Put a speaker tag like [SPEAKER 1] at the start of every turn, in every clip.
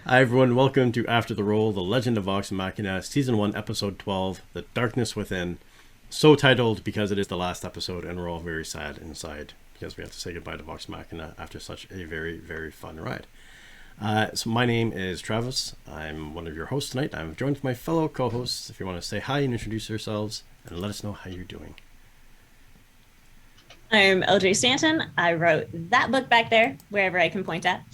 [SPEAKER 1] Hi everyone, welcome to After the Roll, the Legend of Vox Machina, Season 1, Episode 12, The Darkness Within. So titled because it is the last episode and we're all very sad inside because we have to say goodbye to Vox Machina after such a very, very fun ride. So my name is Travis. I'm one of your hosts tonight. I'm joined with my fellow co-hosts. If you want to say hi and introduce yourselves and let us know how you're doing.
[SPEAKER 2] I'm LJ Stanton. I wrote that book back there, wherever I can point at.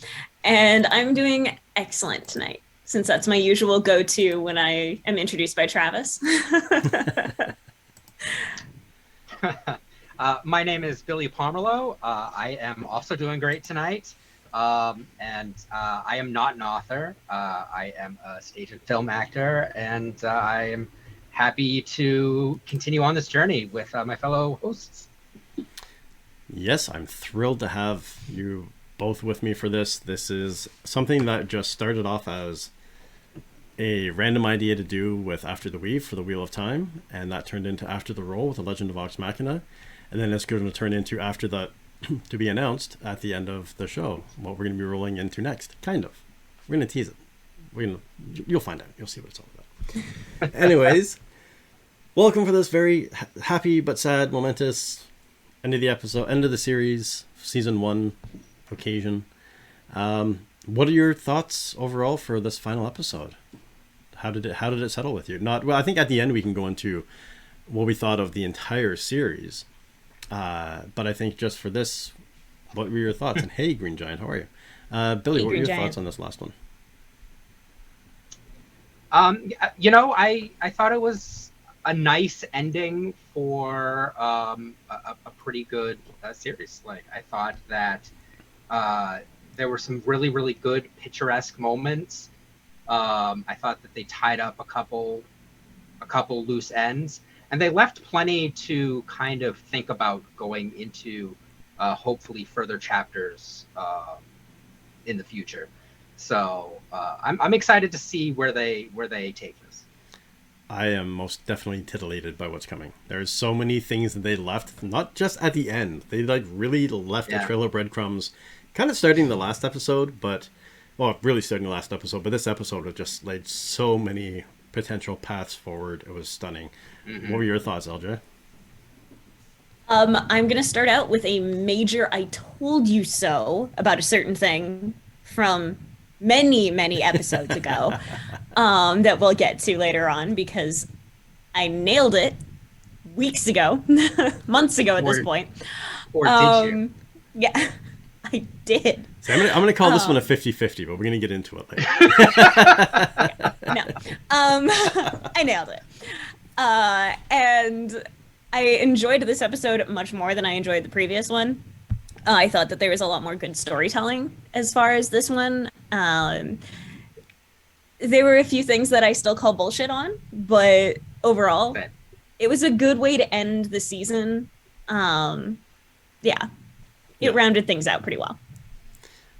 [SPEAKER 2] And I'm doing excellent tonight, since that's my usual go-to when I am introduced by Travis.
[SPEAKER 3] My name is Billy Pomerleau. I am also doing great tonight. And I am not an author. I am a stage and film actor, and I am happy to continue on this journey with my fellow hosts.
[SPEAKER 1] Yes, I'm thrilled to have you both with me for this. This is something that just started off as a random idea to do with After the Weave for the Wheel of Time, and that turned into After the Roll with the Legend of Vox Machina, and then it's going to turn into After the to be announced at the end of the show what we're going to be rolling into next. Kind of. We're going to tease it. You'll find out. You'll see what it's all about. Anyways, welcome for this very happy but sad, momentous end of the episode, end of the series, season 1 occasion. What are your thoughts overall for this final episode? How did it settle with you? I think at the end we can go into what we thought of the entire series. But I think just for this, what were your thoughts? And hey, Green Giant, how are you? Billy,
[SPEAKER 2] Hey,
[SPEAKER 1] what were
[SPEAKER 2] Green
[SPEAKER 1] your
[SPEAKER 2] Giant.
[SPEAKER 1] thoughts on this last one?
[SPEAKER 3] I thought it was a nice ending for a pretty good series. Like, I thought that there were some really, really good picturesque moments. I thought that they tied up a couple loose ends, and they left plenty to kind of think about going into hopefully further chapters in the future. So I'm excited to see where they take this.
[SPEAKER 1] I am most definitely titillated by what's coming. There's so many things that they left, not just at the end. They really left a trail of breadcrumbs, kind of starting the last episode, really starting the last episode, but this episode has just laid so many potential paths forward. It was stunning. Mm-hmm. What were your thoughts, LJ?
[SPEAKER 2] I'm going to start out with a major I told you so about a certain thing from many, many episodes ago that we'll get to later on because I nailed it weeks ago, months ago at this point.
[SPEAKER 3] Or did you?
[SPEAKER 2] Yeah, I did.
[SPEAKER 1] So I'm gonna call this one a 50-50, but we're going to get into it later.
[SPEAKER 2] No. I nailed it. And I enjoyed this episode much more than I enjoyed the previous one. I thought that there was a lot more good storytelling as far as this one. There were a few things that I still call bullshit on, but overall, it was a good way to end the season. It rounded things out pretty well.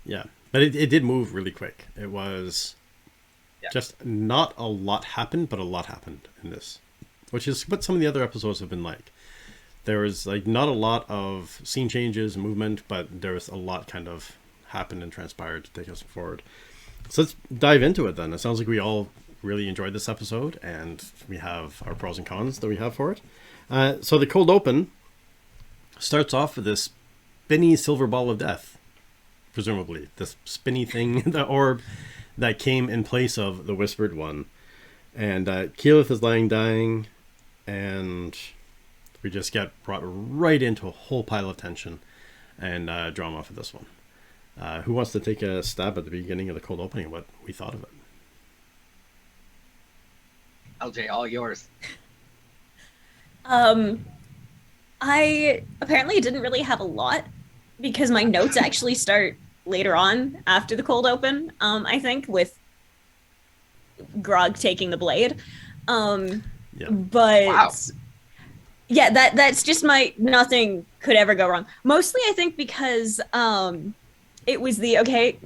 [SPEAKER 1] Yeah, but it did move really quick. It was just not a lot happened, but a lot happened in this, which is what some of the other episodes have been like. There was like not a lot of scene changes, movement, but there was a lot kind of happened and transpired to take us forward. So let's dive into it then. It sounds like we all really enjoyed this episode, and we have our pros and cons that we have for it. So the cold open starts off with this spinny silver ball of death, presumably this spinny thing, the orb that came in place of the whispered one, and Keyleth is lying dying, and we just get brought right into a whole pile of tension and drama for this one. Who wants to take a stab at the beginning of the cold opening, what we thought of it?
[SPEAKER 3] LJ, all yours.
[SPEAKER 2] I apparently didn't really have a lot because my notes actually start later on after the cold open, I think, with Grog taking the blade. But wow. Yeah, that's just nothing could ever go wrong. Mostly, I think, because it was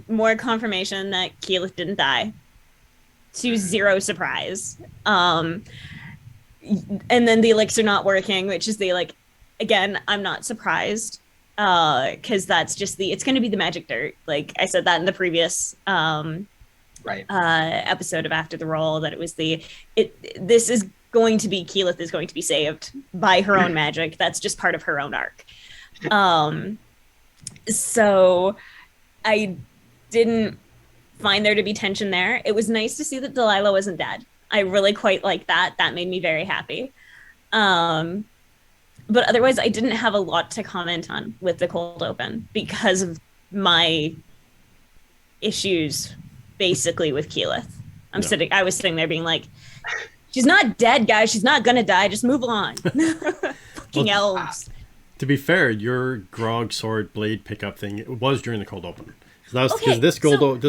[SPEAKER 2] more confirmation that Keyleth didn't die, to zero surprise. And then the elixir not working, which is again, I'm not surprised, because that's just it's going to be the magic dirt. Like I said that in the previous
[SPEAKER 3] Right.
[SPEAKER 2] episode of After the Roll, that it was this is going to be, Keyleth is going to be saved by her own magic. That's just part of her own arc. So I didn't find there to be tension there. It was nice to see that Delilah wasn't dead. I really quite liked that. That made me very happy. But otherwise, I didn't have a lot to comment on with the cold open because of my issues, basically, with Keyleth. I was sitting there being like, she's not dead, guys. She's not gonna die. Just move on. Fucking elves.
[SPEAKER 1] To be fair, your grog sword blade pickup thing, it was during the cold open. So that was because this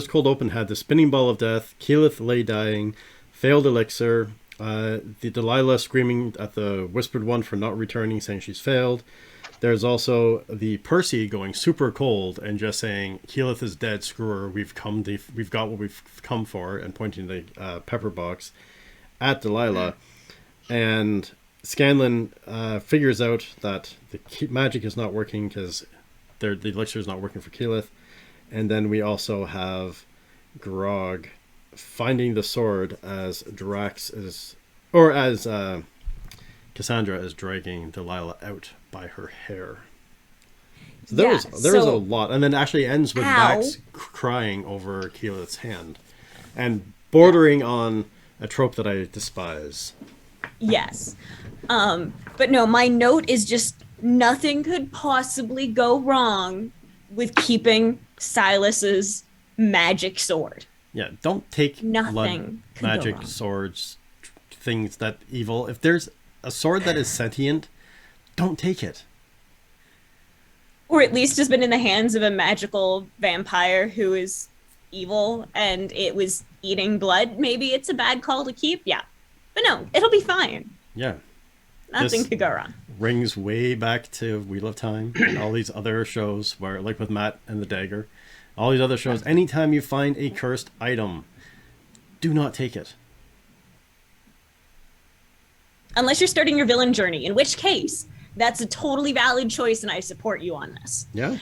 [SPEAKER 1] cold open had the spinning ball of death, Keyleth lay dying, failed elixir, the Delilah screaming at the whispered one for not returning, saying she's failed. There's also the Percy going super cold and just saying, Keyleth is dead, screw her, we've got what we've come for, and pointing the pepper box at Delilah. And Scanlan figures out that the magic is not working because the elixir is not working for Keyleth. And then we also have Grog finding the sword as Cassandra is dragging Delilah out by her hair. So there was a lot, and then actually ends with Max crying over Keyleth's hand, and bordering on a trope that I despise.
[SPEAKER 2] Yes, but no, my note is just nothing could possibly go wrong with keeping Silas's magic sword.
[SPEAKER 1] Yeah, don't take
[SPEAKER 2] Nothing
[SPEAKER 1] magic swords, things that evil. If there's a sword that is sentient, don't take it.
[SPEAKER 2] Or at least has been in the hands of a magical vampire who is evil and it was eating blood. Maybe it's a bad call to keep. Yeah. But no, it'll be fine.
[SPEAKER 1] Yeah.
[SPEAKER 2] Nothing could go wrong.
[SPEAKER 1] Rings way back to Wheel of Time and all these other shows where, like with Matt and the Dagger, all these other shows, anytime you find a cursed item, do not take it.
[SPEAKER 2] Unless you're starting your villain journey, in which case, that's a totally valid choice and I support you on this.
[SPEAKER 1] Yeah.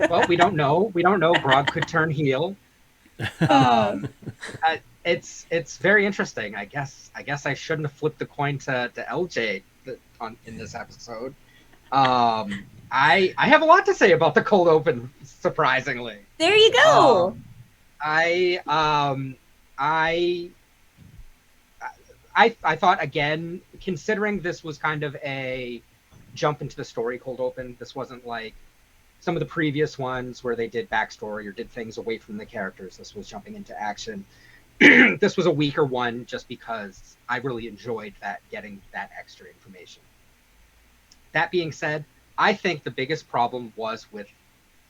[SPEAKER 3] Well, we don't know. Grog could turn heel. It's very interesting. I guess I shouldn't have flipped the coin to LJ in this episode. I have a lot to say about the cold open, surprisingly.
[SPEAKER 2] There you go.
[SPEAKER 3] I thought, again, considering this was kind of a jump into the story cold open, this wasn't like some of the previous ones where they did backstory or did things away from the characters. This was jumping into action. This was a weaker one just because I really enjoyed getting that extra information. That being said, I think the biggest problem was with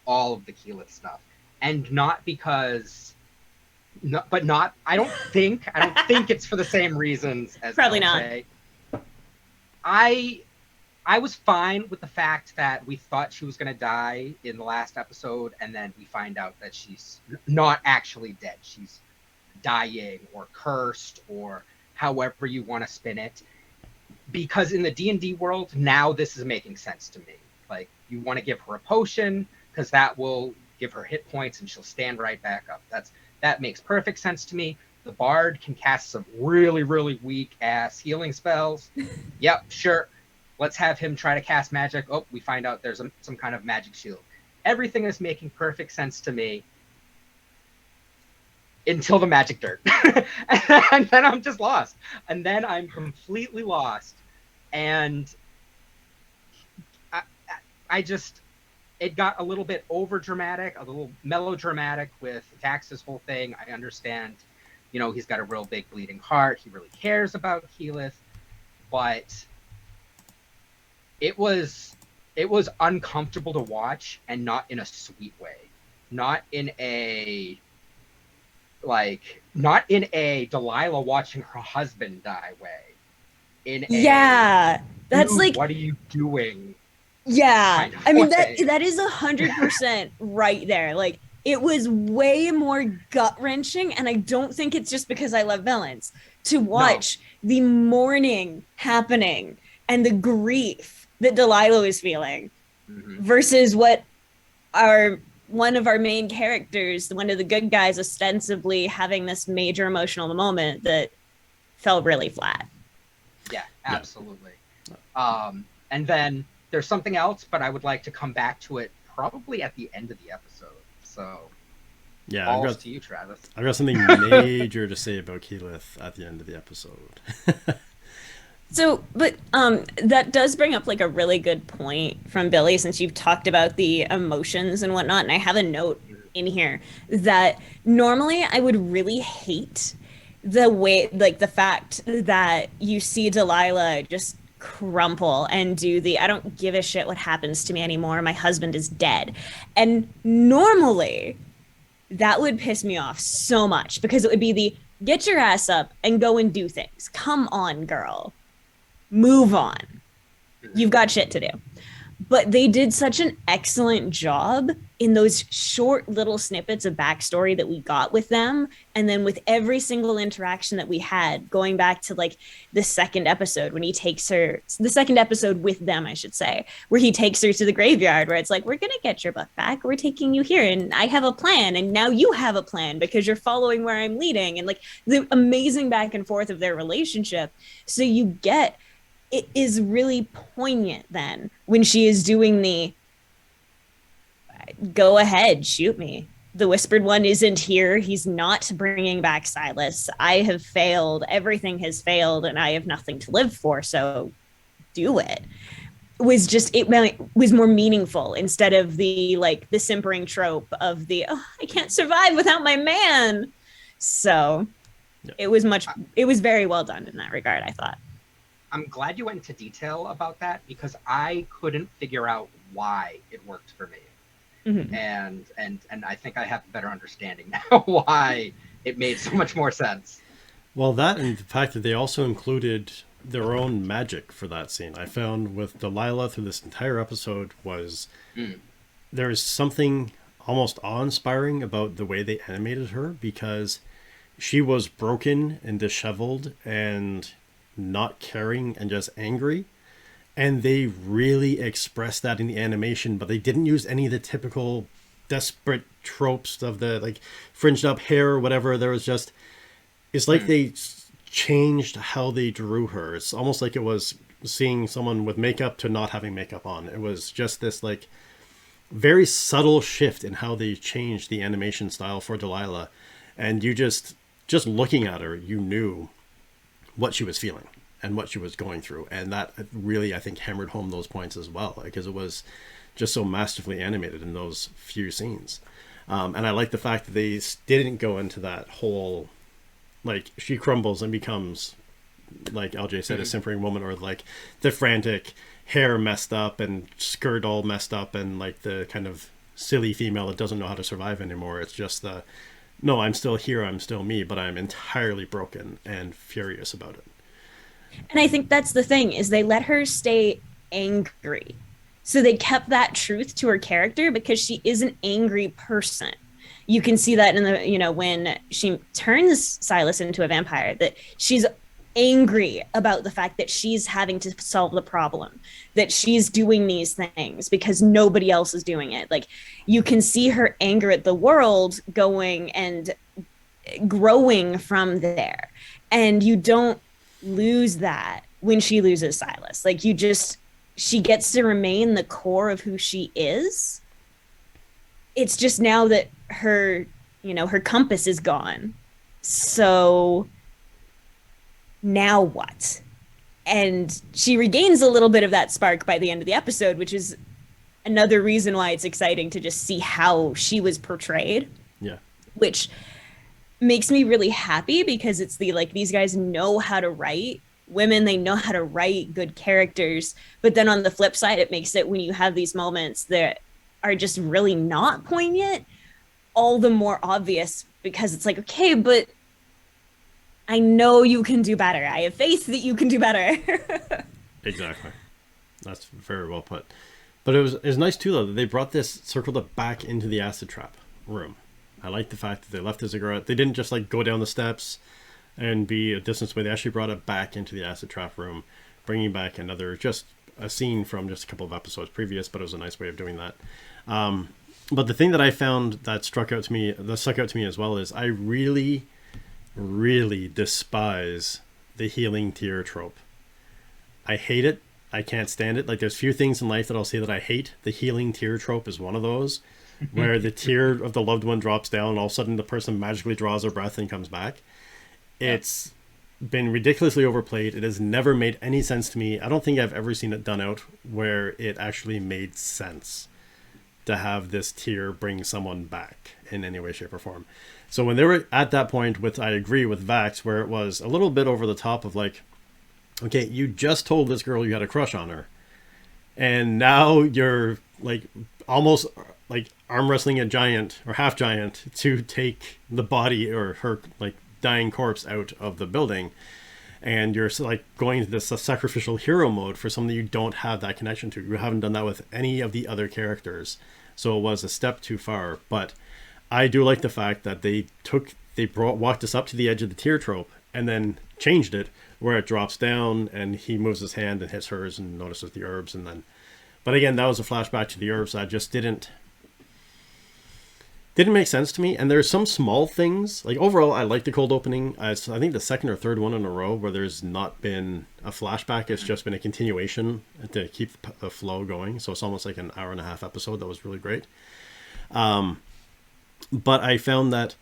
[SPEAKER 3] all of the Keyleth stuff, and not because, I don't think it's for the same reasons as
[SPEAKER 2] probably
[SPEAKER 3] LJ.
[SPEAKER 2] not.
[SPEAKER 3] I was fine with the fact that we thought she was going to die in the last episode, and then we find out that she's not actually dead. She's dying or cursed or however you want to spin it. Because in the D&D world, now this is making sense to me. Like, you want to give her a potion because that will give her hit points and she'll stand right back up. That makes perfect sense to me. The bard can cast some really, really weak ass healing spells. Yep, sure. Let's have him try to cast magic. Oh, we find out there's some kind of magic shield. Everything is making perfect sense to me until the magic dirt. And then I'm just lost. And then I'm completely lost. And I just, it got a little bit over dramatic, a little melodramatic with Dax's whole thing. I understand, he's got a real big bleeding heart. He really cares about Keyleth, but it was uncomfortable to watch, and not in a sweet way. Not in a Delilah watching her husband die way.
[SPEAKER 2] That's like,
[SPEAKER 3] what are you doing?
[SPEAKER 2] Yeah,
[SPEAKER 3] Kind of
[SPEAKER 2] I mean
[SPEAKER 3] way.
[SPEAKER 2] that is 100% right there. Like, it was way more gut wrenching, and I don't think it's just because I love villains to watch the mourning happening and the grief that Delilah was feeling versus what our one of our main characters, one of the good guys, ostensibly having this major emotional moment that fell really flat.
[SPEAKER 3] Yeah,
[SPEAKER 1] Yeah.
[SPEAKER 3] absolutely. And then there's something else, but I would like to come back to it probably at the end of the episode. So,
[SPEAKER 1] Yeah,
[SPEAKER 3] balls to you, Travis.
[SPEAKER 1] I've got something major to say about Keyleth at the end of the episode.
[SPEAKER 2] So, but that does bring up like a really good point from Billy, since you've talked about the emotions and whatnot. And I have a note in here that normally I would really hate the way, like the fact that you see Delilah just crumple and do the I don't give a shit what happens to me anymore. My husband is dead. And normally that would piss me off so much, because it would be the get your ass up and go and do things. Come on, girl. Move on. You've got shit to do. But they did such an excellent job in those short little snippets of backstory that we got with them. And then with every single interaction that we had, going back to like the second episode when he takes her, the second episode with them, I should say, where he takes her to the graveyard, where it's like, we're going to get your buck back. We're taking you here. And I have a plan. And now you have a plan because you're following where I'm leading. And like the amazing back and forth of their relationship. So you get, it is really poignant then when she is doing the go ahead, shoot me. The Whispered One isn't here. He's not bringing back Silas. I have failed. Everything has failed, and I have nothing to live for. So do it. Was just, it was more meaningful instead of the like the simpering trope of the I can't survive without my man. So yeah. It was very well done in that regard, I thought.
[SPEAKER 3] I'm glad you went into detail about that, because I couldn't figure out why it worked for me. Mm-hmm. And I think I have a better understanding now why it made so much more sense.
[SPEAKER 1] Well, that and the fact that they also included their own magic for that scene. I found with Delilah through this entire episode was there is something almost awe-inspiring about the way they animated her, because she was broken and disheveled and not caring and just angry, and they really expressed that in the animation, but they didn't use any of the typical desperate tropes of the like fringed up hair or whatever. There was just, it's like they changed how they drew her. It's almost like it was seeing someone with makeup to not having makeup on. It was just this like very subtle shift in how they changed the animation style for Delilah, and you just looking at her, you knew what she was feeling and what she was going through. And that really, I think, hammered home those points as well, because it was just so masterfully animated in those few scenes. And I like the fact that they didn't go into that whole, like, she crumbles and becomes, like LJ said, a simpering woman, or like the frantic hair messed up and skirt all messed up and like the kind of silly female that doesn't know how to survive anymore. It's just the, no, I'm still here, I'm still me, but I'm entirely broken and furious about it.
[SPEAKER 2] And I think that's the thing, is they let her stay angry. So they kept that truth to her character, because she is an angry person. You can see that in the, you know, when she turns Silas into a vampire, that she's angry about the fact that she's having to solve the problem, that she's doing these things because nobody else is doing it. Like, you can see her anger at the world going and growing from there. And you don't lose that when she loses Silas. Like, she gets to remain the core of who she is. It's just now that her compass is gone. So now what? And she regains a little bit of that spark by the end of the episode, which is another reason why it's exciting to just see how she was portrayed.
[SPEAKER 1] Yeah.
[SPEAKER 2] Which makes me really happy, because it's the, like, these guys know how to write women, they know how to write good characters. But then on the flip side, it makes it, when you have these moments that are just really not poignant, all the more obvious, because it's like, okay, but I know you can do better. I have faith that you can do better.
[SPEAKER 1] Exactly. That's very well put. But it was nice too, though, that they brought this, circled it back into the acid trap room. I like the fact that they left the cigarette. They didn't just like go down the steps and be a distance away. They actually brought it back into the acid trap room, bringing back another, just a scene from just a couple of episodes previous, but it was a nice way of doing that. But the thing that I found that stuck out to me as well, is I really, really despise the healing tear trope. I hate it. I can't stand it. Like, there's few things in life that I'll say that I hate. The healing tear trope is one of those, where the tear of the loved one drops down and all of a sudden the person magically draws their breath and comes back. It's been ridiculously overplayed. It has never made any sense to me. I don't think I've ever seen it done out where it actually made sense to have this tear bring someone back in any way, shape, or form. So when they were at that point with, I agree with Vax, where it was a little bit over the top of like, okay, you just told this girl you had a crush on her, and now you're like almost like arm wrestling a giant or half giant to take the body or her like dying corpse out of the building, and you're like going to this sacrificial hero mode for something you don't have that connection to. You haven't done that with any of the other characters, so it was a step too far. But I do like the fact that they walked us up to the edge of the tear trope and then changed it where it drops down and he moves his hand and hits hers and notices the herbs. And then, but again, that was a flashback to the herbs that just didn't make sense to me. And there's some small things, like overall I like the cold opening. I think the second or third one in a row where there's not been a flashback, it's just been a continuation to keep the flow going. So it's almost like an hour and a half episode. That was really great. But I found that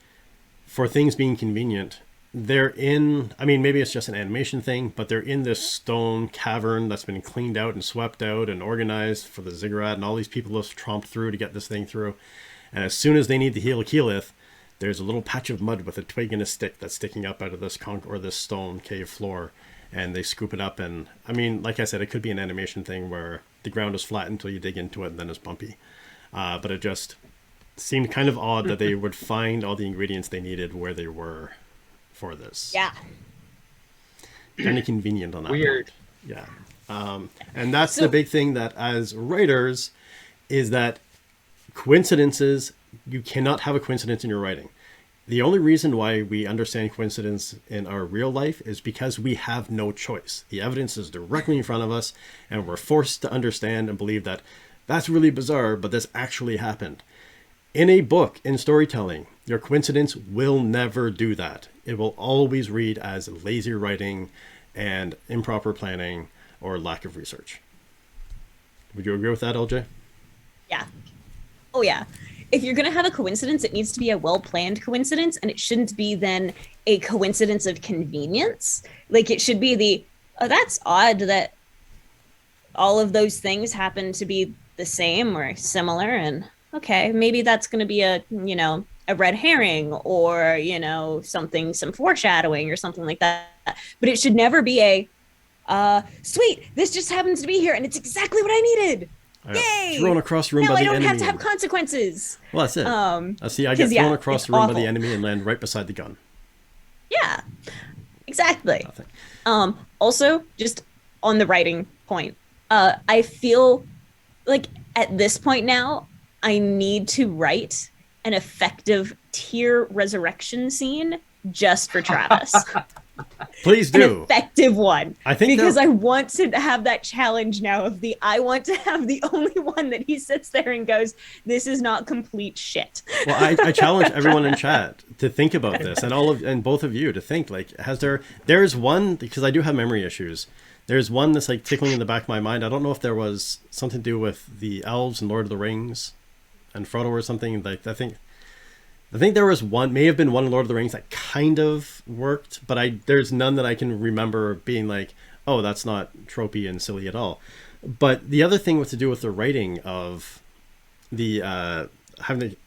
[SPEAKER 1] for things being convenient, they're in, I mean, maybe it's just an animation thing, but they're in this stone cavern that's been cleaned out and swept out and organized for the ziggurat, and all these people have tromped through to get this thing through. And as soon as they need to heal a Keyleth, there's a little patch of mud with a twig and a stick that's sticking up out of this this stone cave floor, and they scoop it up. And I mean, like I said, it could be an animation thing where the ground is flat until you dig into it and then it's bumpy. But it just seemed kind of odd that they would find all the ingredients they needed where they were for this.
[SPEAKER 2] Yeah.
[SPEAKER 1] Kind of convenient on that
[SPEAKER 3] Weird.
[SPEAKER 1] part. Yeah. And that's the big thing that as writers is that coincidences, you cannot have a coincidence in your writing. The only reason why we understand coincidence in our real life is because we have no choice. The evidence is directly in front of us and we're forced to understand and believe that that's really bizarre, but this actually happened. In a book, in storytelling, your coincidence will never do that. It will always read as lazy writing and improper planning or lack of research. Would you agree with that, LJ?
[SPEAKER 2] Yeah. Oh, yeah. If you're going to have a coincidence, it needs to be a well-planned coincidence, and it shouldn't be then a coincidence of convenience. Like, it should be oh, that's odd that all of those things happen to be the same or similar, and okay, maybe that's going to be a red herring or, some foreshadowing or something like that. But it should never be sweet, this just happens to be here, and it's exactly what I needed. Yay!
[SPEAKER 1] Thrown across the room
[SPEAKER 2] now
[SPEAKER 1] by the
[SPEAKER 2] enemy. Now I don't
[SPEAKER 1] enemy.
[SPEAKER 2] have to have consequences.
[SPEAKER 1] Well, that's it. I get thrown across the room by the enemy and land right beside the gun.
[SPEAKER 2] Yeah, exactly.
[SPEAKER 1] Nothing.
[SPEAKER 2] Also, just on the writing point, I feel like at this point now, I need to write an effective tear resurrection scene just for Travis.
[SPEAKER 1] Please do.
[SPEAKER 2] An effective one.
[SPEAKER 1] I think
[SPEAKER 2] because I want to have that challenge now of I want to have the only one that he sits there and goes, this is not complete shit.
[SPEAKER 1] Well, I challenge everyone in chat to think about this, and both of you to think, like, there's one, because I do have memory issues. There's one that's like tickling in the back of my mind. I don't know if there was something to do with the elves and Lord of the Rings and Frodo or something. Like, I think there was one, may have been one in Lord of the Rings that kind of worked, but there's none that I can remember being like, oh, that's not tropey and silly at all. But the other thing to do with the writing of the having the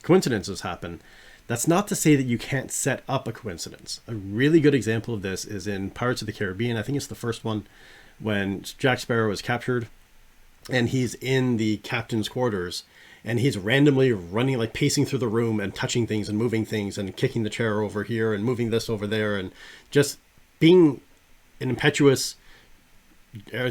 [SPEAKER 1] coincidences happen, that's not to say that you can't set up a coincidence. A really good example of this is in Pirates of the Caribbean. I think it's the first one, when Jack Sparrow is captured and he's in the captain's quarters. And he's randomly running, like pacing through the room and touching things and moving things and kicking the chair over here and moving this over there and just being an impetuous,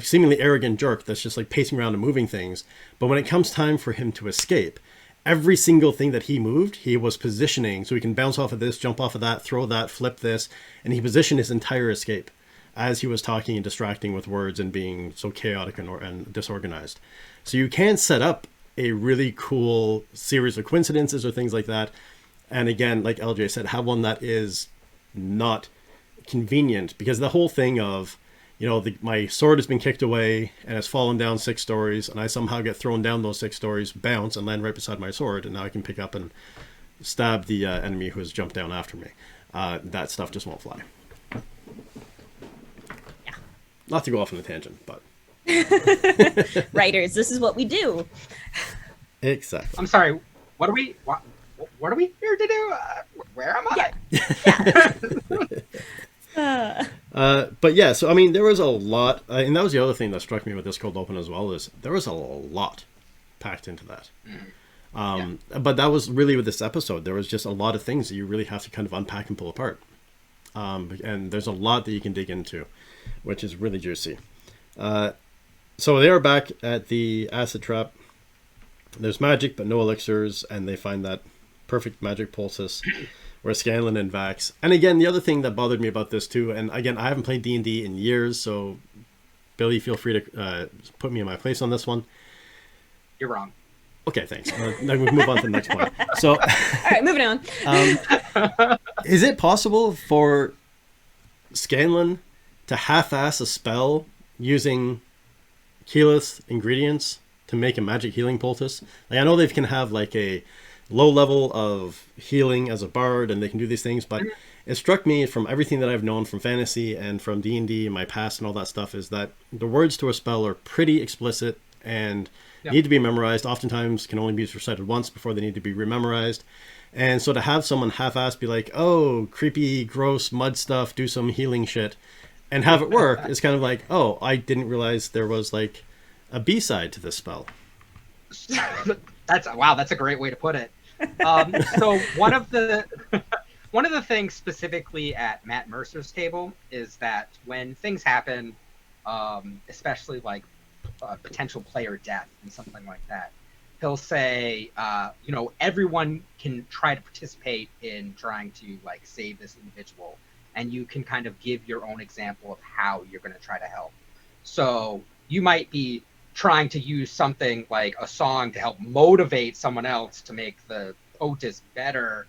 [SPEAKER 1] seemingly arrogant jerk that's just like pacing around and moving things. But when it comes time for him to escape, every single thing that he moved, he was positioning so he can bounce off of this, jump off of that, throw that, flip this. And he positioned his entire escape as he was talking and distracting with words and being so chaotic and disorganized. So you can set up a really cool series of coincidences or things like that. And again, like LJ said, have one that is not convenient, because the whole thing of, you know, my sword has been kicked away and has fallen down 6 stories, and I somehow get thrown down those 6 stories, bounce, and land right beside my sword, and now I can pick up and stab the enemy who has jumped down after me. That stuff just won't fly.
[SPEAKER 2] Yeah.
[SPEAKER 1] Not to go off on a tangent, but
[SPEAKER 2] Writers, this is what we do.
[SPEAKER 1] exactly.
[SPEAKER 3] I'm sorry. What are we here to do? Where am I?
[SPEAKER 1] But yeah, so I mean, there was a lot, and that was the other thing that struck me with this cold open as well, is there was a lot packed into that. But that was really with this episode. There was just a lot of things that you really have to kind of unpack and pull apart. And there's a lot that you can dig into, which is really juicy. So they are back at the acid trap. There's magic, but no elixirs, and they find that perfect magic poultice where Scanlan and Vax. And again, the other thing that bothered me about this too, and again, I haven't played D&D in years, so Billy, feel free to put me in my place on this one.
[SPEAKER 3] You're wrong.
[SPEAKER 1] Okay, thanks. Now we move on to the next point. So,
[SPEAKER 2] all right, moving on.
[SPEAKER 1] is it possible for Scanlan to half-ass a spell using Keyleth ingredients to make a magic healing poultice? Like, I know they can have like a low level of healing as a bard, and they can do these things, but it struck me from everything that I've known from fantasy and from D&D in my past and all that stuff, is that the words to a spell are pretty explicit and need to be memorized. Oftentimes can only be recited once before they need to be rememorized. And so to have someone half-assed be like, oh, creepy, gross mud stuff, do some healing shit, and have it work, is kind of like, oh, I didn't realize there was like a B-side to this spell.
[SPEAKER 3] That's a great way to put it. So one of the things specifically at Matt Mercer's table is that when things happen, especially like potential player death and something like that, he'll say, everyone can try to participate in trying to like save this individual, and you can kind of give your own example of how you're going to try to help. So you might be trying to use something like a song to help motivate someone else to make the poultice better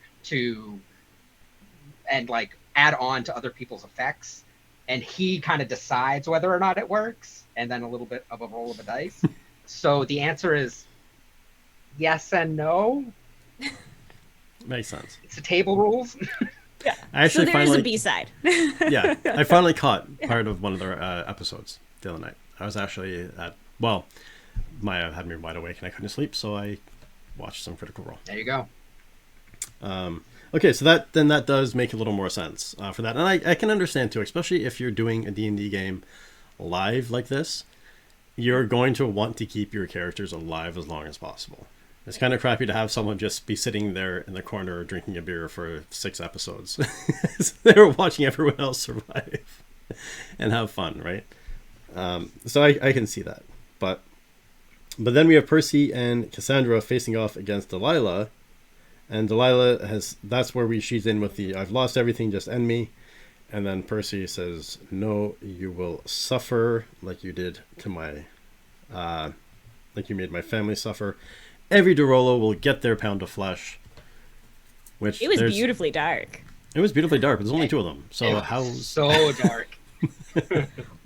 [SPEAKER 3] and like add on to other people's effects. And he kind of decides whether or not it works, and then a little bit of a roll of a dice. So the answer is yes and no.
[SPEAKER 1] Makes sense.
[SPEAKER 3] It's the table rules.
[SPEAKER 2] Yeah.
[SPEAKER 1] I actually
[SPEAKER 2] so there is a B-side.
[SPEAKER 1] Yeah, I finally caught part of one of their episodes the other night. I was actually at, well, Maya had me wide awake and I couldn't sleep, so I watched some Critical Role.
[SPEAKER 3] There you go.
[SPEAKER 1] Okay, so that does make a little more sense for that. And I can understand too, especially if you're doing a D&D game live like this, you're going to want to keep your characters alive as long as possible. It's kind of crappy to have someone just be sitting there in the corner drinking a beer for 6 episodes. They're watching everyone else survive and have fun, right? So I can see that. But then we have Percy and Cassandra facing off against Delilah. And Delilah that's where she's in with the, I've lost everything, just end me. And then Percy says, no, you will suffer like you did to my, like you made my family suffer. Every Dorolo will get their pound of flesh. Which
[SPEAKER 2] it was beautifully dark.
[SPEAKER 1] It was beautifully dark, but there's only 2 of them. So
[SPEAKER 3] so dark.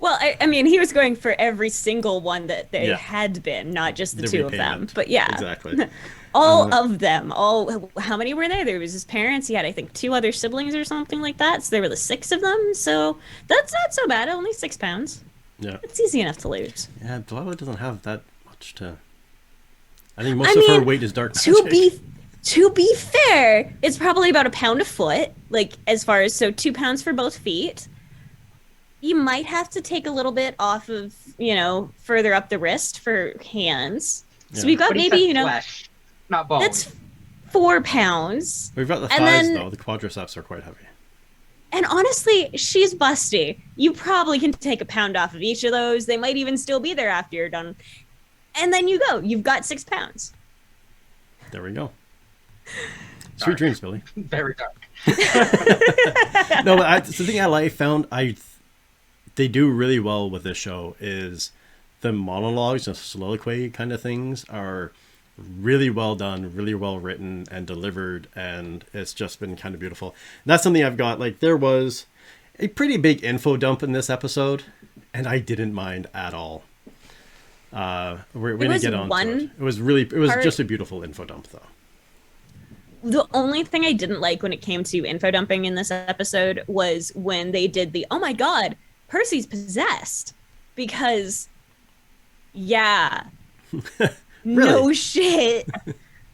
[SPEAKER 2] Well, I mean, he was going for every single one that there had been, not just the 2 of them. But yeah.
[SPEAKER 1] Exactly.
[SPEAKER 2] All of them. How many were there? There was his parents. He had, I think, 2 other siblings or something like that. So there were the 6 of them. So that's not so bad. Only 6 pounds.
[SPEAKER 1] Yeah.
[SPEAKER 2] It's easy enough to lose.
[SPEAKER 1] Yeah, Delilah doesn't have that much to... I think most of her weight is dark magic.
[SPEAKER 2] To be fair, it's probably about a pound a foot. Like, as far as, so 2 pounds for both feet. You might have to take a little bit off of, further up the wrist for hands. So we've got maybe,
[SPEAKER 3] flesh, not bone.
[SPEAKER 2] That's 4 pounds.
[SPEAKER 1] We've got the thighs, though. The quadriceps are quite heavy.
[SPEAKER 2] And honestly, she's busty. You probably can take a pound off of each of those. They might even still be there after you're done. And then you go. You've got 6 pounds.
[SPEAKER 1] There we go. Sweet dreams, Billy.
[SPEAKER 3] Very dark.
[SPEAKER 1] No, but the thing I found they do really well with this show is the monologues and soliloquy kind of things are really well done, really well written and delivered, and it's just been kind of beautiful. That's something I've got. Like, there was a pretty big info dump in this episode, and I didn't mind at all. We're gonna get on to it. It was just a beautiful info dump, though.
[SPEAKER 2] The only thing I didn't like when it came to info dumping in this episode was when they did the, oh my god, Percy's possessed. Because, yeah, no shit.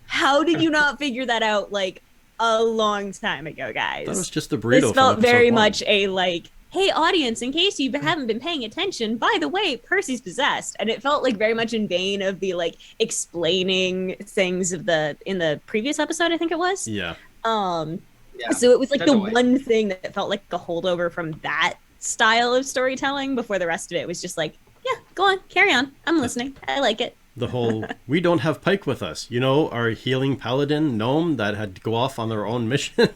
[SPEAKER 2] How did you not figure that out, like, a long time ago, guys?
[SPEAKER 1] That was just the burrito.
[SPEAKER 2] This felt very much a, like, hey, audience, in case you haven't been paying attention, by the way, Percy's possessed. And it felt like very much in vein of the, like, explaining things in the previous episode, I think it was.
[SPEAKER 1] Yeah.
[SPEAKER 2] So it was like the one thing that felt like a holdover from that style of storytelling before the rest of it was just like, yeah, go on, carry on. I'm listening. I like it.
[SPEAKER 1] The whole, we don't have Pike with us. You know, our healing paladin gnome that had to go off on their own mission.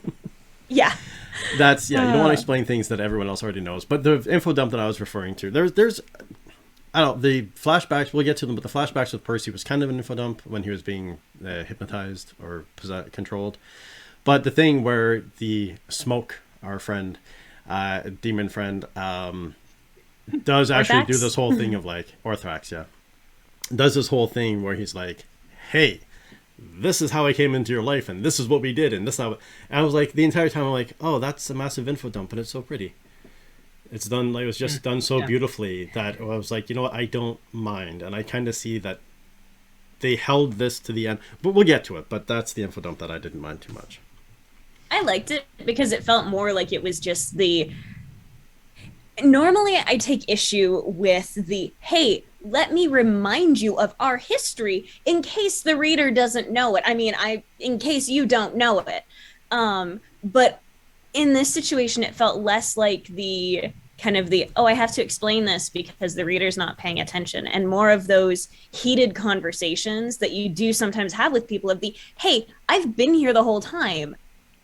[SPEAKER 2] Yeah.
[SPEAKER 1] That's, yeah, you don't want to explain things that everyone else already knows. But the info dump that I was referring to, there's I don't know, the flashbacks, we'll get to them, but the flashbacks with Percy was kind of an info dump when he was being hypnotized or controlled. But the thing where the Smoke, our friend, demon friend, does actually do this whole thing of like, Orthax, yeah. Does this whole thing where he's like, hey, this is how I came into your life, and this is what we did, and this is how... And I was like, the entire time, I'm like, oh, that's a massive info dump, and it's so pretty. It's done, like, it was just done so beautifully that I was like, you know what, I don't mind. And I kind of see that they held this to the end. But we'll get to it, but that's the info dump that I didn't mind too much.
[SPEAKER 2] I liked it because it felt more like it was just the... Normally, I take issue with the, hey, let me remind you of our history in case the reader doesn't know it. I mean, in case you don't know it. But in this situation, it felt less like the kind of the, oh, I have to explain this because the reader's not paying attention, and more of those heated conversations that you do sometimes have with people of the, hey, I've been here the whole time.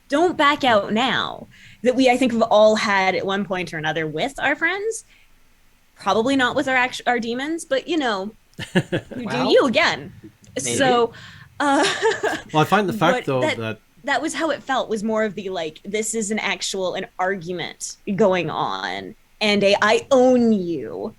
[SPEAKER 2] Don't back out now. That we, I think, have all had at one point or another with our friends. Probably not with our demons, but, you know, you do you again. Maybe. So,
[SPEAKER 1] well, I find the fact, though,
[SPEAKER 2] that was how it felt, was more of the, like, this is an argument going on, and I own you,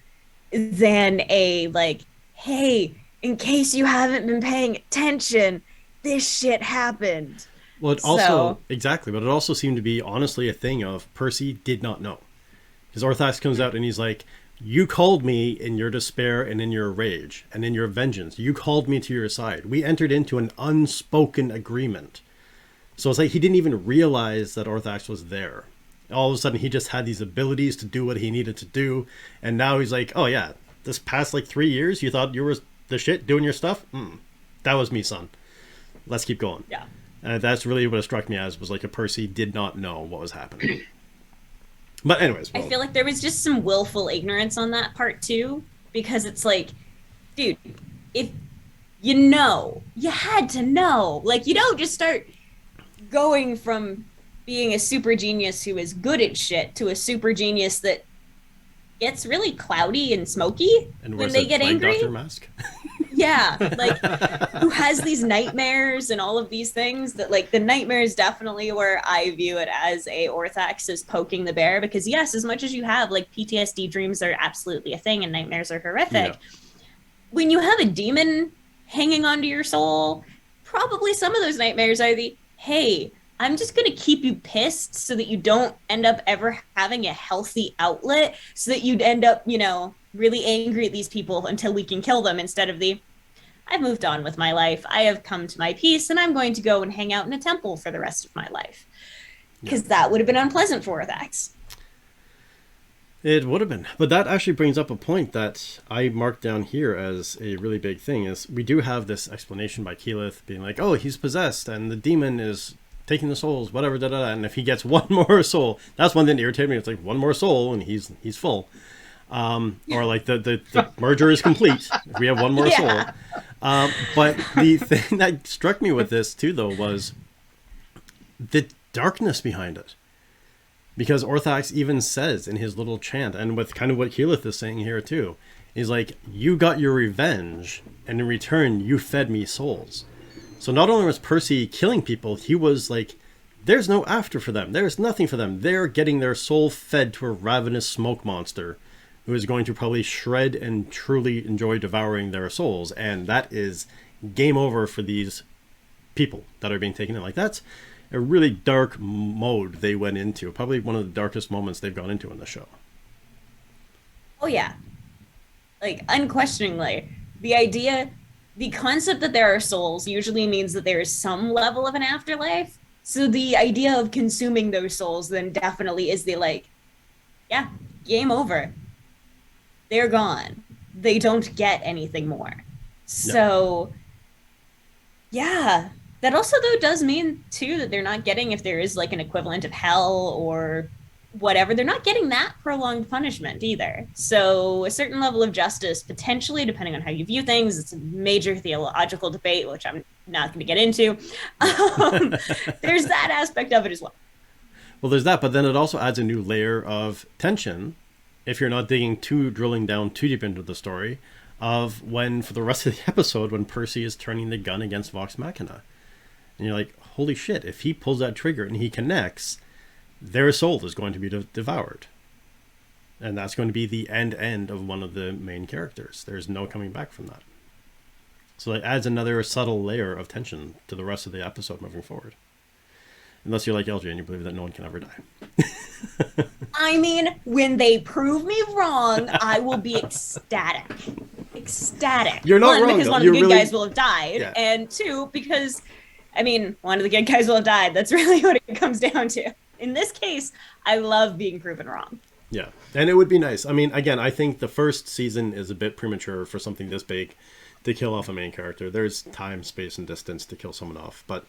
[SPEAKER 2] than a, like, hey, in case you haven't been paying attention, this shit happened.
[SPEAKER 1] Well, it also, exactly, but it also seemed to be, honestly, a thing of Percy did not know. Because Orthax comes out and he's like, you called me in your despair and in your rage and in your vengeance. You called me to your side. We entered into an unspoken agreement. So it's like he didn't even realize that Orthax was there. All of a sudden, he just had these abilities to do what he needed to do. And now he's like, oh yeah, this past like 3 years, you thought you were the shit doing your stuff? That was me, son. Let's keep going.
[SPEAKER 2] Yeah.
[SPEAKER 1] And that's really what it struck me as, was like a Percy did not know what was happening. But anyways.
[SPEAKER 2] I feel like there was just some willful ignorance on that part too, because it's like, dude, if you had to know. Like, you don't just start going from being a super genius who is good at shit to a super genius that gets really cloudy and smoky when they get angry.
[SPEAKER 1] Dr. Mask?
[SPEAKER 2] Yeah, like, who has these nightmares and all of these things that, like, the nightmares definitely where I view it as a Orthax is poking the bear, because yes, as much as you have, like, PTSD dreams are absolutely a thing and nightmares are horrific. Yeah. When you have a demon hanging onto your soul, probably some of those nightmares are the, hey, I'm just going to keep you pissed so that you don't end up ever having a healthy outlet, so that you'd end up, you know, really angry at these people until we can kill them, instead of the, I've moved on with my life. I have come to my peace, and I'm going to go and hang out in a temple for the rest of my life. Because that would have been unpleasant for Orthax.
[SPEAKER 1] It would have been. But that actually brings up a point that I marked down here as a really big thing, is we do have this explanation by Keyleth being like, oh, he's possessed, and the demon is taking the souls, whatever, and if he gets one more soul, that's one thing that irritated me. It's like, one more soul, and he's full. Or like the merger is complete if we have one more soul. But the thing that struck me with this too, though, was the darkness behind it. Because Orthax even says in his little chant, and with kind of what Keyleth is saying here too, He's like, you got your revenge, and in return, you fed me souls. So not only was Percy killing people, he was like, there's no after for them. There's nothing for them. They're getting their soul fed to a ravenous smoke monster who is going to probably shred and truly enjoy devouring their souls. And that is game over for these people that are being taken in. Like, that's a really dark mode they went into. Probably one of the darkest moments they've gone into in the show.
[SPEAKER 2] Oh, yeah. Like, unquestioningly, the concept that there are souls usually means that there is some level of an afterlife. So the idea of consuming those souls then definitely is the, like, yeah, game over. They're gone. They don't get anything more. So, yeah. That also, though, does mean, too, that they're not getting, if there is, like, an equivalent of hell or whatever, they're not getting that prolonged punishment either. So a certain level of justice, potentially, depending on how you view things, it's a major theological debate, which I'm not going to get into. There's that aspect of it as well.
[SPEAKER 1] Well, there's that, but then it also adds a new layer of tension if you're not drilling down too deep into the story of when, for the rest of the episode, when Percy is turning the gun against Vox Machina. And you're like, holy shit, if he pulls that trigger and he connects, their soul is going to be devoured. And that's going to be the end of one of the main characters. There's no coming back from that. So it adds another subtle layer of tension to the rest of the episode moving forward. Unless you're like LJ and you believe that no one can ever die.
[SPEAKER 2] I mean, when they prove me wrong, I will be ecstatic. Ecstatic.
[SPEAKER 1] You're not
[SPEAKER 2] one,
[SPEAKER 1] wrong,
[SPEAKER 2] because
[SPEAKER 1] though.
[SPEAKER 2] one of the good guys will have died.
[SPEAKER 1] Yeah.
[SPEAKER 2] And two, because, I mean, one of the good guys will have died. That's really what it comes down to. In this case, I love being proven wrong.
[SPEAKER 1] Yeah, and it would be nice. I mean, again, I think the first season is a bit premature for something this big to kill off a main character. There's time, space, and distance to kill someone off. But,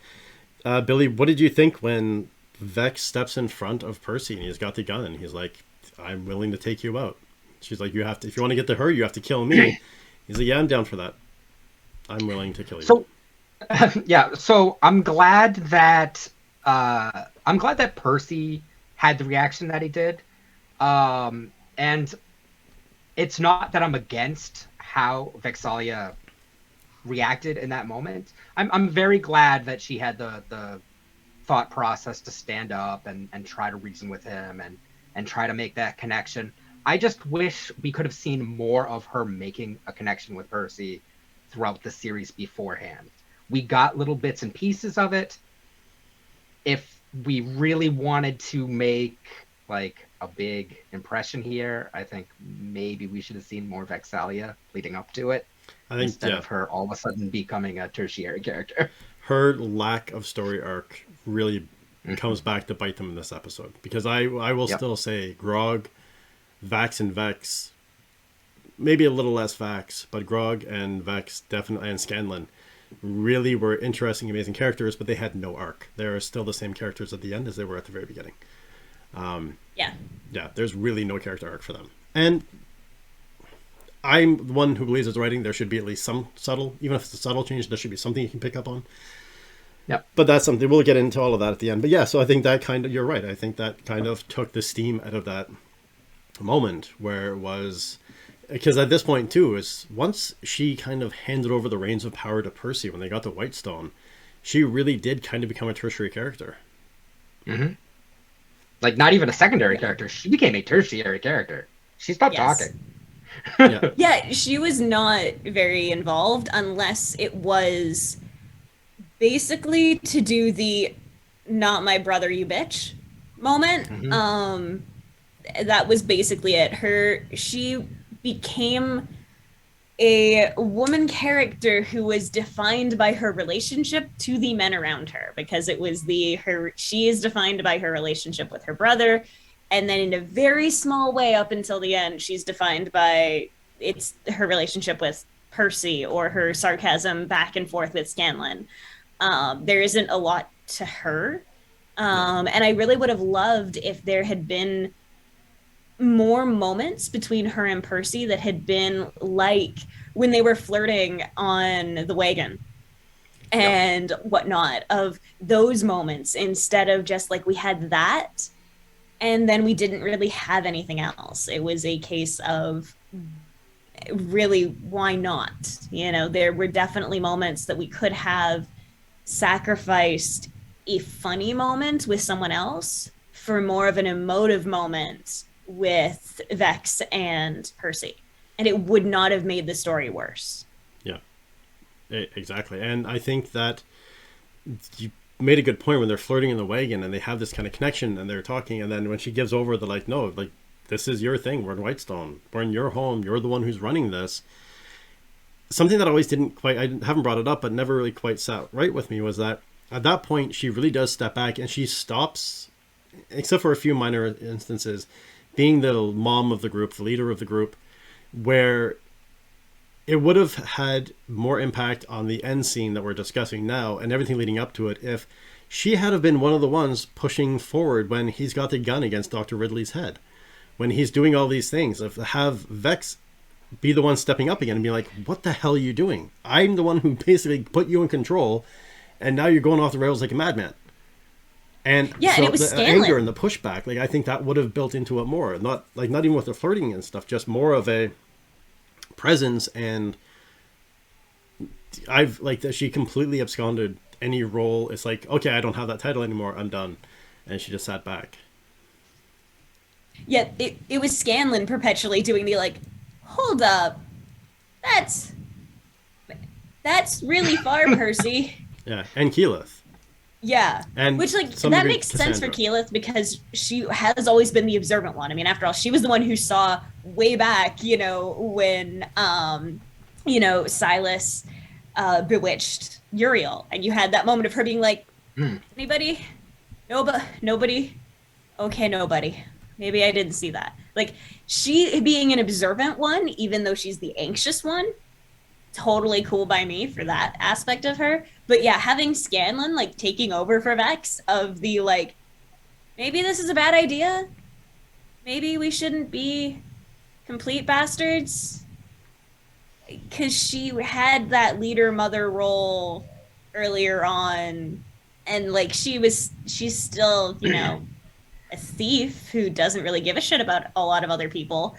[SPEAKER 1] Billy, what did you think when Vex steps in front of Percy and he's got the gun and he's like, I'm willing to take you out? She's like, if you want to get to her, you have to kill me. He's like, yeah, I'm down for that. I'm willing to kill you.
[SPEAKER 3] So, yeah, so I'm glad that Percy had the reaction that he did. And it's not that I'm against how Vexalia reacted in that moment. I'm very glad that she had the thought process to stand up and try to reason with him and try to make that connection. I just wish we could have seen more of her making a connection with Percy throughout the series beforehand. We got little bits and pieces of it. If we really wanted to make like a big impression here, I think maybe we should have seen more Vexalia leading up to it, instead of her all of a sudden becoming a tertiary character.
[SPEAKER 1] Her lack of story arc really comes back to bite them in this episode, because I will still say Grog, Vax, and Vex, maybe a little less Vax, but Grog and Vex definitely, and Scanlan, really were interesting, amazing characters, but they had no arc. They're still the same characters at the end as they were at the very beginning. Yeah, there's really no character arc for them. And I'm the one who believes as writing there should be at least some subtle, even if it's a subtle change, there should be something you can pick up on.
[SPEAKER 3] Yep.
[SPEAKER 1] But that's something, we'll get into all of that at the end. But yeah, so I think that kind of, you're right. I think that kind of took the steam out of that moment where it was, because at this point too, is once she kind of handed over the reins of power to Percy when they got the Whitestone, she really did kind of become a tertiary character.
[SPEAKER 3] Mm-hmm. Like, not even a secondary character. She became a tertiary character. She stopped talking.
[SPEAKER 2] Yeah, she was not very involved unless it was basically to do the not my brother, you bitch moment. Mm-hmm. That was basically it. She became a woman character who was defined by her relationship to the men around her, because it was she is defined by her relationship with her brother, and then in a very small way up until the end she's defined by her relationship with Percy or her sarcasm back and forth with Scanlan. There isn't a lot to her, and I really would have loved if there had been more moments between her and Percy that had been like when they were flirting on the wagon and whatnot, of those moments, instead of just like we had that and then we didn't really have anything else. It was a case of really, why not? You know, there were definitely moments that we could have sacrificed a funny moment with someone else for more of an emotive moment with Vex and Percy. And it would not have made the story worse.
[SPEAKER 1] Yeah, exactly. And I think that you made a good point when they're flirting in the wagon and they have this kind of connection and they're talking, and then when she gives over, they're like, no, like, this is your thing. We're in Whitestone. We're in your home. You're the one who's running this. Something that always didn't quite, I haven't brought it up, but never really quite sat right with me, was that at that point, she really does step back and she stops, except for a few minor instances, being the mom of the group, the leader of the group, where it would have had more impact on the end scene that we're discussing now and everything leading up to it if she had have been one of the ones pushing forward when he's got the gun against Dr. Ridley's head. When he's doing all these things, of have Vex be the one stepping up again and be like, what the hell are you doing? I'm the one who basically put you in control, and now you're going off the rails like a madman. And
[SPEAKER 2] yeah,
[SPEAKER 1] so
[SPEAKER 2] and it was
[SPEAKER 1] the
[SPEAKER 2] Scanlan.
[SPEAKER 1] anger and the pushback, like, I think that would have built into it more. Not even with the flirting and stuff, just more of a presence. And I've like that she completely absconded any role. It's like, okay, I don't have that title anymore. I'm done. And she just sat back.
[SPEAKER 2] Yeah, it was Scanlan perpetually doing the like, hold up, that's really far, Percy.
[SPEAKER 1] Yeah, and Keyleth.
[SPEAKER 2] Yeah,
[SPEAKER 1] And
[SPEAKER 2] which like
[SPEAKER 1] some
[SPEAKER 2] that
[SPEAKER 1] degree
[SPEAKER 2] makes sense for
[SPEAKER 1] Cassandra.
[SPEAKER 2] Keyleth because she has always been the observant one. I mean, after all, she was the one who saw way back, you know, when Silas bewitched Uriel, and you had that moment of her being like, anybody, nobody, okay, nobody. Maybe I didn't see that. Like, she being an observant one, even though she's the anxious one, totally cool by me for that aspect of her. But yeah, having Scanlan like taking over for Vex of the like, maybe this is a bad idea. Maybe we shouldn't be complete bastards. Because she had that leader mother role earlier on, and like she's still, you know, a thief who doesn't really give a shit about a lot of other people.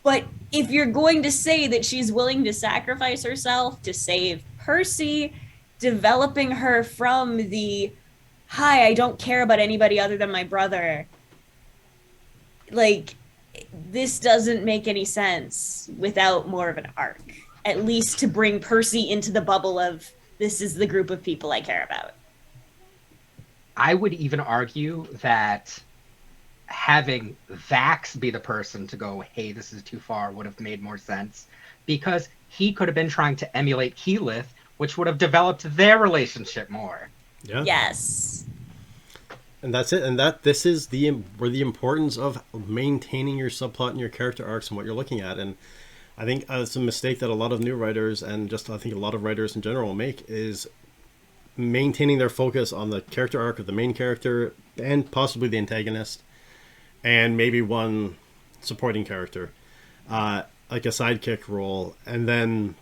[SPEAKER 2] But if you're going to say that she's willing to sacrifice herself to save Percy, developing her from the hi, I don't care about anybody other than my brother, like, this doesn't make any sense without more of an arc, at least to bring Percy into the bubble of this is the group of people I care about.
[SPEAKER 3] I would even argue that having Vax be the person to go, hey, this is too far, would have made more sense, because he could have been trying to emulate Keyleth, which would have developed their relationship more.
[SPEAKER 1] Yeah.
[SPEAKER 2] Yes.
[SPEAKER 1] And that's it. And this is where the importance of maintaining your subplot and your character arcs and what you're looking at. And I think it's a mistake that a lot of new writers, and just I think a lot of writers in general, make, is maintaining their focus on the character arc of the main character and possibly the antagonist, and maybe one supporting character, like a sidekick role, and then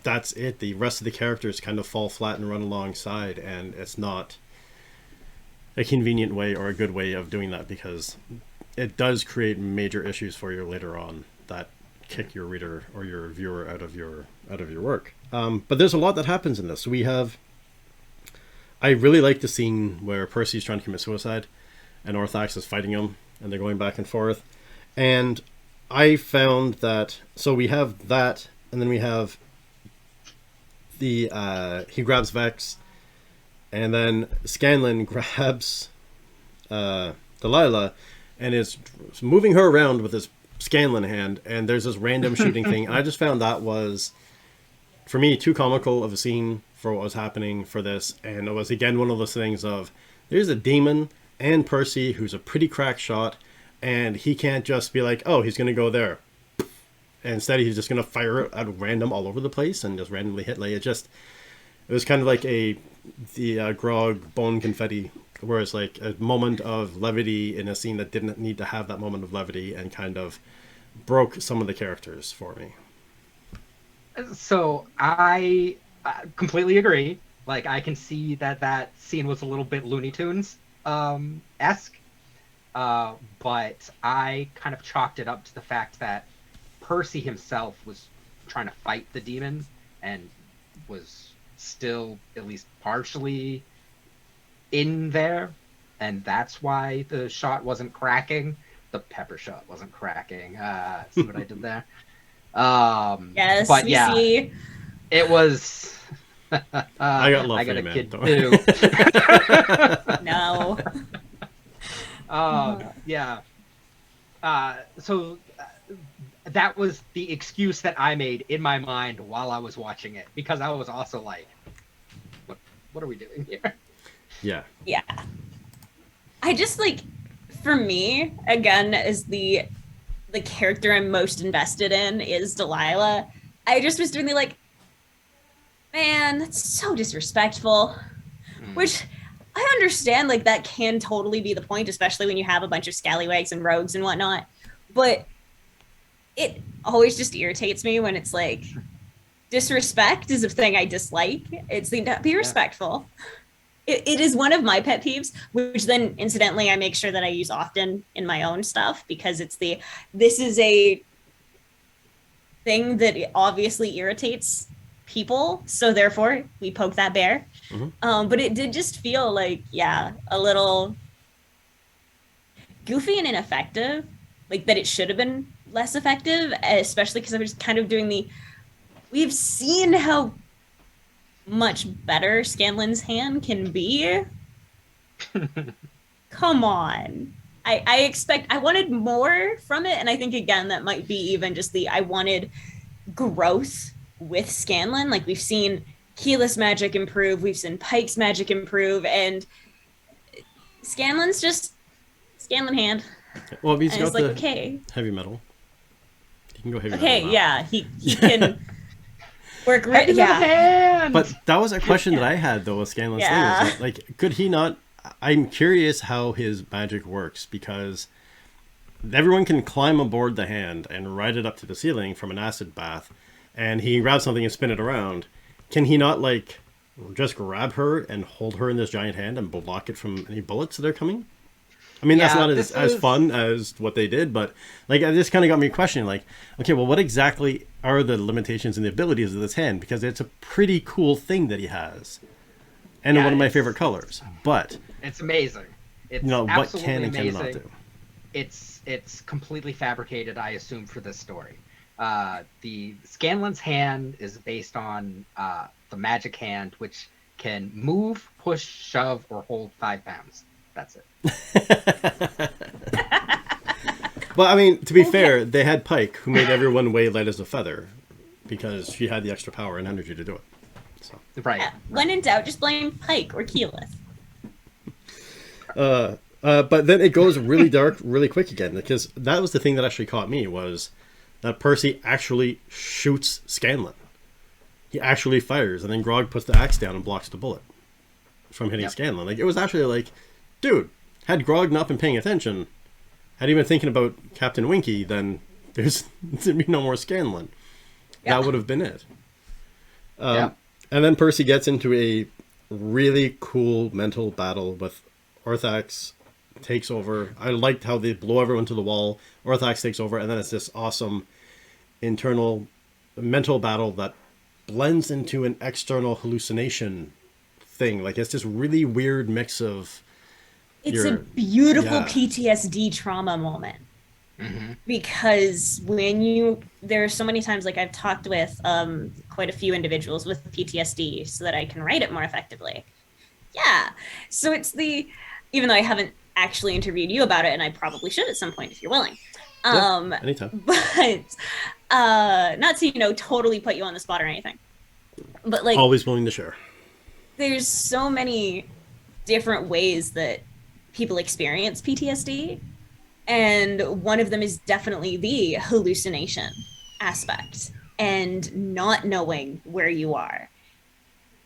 [SPEAKER 1] that's it. The rest of the characters kind of fall flat and run alongside, and it's not a convenient way or a good way of doing that, because it does create major issues for you later on that kick your reader or your viewer out of your work. But there's a lot that happens in this. I really like the scene where Percy's trying to commit suicide and Orthax is fighting him, and they're going back and forth. And I found that, so we have that, and then we have the he grabs Vex, and then Scanlan grabs Delilah and is moving her around with his Scanlan hand, and there's this random shooting thing. And I just found that was, for me, too comical of a scene for what was happening for this. And it was, again, one of those things of, there's a demon and Percy who's a pretty crack shot, and he can't just be like, oh, he's going to go there. And instead, he's just going to fire it at random all over the place and just randomly hit. Like, it was kind of like the Grog bone confetti, where it's like a moment of levity in a scene that didn't need to have that moment of levity, and kind of broke some of the characters for me.
[SPEAKER 3] So I completely agree. Like, I can see that scene was a little bit Looney Tunes esque, but I kind of chalked it up to the fact that Percy himself was trying to fight the demon and was still at least partially in there, and that's why the shot wasn't cracking. The pepper shot wasn't cracking. See what I did there?
[SPEAKER 2] Yes,
[SPEAKER 3] but
[SPEAKER 2] we
[SPEAKER 3] yeah,
[SPEAKER 2] see.
[SPEAKER 3] it was.
[SPEAKER 1] I got love
[SPEAKER 3] I
[SPEAKER 1] for
[SPEAKER 3] got
[SPEAKER 1] you,
[SPEAKER 3] a
[SPEAKER 1] man.
[SPEAKER 3] kid
[SPEAKER 1] Don't
[SPEAKER 3] too.
[SPEAKER 2] No.
[SPEAKER 3] Yeah. So that was the excuse that I made in my mind while I was watching it, because I was also like, what are we doing here?
[SPEAKER 1] Yeah.
[SPEAKER 2] Yeah. I just like, for me, again, as the character I'm most invested in is Delilah. I just was doing the like, man, that's so disrespectful. Which I understand, like that can totally be the point, especially when you have a bunch of scallywags and rogues and whatnot. But it always just irritates me when it's like disrespect is a thing I dislike. It's the be respectful. It is one of my pet peeves, which then incidentally I make sure that I use often in my own stuff, because it's this is a thing that obviously irritates people, so therefore we poke that bear. But it did just feel like, yeah, a little goofy and ineffective, like that it should have been less effective, especially because I was kind of doing we've seen how much better Scanlan's hand can be. Come on. I wanted more from it, and I think again that might be even just I wanted growth with Scanlan. Like we've seen Keyless magic improve, we've seen Pike's magic improve, and Scanlan's just Scanlan hand.
[SPEAKER 1] Well, he's got
[SPEAKER 2] like,
[SPEAKER 1] the
[SPEAKER 2] okay,
[SPEAKER 1] heavy metal. He can go heavy
[SPEAKER 2] okay,
[SPEAKER 1] metal now.
[SPEAKER 2] yeah, he can work.
[SPEAKER 3] Yeah,
[SPEAKER 1] but that was a question that I had though with Scanlan's thing. Is that, like, could he not? I'm curious how his magic works, because everyone can climb aboard the hand and ride it up to the ceiling from an acid bath, and he grabs something and spin it around. Can he not, like, just grab her and hold her in this giant hand and block it from any bullets that are coming? I mean, that's not as fun as what they did, but like, it just kind of got me questioning, like, okay, well, what exactly are the limitations and the abilities of this hand? Because it's a pretty cool thing that he has, and one of my favorite colors. But
[SPEAKER 3] it's amazing. It's
[SPEAKER 1] what can and cannot do.
[SPEAKER 3] It's completely fabricated, I assume, for this story. The Scanlan's hand is based on the magic hand, which can move, push, shove, or hold 5 pounds. That's it.
[SPEAKER 1] Well, I mean, to be fair, they had Pike, who made everyone weigh light as a feather, because she had the extra power and energy to do it. So.
[SPEAKER 3] Right.
[SPEAKER 2] Yeah. When in doubt, just blame Pike or Keyleth.
[SPEAKER 1] But then it goes really dark really quick again, because that was the thing that actually caught me, was that Percy actually shoots Scanlan. He actually fires, and then Grog puts the axe down and blocks the bullet from hitting Scanlan. Like, it was actually like, dude, had Grog not been paying attention, had he been thinking about Captain Winky, then there'd be no more Scanlan. That would have been it. And then Percy gets into a really cool mental battle with Orthax. Takes over. I liked how they blow everyone to the wall. Orthax takes over, and then it's this awesome internal mental battle that blends into an external hallucination thing. Like, it's this really weird mix of...
[SPEAKER 2] It's a beautiful PTSD trauma moment. Mm-hmm. Because there are so many times, like, I've talked with quite a few individuals with PTSD so that I can write it more effectively. Yeah. So it's even though I haven't actually interviewed you about it, and I probably should at some point if you're willing.
[SPEAKER 1] Anytime.
[SPEAKER 2] But not to, totally put you on the spot or anything. But, like,
[SPEAKER 1] always willing to share.
[SPEAKER 2] There's so many different ways that people experience PTSD, and one of them is definitely the hallucination aspect and not knowing where you are.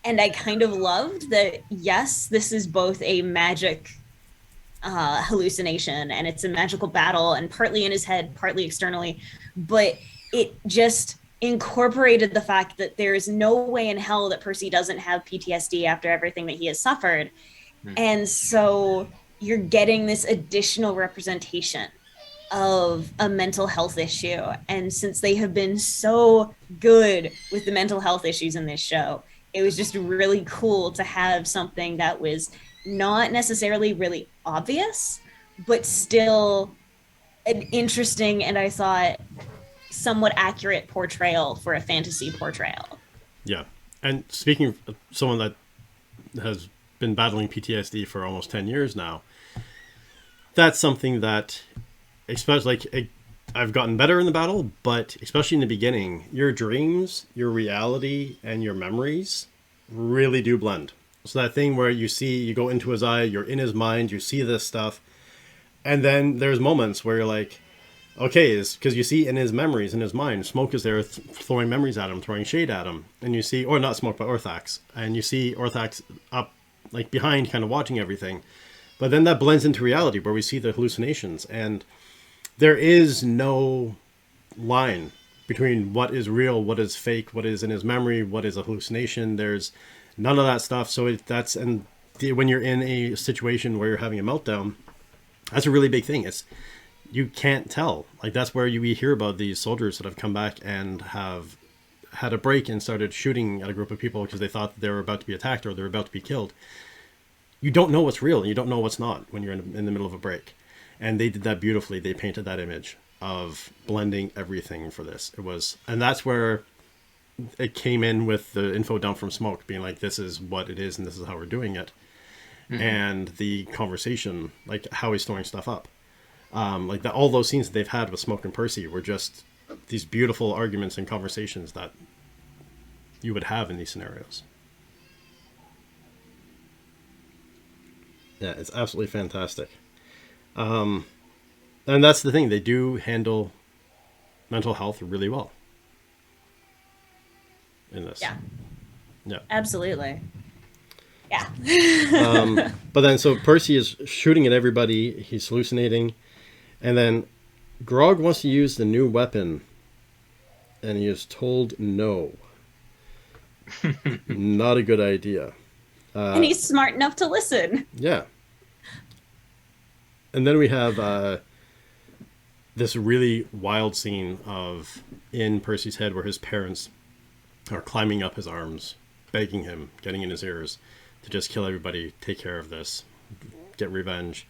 [SPEAKER 2] And I kind of loved that, yes, this is both a magic hallucination, and it's a magical battle, and partly in his head, partly externally, but it just incorporated the fact that there is no way in hell that Percy doesn't have PTSD after everything that he has suffered. And so you're getting this additional representation of a mental health issue. And since they have been so good with the mental health issues in this show, it was just really cool to have something that was not necessarily really obvious, but still an interesting and I thought somewhat accurate portrayal for a fantasy portrayal.
[SPEAKER 1] Yeah. And speaking of someone that has been battling PTSD for almost 10 years now, that's something that, especially I've gotten better in the battle, but especially in the beginning, your dreams, your reality, and your memories really do blend. So that thing where you go into his eye, you're in his mind, you see this stuff, and then there's moments where you're like, okay, is because you see in his memories, in his mind, Smoke is there throwing memories at him, throwing shade at him, and you see, or not Smoke, but Orthax, and you see Orthax up, like behind, kind of watching everything, but then that blends into reality where we see the hallucinations, and there is no line between what is real, what is fake, what is in his memory, what is a hallucination. There's none of that stuff. So when you're in a situation where you're having a meltdown, that's a really big thing. You can't tell. Like that's where we hear about these soldiers that have come back and have had a break and started shooting at a group of people because they thought they were about to be attacked or they were about to be killed. You don't know what's real and you don't know what's not when you're in the middle of a break. And they did that beautifully. They painted that image of blending everything for this. And that's where it came in with the info dump from Smoke being like, this is what it is and this is how we're doing it. Mm-hmm. And the conversation, like how he's throwing stuff up. All those scenes that they've had with Smoke and Percy were just these beautiful arguments and conversations that you would have in these scenarios. Yeah, it's absolutely fantastic. And that's the thing. They do handle mental health really well in this.
[SPEAKER 2] Yeah.
[SPEAKER 1] Yeah.
[SPEAKER 2] Absolutely. Yeah.
[SPEAKER 1] But then, so Percy is shooting at everybody. He's hallucinating. And then Grog wants to use the new weapon. And he is told no. Not a good idea.
[SPEAKER 2] And he's smart enough to listen.
[SPEAKER 1] Yeah. And then we have this really wild scene in Percy's head where his parents are climbing up his arms, begging him, getting in his ears to just kill everybody, take care of this, get revenge,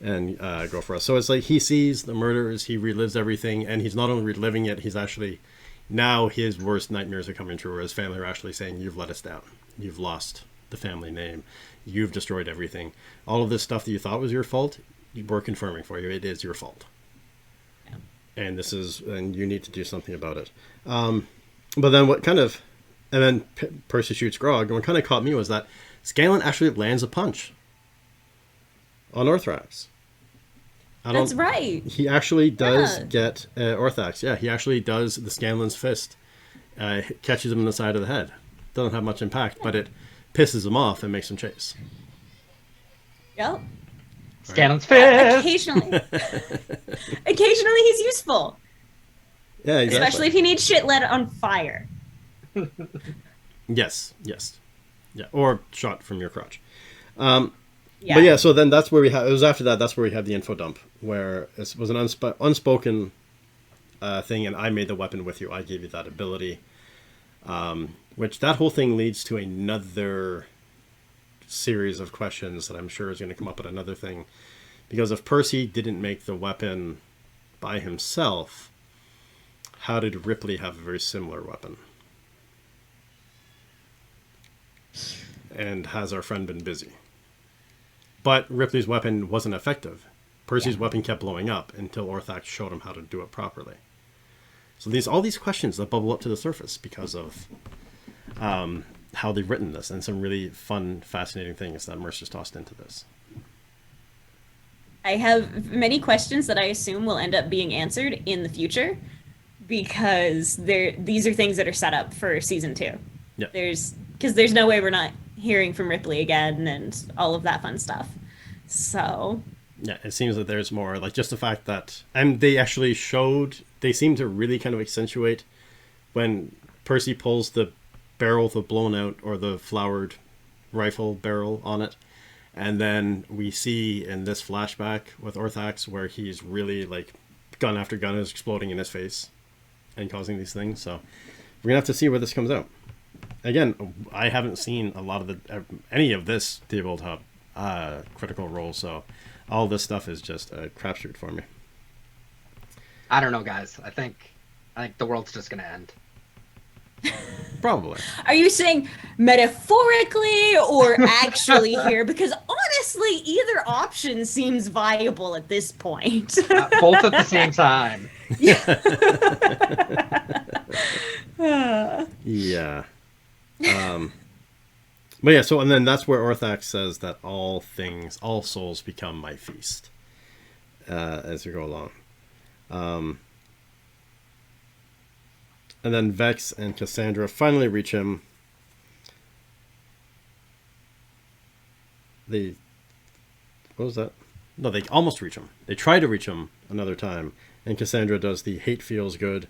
[SPEAKER 1] and go for us. So it's like he sees the murders, he relives everything, and he's not only reliving it, he's actually, now his worst nightmares are coming true, where his family are actually saying, you've let us down. You've lost the family name. You've destroyed everything. All of this stuff that you thought was your fault, we're confirming for you, it is your fault. Yeah. And you need to do something about it. But then and then Percy shoots Grog, and what kind of caught me was that Scanlan actually lands a punch on Orthax.
[SPEAKER 2] That's right.
[SPEAKER 1] He actually does get Orthax. Yeah, he actually does the Scanlan's fist. Catches him in the side of the head. Doesn't have much impact, but it pisses him off and makes him chase.
[SPEAKER 2] Yep.
[SPEAKER 3] Scanlan's fist!
[SPEAKER 2] Occasionally he's useful.
[SPEAKER 1] Yeah, exactly.
[SPEAKER 2] Especially if he needs shit lit on fire.
[SPEAKER 1] Yes. Yeah, or shot from your crotch.
[SPEAKER 2] Yeah.
[SPEAKER 1] But yeah, so then that's where it was after that, that's where we have the info dump, where it was an unspoken thing, and I made the weapon with you, I gave you that ability. Which that whole thing leads to another series of questions that I'm sure is going to come up at another thing. Because if Percy didn't make the weapon by himself, how did Ripley have a very similar weapon? And has our friend been busy? But Ripley's weapon wasn't effective. Percy's weapon kept blowing up until Orthax showed him how to do it properly. So all these questions that bubble up to the surface because of how they've written this, and some really fun, fascinating things that Mercer's tossed into this.
[SPEAKER 2] I have many questions that I assume will end up being answered in the future, because these are things that are set up for season 2.
[SPEAKER 1] Yeah.
[SPEAKER 2] Because there's no way we're not hearing from Ripley again and all of that fun stuff. So
[SPEAKER 1] yeah, it seems that there's more, like just the fact that, and they seem to really kind of accentuate when Percy pulls the barrel, the blown out or the flowered rifle barrel on it, And then we see in this flashback with Orthax where he's really like gun after gun is exploding in his face and causing these things. So we're gonna have to see where this comes out. Again, I haven't seen a lot of any of this tabletop Critical Role, so all this stuff is just a crapshoot for me.
[SPEAKER 3] I don't know, guys. I think the world's just gonna end.
[SPEAKER 1] Probably.
[SPEAKER 2] Are you saying metaphorically or actually here? Because honestly, either option seems viable at this point.
[SPEAKER 3] Both at the same time.
[SPEAKER 1] Yeah. But yeah, so and then that's where Orthax says that all souls become my feast as we go along. And then Vex and Cassandra finally reach him. What was that? No, they almost reach him. They try to reach him another time, and Cassandra does the hate feels good,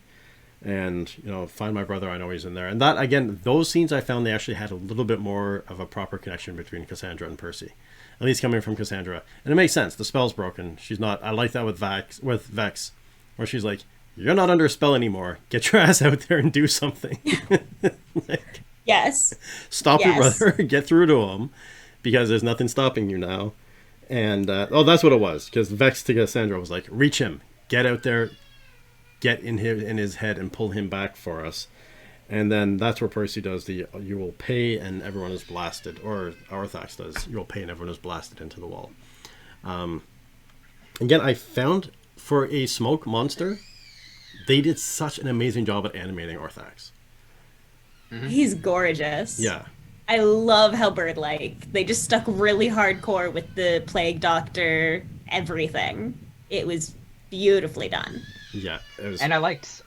[SPEAKER 1] and find my brother. I know he's in there. And that again, those scenes I found they actually had a little bit more of a proper connection between Cassandra and Percy, at least coming from Cassandra, and it makes sense. The spell's broken. She's not. I like that with Vex, where she's like, "You're not under a spell anymore. Get your ass out there and do something." Like,
[SPEAKER 2] yes.
[SPEAKER 1] Stop your brother. Get through to him, because there's nothing stopping you now. And that's what it was. Because Vex to Cassandra was like, "Reach him. Get out there. Get in his head and pull him back for us." And then that's where Percy does the "you will pay and everyone is blasted," or Orthax does "you will pay and everyone is blasted into the wall." Again, I found for a smoke monster, they did such an amazing job at animating Orthax.
[SPEAKER 3] Mm-hmm.
[SPEAKER 2] He's gorgeous.
[SPEAKER 1] Yeah.
[SPEAKER 2] I love how bird-like. They just stuck really hardcore with the Plague Doctor, everything. It was beautifully done.
[SPEAKER 1] Yeah. It was...
[SPEAKER 3] And I liked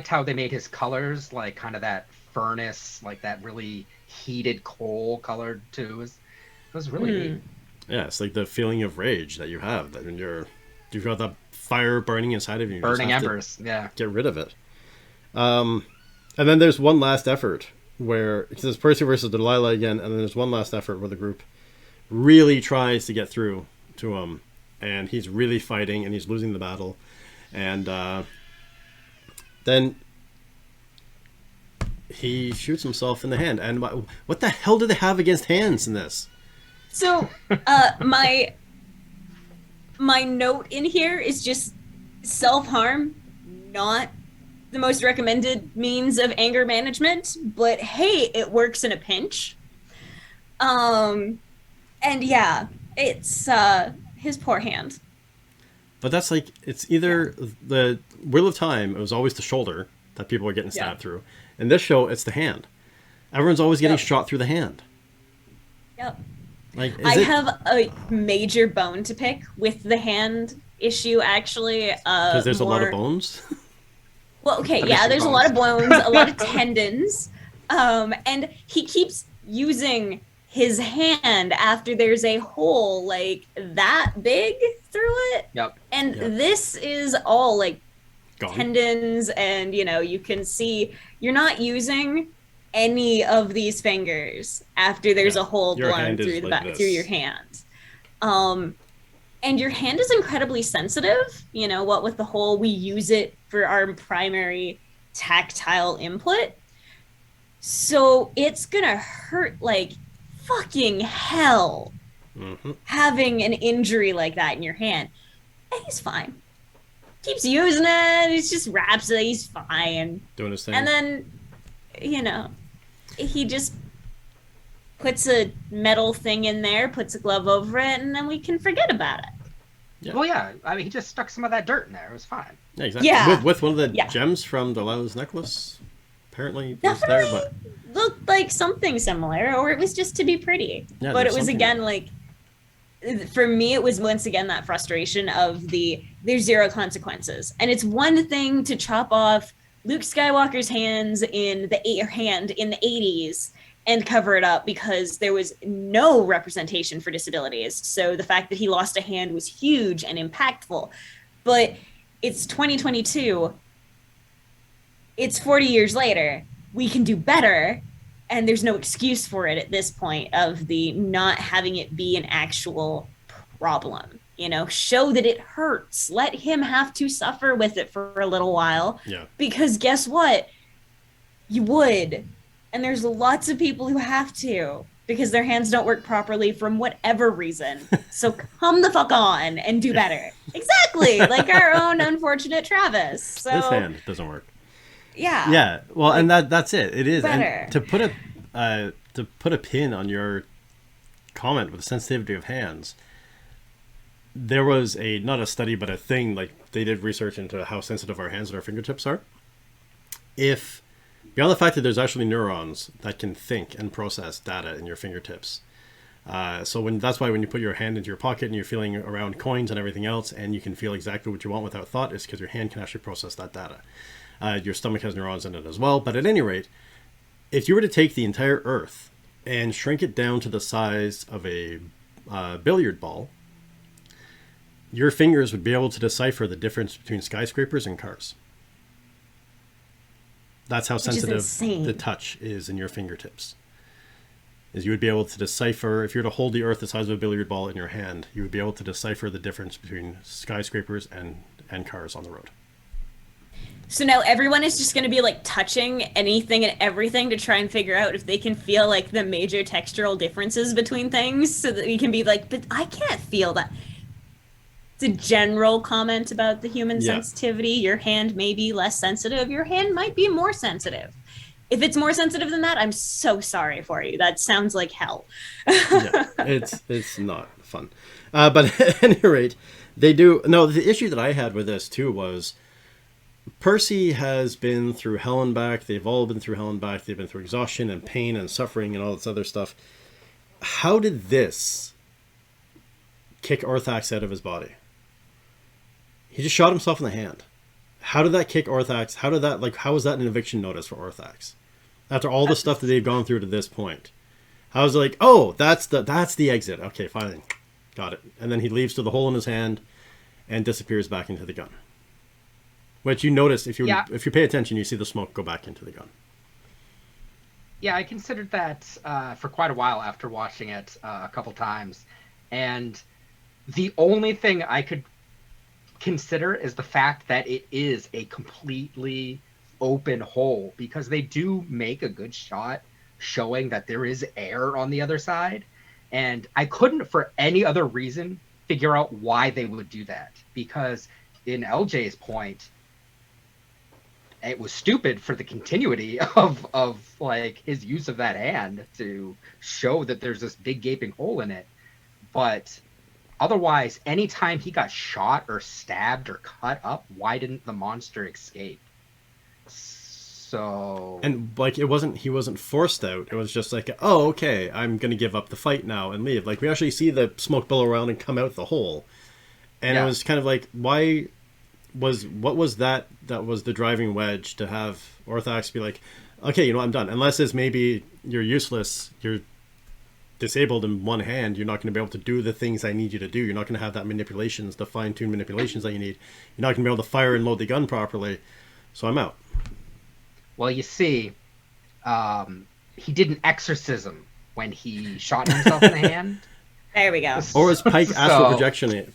[SPEAKER 3] how they made his colors like kind of that furnace, like that really heated coal color too. It was really neat.
[SPEAKER 1] Yeah, it's like the feeling of rage that you have that when you've got that fire burning inside of you.
[SPEAKER 3] Burning embers, yeah.
[SPEAKER 1] Get rid of it. And then there's one last effort where it's Percy versus Delilah again, and then there's one last effort where the group really tries to get through to him, and he's really fighting, and he's losing the battle, and then he shoots himself in the hand. And what the hell do they have against hands in this?
[SPEAKER 2] So, my note in here is just self-harm, not the most recommended means of anger management, but hey, it works in a pinch. And yeah, it's his poor hand.
[SPEAKER 1] But that's like, it's either the Wheel of Time, it was always the shoulder that people were getting stabbed through. In this show, it's the hand. Everyone's always getting shot through the hand.
[SPEAKER 2] Yep.
[SPEAKER 1] Like,
[SPEAKER 2] I have a major bone to pick with the hand issue, actually.
[SPEAKER 1] Because there's a lot of bones?
[SPEAKER 2] Well, okay, yeah, there's a lot of bones, a lot of tendons, and he keeps using his hand after there's a hole like that big through it.
[SPEAKER 3] Yep.
[SPEAKER 2] And this is all like
[SPEAKER 1] Gone.
[SPEAKER 2] tendons, and you can see you're not using any of these fingers after there's a hole blown through the back through your hand. And your hand is incredibly sensitive. What with the hole, we use it for our primary tactile input. So it's gonna hurt like fucking hell having an injury like that in your hand. And he's fine. Keeps using it, he just wraps it, he's fine.
[SPEAKER 1] Doing his thing.
[SPEAKER 2] And then, he just puts a metal thing in there, puts a glove over it, and then we can forget about it.
[SPEAKER 1] Yeah.
[SPEAKER 3] Well, yeah. I mean, he just stuck some of that dirt in there. It was fine.
[SPEAKER 1] Yeah, exactly.
[SPEAKER 2] Yeah.
[SPEAKER 1] With one of the gems from Delilah's necklace, apparently was there, but
[SPEAKER 2] looked like something similar, or it was just to be pretty.
[SPEAKER 1] Yeah,
[SPEAKER 2] but it was again like, for me, it was once again that frustration of there's zero consequences, and it's one thing to chop off Luke Skywalker's hand in the 80s and cover it up because there was no representation for disabilities. So the fact that he lost a hand was huge and impactful. But it's 2022. It's 40 years later. We can do better. And there's no excuse for it at this point of the not having it be an actual problem. Show that it hurts. Let him have to suffer with it for a little while.
[SPEAKER 1] Yeah.
[SPEAKER 2] Because guess what? You would. And there's lots of people who have to because their hands don't work properly from whatever reason. So come the fuck on and do better. Exactly. Like our own unfortunate Travis. So
[SPEAKER 1] This hand doesn't work.
[SPEAKER 2] Yeah.
[SPEAKER 1] Yeah. Well, like, and that's it. It is.
[SPEAKER 2] Better.
[SPEAKER 1] And to put a pin on your comment with the sensitivity of hands, there was not a study, but a thing, like they did research into how sensitive our hands and our fingertips are. If beyond the fact that there's actually neurons that can think and process data in your fingertips. So that's why when you put your hand into your pocket and you're feeling around coins and everything else, and you can feel exactly what you want without thought, is because your hand can actually process that data. Your stomach has neurons in it as well. But at any rate, if you were to take the entire Earth and shrink it down to the size of a billiard ball, your fingers would be able to decipher the difference between skyscrapers and cars. That's how sensitive the touch is in your fingertips. Is you would be able to decipher, if you were to hold the Earth the size of a billiard ball in your hand, you would be able to decipher the difference between skyscrapers and cars on the road.
[SPEAKER 2] So now everyone is just going to be like touching anything and everything to try and figure out if they can feel like the major textural differences between things so that you can be like, but I can't feel that. It's a general comment about the human sensitivity. Your hand may be less sensitive. Your hand might be more sensitive. If it's more sensitive than that, I'm so sorry for you. That sounds like hell.
[SPEAKER 1] Yeah, it's not fun. But at any rate, they do. No, the issue that I had with this too was Percy has been through hell and back. They've all been through hell and back. They've been through exhaustion and pain and suffering and all this other stuff. How did this kick Orthax out of his body? He just shot himself in the hand. How did that kick Orthax? How was that an eviction notice for Orthax? After all the stuff that they've gone through to this point. How was it like, oh, that's the exit. Okay, fine. Got it. And then he leaves through the hole in his hand and disappears back into the gun. Which you notice, if you pay attention, you see the smoke go back into the gun.
[SPEAKER 3] Yeah, I considered that for quite a while after watching it a couple times. And the only thing I could consider is the fact that it is a completely open hole, because they do make a good shot showing that there is air on the other side. And I couldn't, for any other reason, figure out why they would do that. Because in LJ's point, it was stupid for the continuity of like his use of that hand to show that there's this big gaping hole in it. But otherwise, anytime he got shot or stabbed or cut up, why didn't the monster escape? So, and
[SPEAKER 1] like he wasn't forced out. It was just like, oh, okay, I'm gonna give up the fight now and leave. Like we actually see the smoke billow around and come out the hole, and it was kind of like, what was that was the driving wedge to have Orthax be like, okay, I'm done. Unless it's maybe you're useless, you're disabled in one hand, you're not going to be able to do the things I need you to do. You're not going to have the fine-tuned manipulations that you need. You're not going to be able to fire and load the gun properly. So I'm out.
[SPEAKER 3] Well, you see, he did an exorcism when he shot himself in the hand.
[SPEAKER 2] There we go.
[SPEAKER 1] Or was Pike astral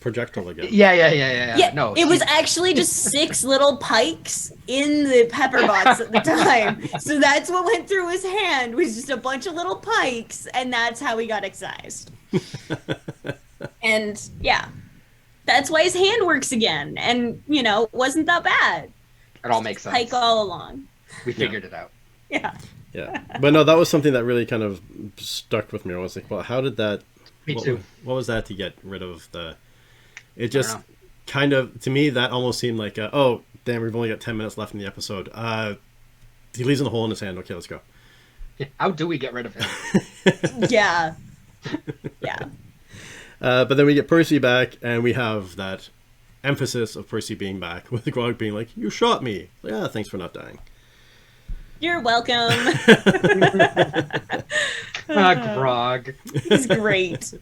[SPEAKER 1] projectile again?
[SPEAKER 3] Yeah. No,
[SPEAKER 2] it was actually just 6 little pikes in the pepper box at the time. So that's what went through his hand, was just a bunch of little pikes, and that's how he got excised. And yeah, that's why his hand works again. And, wasn't that bad.
[SPEAKER 3] It all makes sense.
[SPEAKER 2] Pike all along.
[SPEAKER 3] We figured it out.
[SPEAKER 2] Yeah.
[SPEAKER 1] Yeah. But no, that was something that really kind of stuck with me. I was like, well, how did that...
[SPEAKER 3] Me too.
[SPEAKER 1] What was that to get rid of the... It just kind of... To me, that almost seemed like, oh, damn, we've only got 10 minutes left in the episode. He leaves in the hole in his hand. Okay, let's go.
[SPEAKER 3] How do we get rid of him?
[SPEAKER 2] Yeah.
[SPEAKER 1] But then we get Percy back, and we have that emphasis of Percy being back, with Grog being like, you shot me. Yeah, thanks for not dying.
[SPEAKER 2] You're welcome.
[SPEAKER 3] Grog.
[SPEAKER 2] He's great.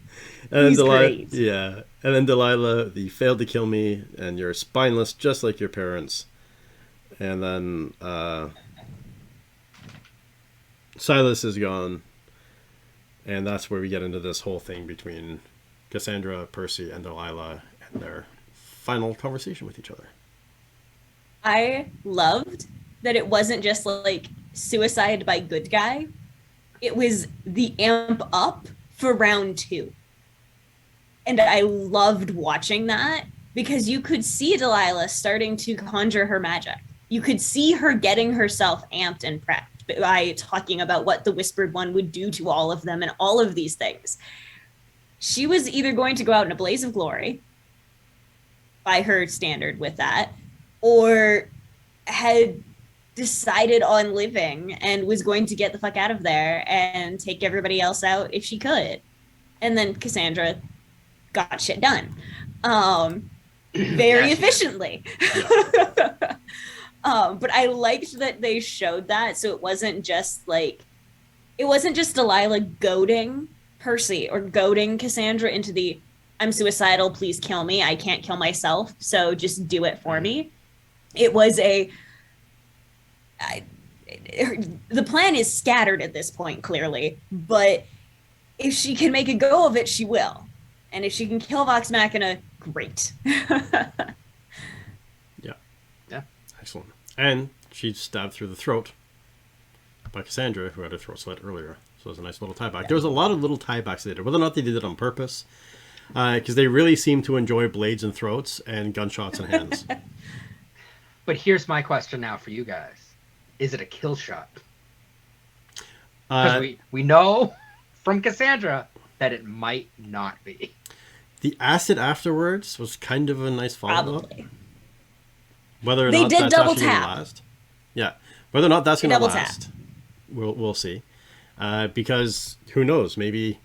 [SPEAKER 1] And
[SPEAKER 2] He's great.
[SPEAKER 1] Yeah. And then Delilah, you failed to kill me, and you're spineless just like your parents. And then Silas is gone, and that's where we get into this whole thing between Cassandra, Percy, and Delilah, and their final conversation with each other.
[SPEAKER 2] I loved that it wasn't just like suicide by good guy. It was the amp up for round 2. And I loved watching that because you could see Delilah starting to conjure her magic. You could see her getting herself amped and prepped by talking about what the Whispered One would do to all of them and all of these things. She was either going to go out in a blaze of glory, by her standard with that, or had decided on living and was going to get the fuck out of there and take everybody else out if she could. And then Cassandra got shit done. Very efficiently.
[SPEAKER 1] Yeah.
[SPEAKER 2] But I liked that they showed that, so it wasn't just Delilah goading Percy or goading Cassandra into the I'm suicidal, please kill me. I can't kill myself, so just do it for me. It was the plan is scattered at this point, clearly, but if she can make a go of it, she will. And if she can kill Vox Machina, great.
[SPEAKER 1] Yeah.
[SPEAKER 3] Yeah.
[SPEAKER 1] Excellent. And she's stabbed through the throat by Cassandra, who had a throat slit earlier. So it was a nice little tie back. There was a lot of little tie backs they did. Whether or not they did it on purpose, because they really seem to enjoy blades and throats and gunshots and hands.
[SPEAKER 3] But here's my question now for you guys: is it a kill shot? Because we know from Cassandra that it might not be.
[SPEAKER 1] The acid afterwards was kind of a nice follow-up.
[SPEAKER 2] Probably.
[SPEAKER 1] Whether or
[SPEAKER 2] They
[SPEAKER 1] not
[SPEAKER 2] did
[SPEAKER 1] that's
[SPEAKER 2] double
[SPEAKER 1] actually going to
[SPEAKER 2] tap.
[SPEAKER 1] last. Yeah. Whether or not that's going to
[SPEAKER 2] Double
[SPEAKER 1] last, we'll see. Because who knows? Maybe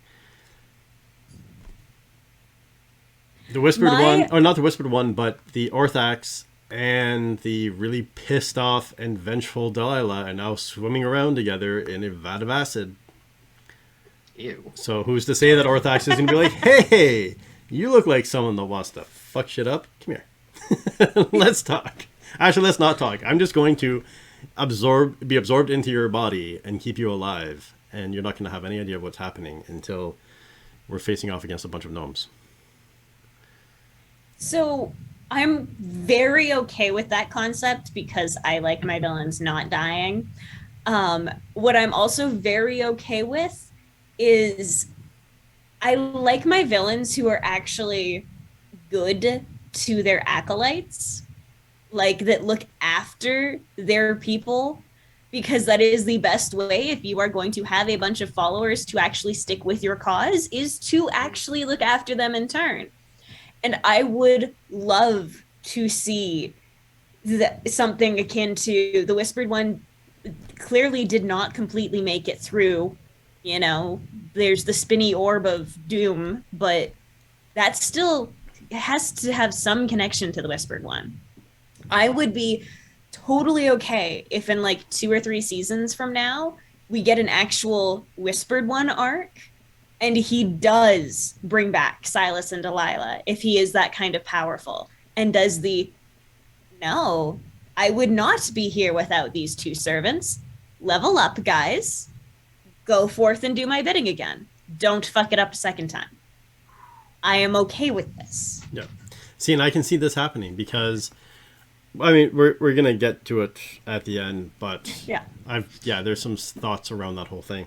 [SPEAKER 1] the Whispered One, or not the Whispered One, but the Orthax and the really pissed off and vengeful Delilah are now swimming around together in a vat of acid.
[SPEAKER 3] Ew.
[SPEAKER 1] So who's to say that Orthax is going to be like, hey, you look like someone that wants to fuck shit up. Come here. Let's talk. Actually, let's not talk. I'm just going to be absorbed into your body and keep you alive. And you're not going to have any idea of what's happening until we're facing off against a bunch of gnomes.
[SPEAKER 2] So I'm very okay with that concept because I like my villains not dying. What I'm also very okay with is I like my villains who are actually good to their acolytes, like that look after their people, because that is the best way if you are going to have a bunch of followers to actually stick with your cause, is to actually look after them in turn. And I would love to see something akin to the Whispered One clearly did not completely make it through. You know, there's the spinny orb of doom, but that still has to have some connection to the Whispered One. I would be totally okay if in like 2 or 3 seasons from now, we get an actual Whispered One arc and he does bring back Silas and Delilah if he is that kind of powerful and does no, I would not be here without these 2 servants. Level up, guys. Go forth and do my bidding again. Don't fuck it up a second time. I am okay with this.
[SPEAKER 1] Yeah. See, and I can see this happening because, I mean, we're going to get to it at the end, but
[SPEAKER 2] yeah,
[SPEAKER 1] there's some thoughts around that whole thing.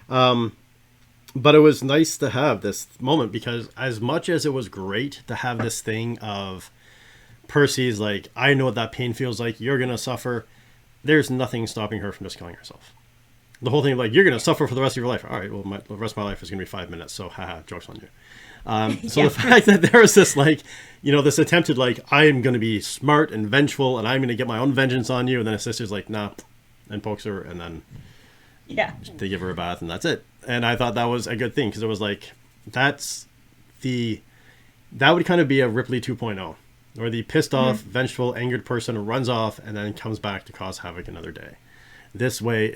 [SPEAKER 1] But it was nice to have this moment because as much as it was great to have this thing of Percy's like, I know what that pain feels like. You're going to suffer. There's nothing stopping her from just killing herself. The whole thing, like, you're going to suffer for the rest of your life. All right, well, the rest of my life is going to be 5 minutes, so haha, joke's on you. So the fact that there was this, like, you know, this attempted, like, I am going to be smart and vengeful, and I'm going to get my own vengeance on you, and then his sister's like, nah, and pokes her, and then they give her a bath, and that's it. And I thought that was a good thing, because it was like, that would kind of be a Ripley 2.0, where the pissed off, vengeful, angered person runs off, and then comes back to cause havoc another day. This way,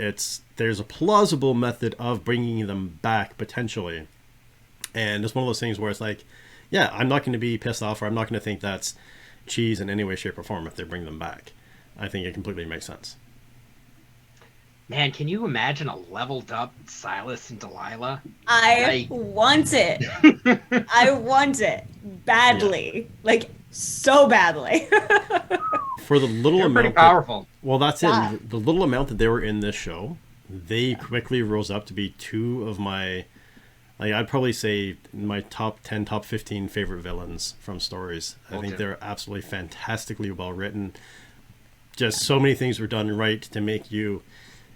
[SPEAKER 1] there's a plausible method of bringing them back, potentially. And it's one of those things where it's like, yeah, I'm not going to be pissed off, or I'm not going to think that's cheese in any way, shape, or form if they bring them back. I think it completely makes sense.
[SPEAKER 3] Man, can you imagine a leveled up Silas and Delilah?
[SPEAKER 2] I want it. I want it badly. Like, so badly.
[SPEAKER 1] For the little
[SPEAKER 3] They're pretty
[SPEAKER 1] amount that,
[SPEAKER 3] powerful.
[SPEAKER 1] well, that's
[SPEAKER 2] Yeah.
[SPEAKER 1] it. The little amount that they were in this show, they quickly rose up to be two of my, like, I'd probably say my top 10, top 15 favorite villains from stories. I think they're absolutely fantastically well written. Just so many things were done right to make you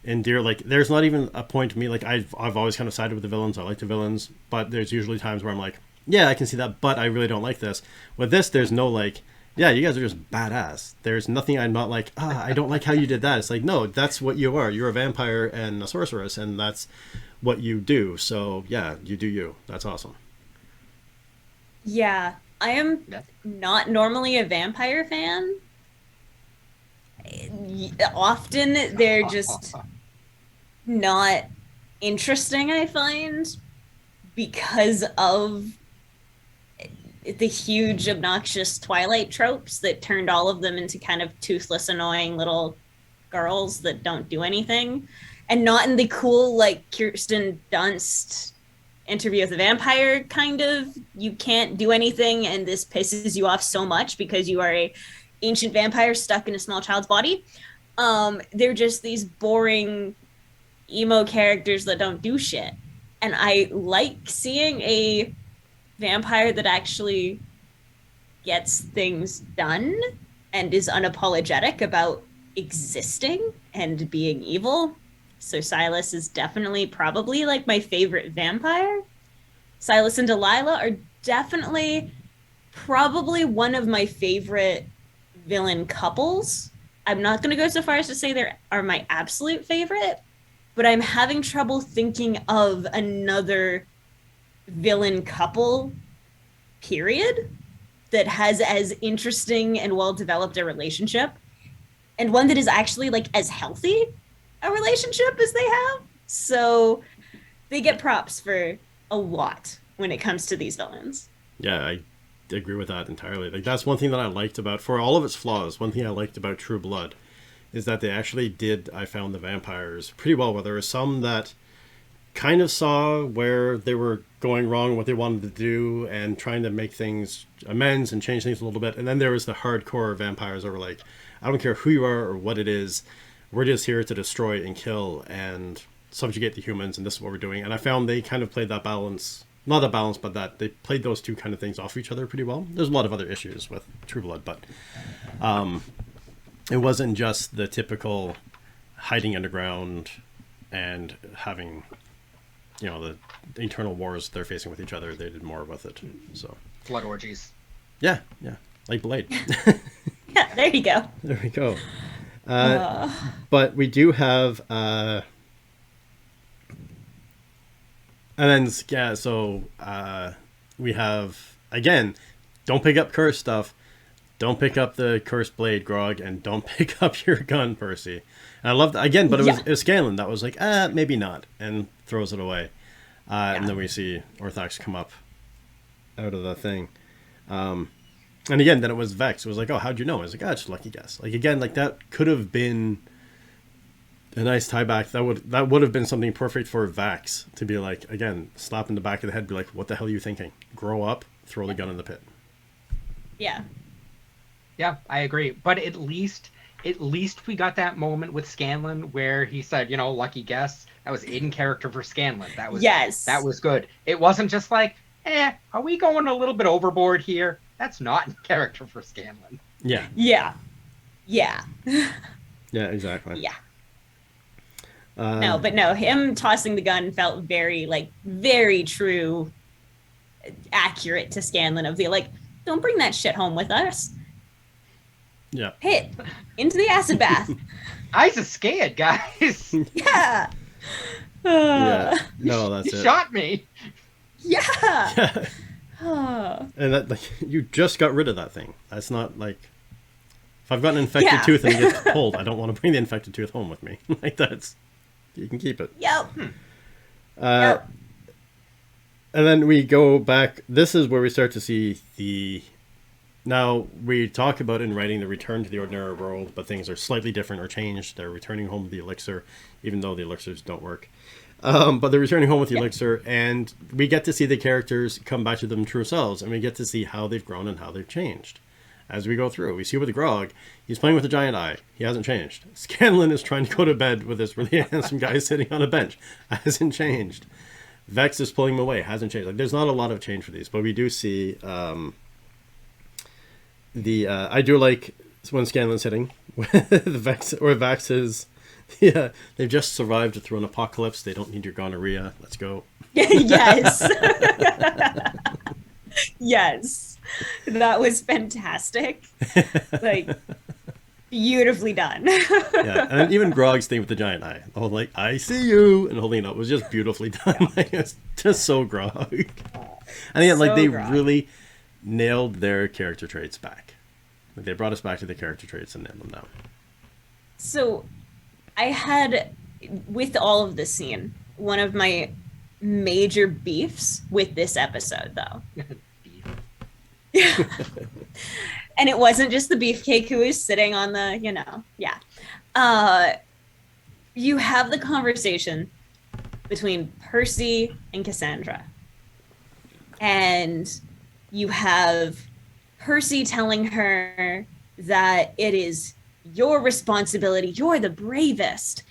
[SPEAKER 1] endear. Like, there's not even a point to me, like, I've always kind of sided with the villains. I like the villains, but there's usually times where I'm like, yeah, I can see that, but I really don't like this. With this, there's no, like, yeah, you guys are just badass. There's nothing I'm not like, I don't like how you did that. It's like, no, that's what you are. You're a vampire and a sorceress, and that's what you do. So, yeah, you do you. That's awesome.
[SPEAKER 2] Yeah. I am
[SPEAKER 3] Yeah.
[SPEAKER 2] not normally a vampire fan. Often they're just not interesting, I find, because of the huge, obnoxious Twilight tropes that turned all of them into kind of toothless, annoying little girls that don't do anything. And not in the cool, like, Kirsten Dunst interview with a vampire kind of, you can't do anything and this pisses you off so much because you are a ancient vampire stuck in a small child's body. They're just these boring emo characters that don't do shit. And I like seeing a vampire that actually gets things done and is unapologetic about existing and being evil. So Silas is definitely probably like my favorite vampire. Silas and Delilah are definitely probably one of my favorite villain couples. I'm not going to go so far as to say they are my absolute favorite, but I'm having trouble thinking of another villain couple, period, that has as interesting and well developed a relationship, and one that is actually like as healthy a relationship as they have. So they get props for a lot when it comes to these villains.
[SPEAKER 1] Yeah, I agree with that entirely. Like, that's one thing that I liked about, for all of its flaws, one thing I liked about True Blood is that they actually did, I found, the vampires pretty well. Where there were some that kind of saw where they were going wrong, what they wanted to do, and trying to make things amends and change things a little bit. And then there was the hardcore vampires that were like, I don't care who you are or what it is, we're just here to destroy and kill and subjugate the humans, and this is what we're doing. And I found they kind of played that balance, not that balance, but that they played those two kind of things off each other pretty well. There's a lot of other issues with True Blood, but it wasn't just the typical hiding underground and having, you know, the internal wars they're facing with each other. They did more with it. So
[SPEAKER 3] Blood orgies.
[SPEAKER 1] yeah, like Blade.
[SPEAKER 2] Yeah, there you go.
[SPEAKER 1] There we go. But we do have, and then yeah. So we have, again, don't pick up cursed stuff. Don't pick up the cursed blade, Grog, and don't pick up your gun, Percy. And I love that again, but it was Scanlan that was like, maybe not, and throws it away. And then we see Orthax come up out of the thing. And again, then it was Vex. It was like, oh, how'd you know? I was like, it's just a lucky guess. Like, again, like, that could have been a nice tie back. That would have been something perfect for Vax to be like, again, slap in the back of the head, be like, what the hell are you thinking? Grow up, throw the gun in the pit.
[SPEAKER 2] Yeah.
[SPEAKER 3] Yeah, I agree. But at least we got that moment with Scanlan where he said, lucky guess. That was in character for Scanlan. That was good. It wasn't just like, are we going a little bit overboard here? That's not in character for Scanlan.
[SPEAKER 1] Yeah.
[SPEAKER 2] Yeah. Yeah.
[SPEAKER 1] Yeah, exactly.
[SPEAKER 2] Yeah. No, him tossing the gun felt very true, accurate to Scanlan of the, like, don't bring that shit home with us.
[SPEAKER 1] Yeah.
[SPEAKER 2] Hit into the acid bath.
[SPEAKER 3] Eyes are scared, guys.
[SPEAKER 2] Yeah.
[SPEAKER 1] Yeah. No, that's
[SPEAKER 3] he
[SPEAKER 1] it.
[SPEAKER 3] shot me.
[SPEAKER 2] Yeah.
[SPEAKER 1] And that, like, you just got rid of that thing. That's not like, if I've got an infected tooth and it gets pulled, I don't want to bring the infected tooth home with me. Like, that's, you can keep it.
[SPEAKER 2] Yep.
[SPEAKER 1] Yep. And then we go back. This is where we start to see the Now, we talk about in writing the return to the ordinary world, but things are slightly different or changed. They're returning home with the elixir, even though the elixirs don't work. But they're returning home with the elixir, and we get to see the characters come back to them true selves, and we get to see how they've grown and how they've changed as we go through. We see with Grog, he's playing with a giant eye. He hasn't changed. Scanlan is trying to go to bed with this really handsome guy sitting on a bench. Hasn't changed. Vex is pulling him away. Hasn't changed. Like, there's not a lot of change for these, but we do see I do like when Scanlan's hitting the Vex is. Yeah, they've just survived through an apocalypse. They don't need your gonorrhea. Let's go.
[SPEAKER 2] Yes. Yes. That was fantastic. Like, beautifully done.
[SPEAKER 1] Yeah, and even Grog's thing with the giant eye. The whole, like, I see you, and holding it up was just beautifully done. Yeah. Like, it's just so Grog. And again, like, they really nailed their character traits back. Like, they brought us back to the character traits and nailed them down.
[SPEAKER 2] So, I had, with all of this scene, one of my major beefs with this episode, though. Yeah. And it wasn't just the beefcake who was sitting on the, you have the conversation between Percy and Cassandra. And you have Percy telling her that it is your responsibility. You're the bravest.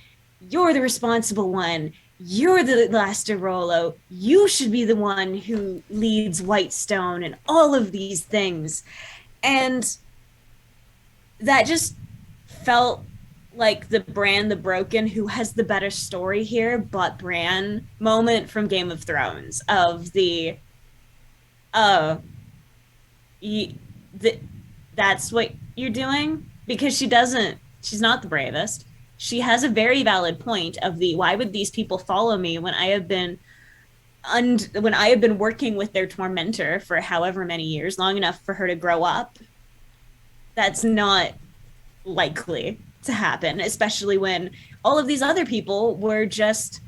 [SPEAKER 2] You're the responsible one. You're the last Arolo. You should be the one who leads Whitestone and all of these things. And that just felt like the Bran the Broken, who has the better story here, but Bran moment from Game of Thrones of the, that's what you're doing? Because she's not the bravest. She has a very valid point of why would these people follow me when I have been working with their tormentor for however many years, long enough for her to grow up. That's not likely to happen, especially when all of these other people were just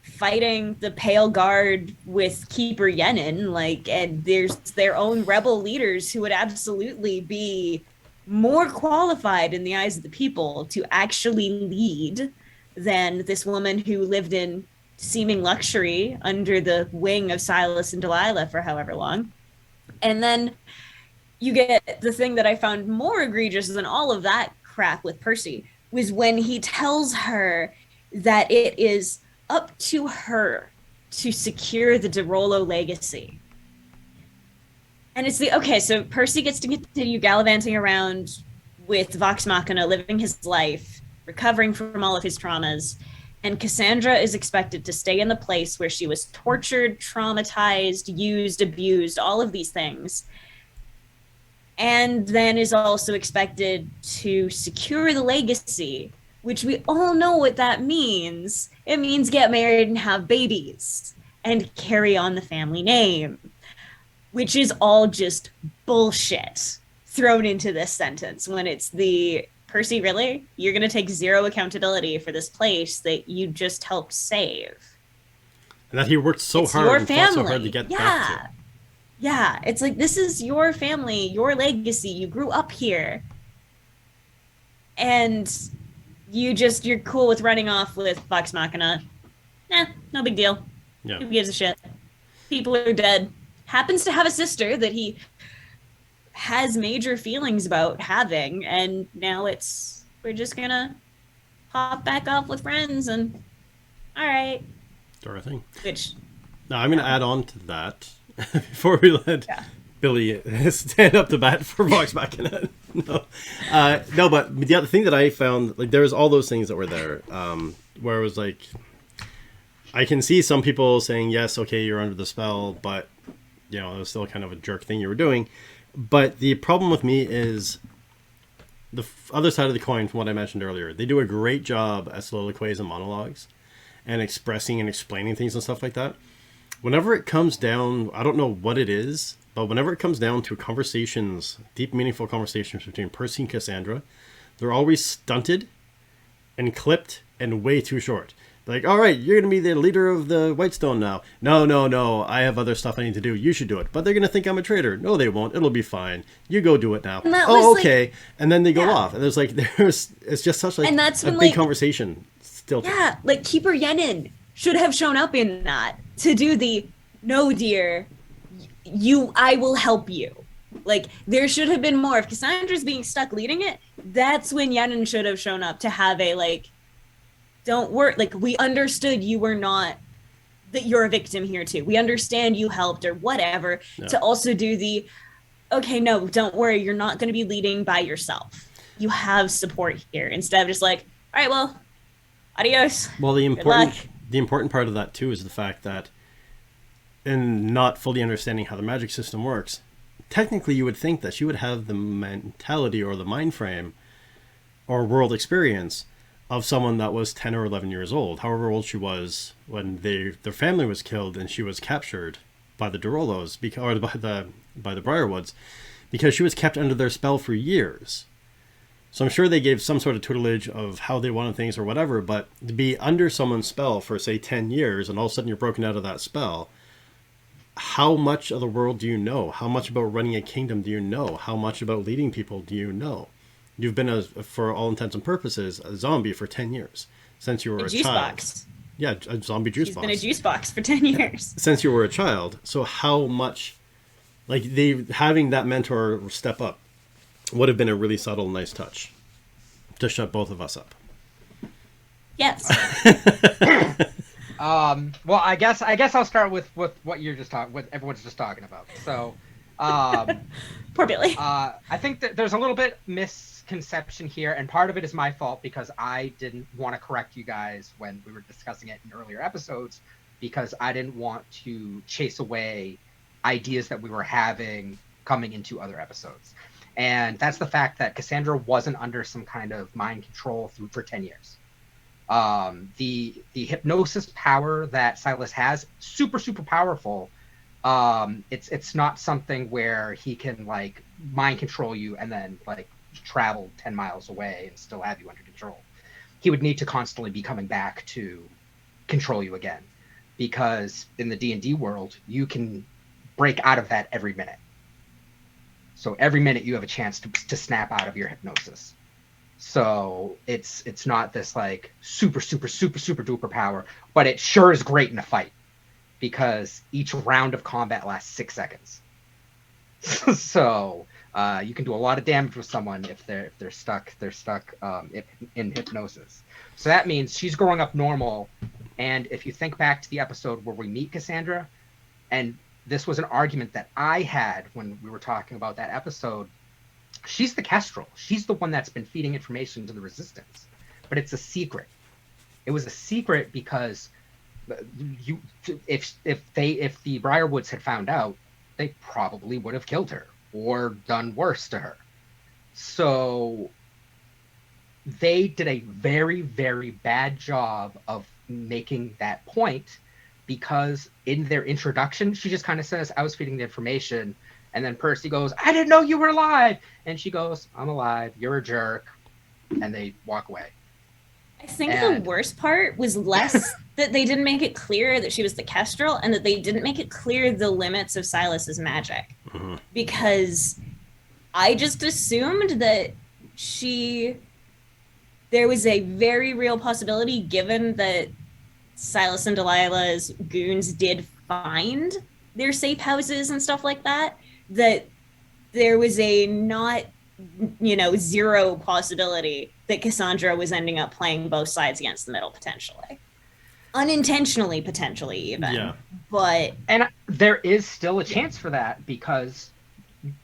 [SPEAKER 2] fighting the Pale Guard with Keeper Yenin, and there's their own rebel leaders who would absolutely be more qualified in the eyes of the people to actually lead than this woman who lived in seeming luxury under the wing of Silas and Delilah for however long. And then you get the thing that I found more egregious than all of that crap with Percy was when he tells her that it is up to her to secure the DeRollo legacy. And it's so Percy gets to continue gallivanting around with Vox Machina, living his life, recovering from all of his traumas. And Cassandra is expected to stay in the place where she was tortured, traumatized, used, abused, all of these things. And then is also expected to secure the legacy, which we all know what that means. It means get married and have babies and carry on the family name, which is all just bullshit thrown into this sentence when it's Percy, really? You're going to take zero accountability for this place that you just helped save.
[SPEAKER 1] And that he worked so hard and fought so hard to get back to.
[SPEAKER 2] Yeah, it's like, this is your family, your legacy. You grew up here. And you're cool with running off with Vox Machina. No big deal.
[SPEAKER 1] Yeah.
[SPEAKER 2] Who gives a shit? People are dead. Happens to have a sister that he has major feelings about having, and now we're just gonna hop back off with friends and all right.
[SPEAKER 1] Sort of thing.
[SPEAKER 2] Which
[SPEAKER 1] now I'm gonna add on to that before we let Billy stand up to bat for Vox Machina. No, but the other thing that I found, like, there was all those things that were there, where it was like, I can see some people saying, yes, okay, you're under the spell, but it was still kind of a jerk thing you were doing. But the problem with me is the other side of the coin from what I mentioned earlier. They do a great job at soliloquies and monologues and expressing and explaining things and stuff like that. Whenever it comes down, I don't know what it is, but whenever it comes down to conversations, deep, meaningful conversations between Percy and Cassandra, they're always stunted and clipped and way too short. Like, all right, you're going to be the leader of the Whitestone now. No, no, no, I have other stuff I need to do. You should do it. But they're going to think I'm a traitor. No, they won't. It'll be fine. You go do it now. Oh, okay. Like, and then they go off. And there's like, it's just such like
[SPEAKER 2] and that's
[SPEAKER 1] a
[SPEAKER 2] when,
[SPEAKER 1] big
[SPEAKER 2] like,
[SPEAKER 1] conversation still.
[SPEAKER 2] Yeah, like Keeper Yenin should have shown up in that to do the, no, dear, I will help you. Like, there should have been more. If Cassandra's being stuck leading it, that's when Yenin should have shown up to have a, like, don't worry, like, we understood you were not, that you're a victim here too. We understand you helped or whatever, to also do the, okay, no, don't worry, you're not going to be leading by yourself. You have support here, instead of just like, all right, well, adios.
[SPEAKER 1] Well, the important part of that too is the fact that, in not fully understanding how the magic system works, technically you would think that she would have the mentality or the mind frame or world experience of someone that was 10 or 11 years old, however old she was when their family was killed and she was captured by the Durolos, or by the Briarwoods, because she was kept under their spell for years. So I'm sure they gave some sort of tutelage of how they wanted things or whatever, but to be under someone's spell for, say, 10 years and all of a sudden you're broken out of that spell, how much of the world do you know? How much about running a kingdom do you know? How much about leading people do you know? You've been, for all intents and purposes, a zombie for 10 years, since you were a
[SPEAKER 2] juice
[SPEAKER 1] child.
[SPEAKER 2] Box.
[SPEAKER 1] Yeah, a zombie juice box.
[SPEAKER 2] She's been a juice box for 10 years.
[SPEAKER 1] Since you were a child. So how much, like, having that mentor step up would have been a really subtle, nice touch to shut both of us up.
[SPEAKER 2] Yes.
[SPEAKER 3] Well, I guess I'll start with what you're just what everyone's just talking about. So,
[SPEAKER 2] Poor Billy.
[SPEAKER 3] I think that there's a little bit misconception here, and part of it is my fault because I didn't want to correct you guys when we were discussing it in earlier episodes, because I didn't want to chase away ideas that we were having coming into other episodes. And that's the fact that Cassandra wasn't under some kind of mind control for 10 years. The hypnosis power that Silas has, super powerful. It's not something where he can like mind control you and then like travel 10 miles away and still have you under control. He would need to constantly be coming back to control you again, because in the D&D world you can break out of that every minute. So every minute you have a chance to snap out of your hypnosis. So it's not this like super duper power, but it sure is great in a fight, because each round of combat lasts 6 seconds. So you can do a lot of damage with someone if they're stuck in hypnosis. So that means she's growing up normal. And if you think back to the episode where we meet Cassandra, and this was an argument that I had when we were talking about that episode, she's the Kestrel. She's the one that's been feeding information to the Resistance, but it's a secret. It was a secret because if the Briarwoods had found out, they probably would have killed her or done worse to her. So they did a very, very bad job of making that point, because in their introduction, she just kind of says, I was feeding the information. And then Percy goes, I didn't know you were alive. And she goes, I'm alive. You're a jerk. And they walk away.
[SPEAKER 2] I think the worst part was less that they didn't make it clear that she was the Kestrel, and that they didn't make it clear the limits of Silas's magic. Mm-hmm. Because I just assumed that there was a very real possibility, given that Silas and Delilah's goons did find their safe houses and stuff like that, that there was a not, zero possibility that Cassandra was ending up playing both sides against the middle, potentially. Unintentionally, potentially, even. Yeah. And
[SPEAKER 3] there is still a chance for that, because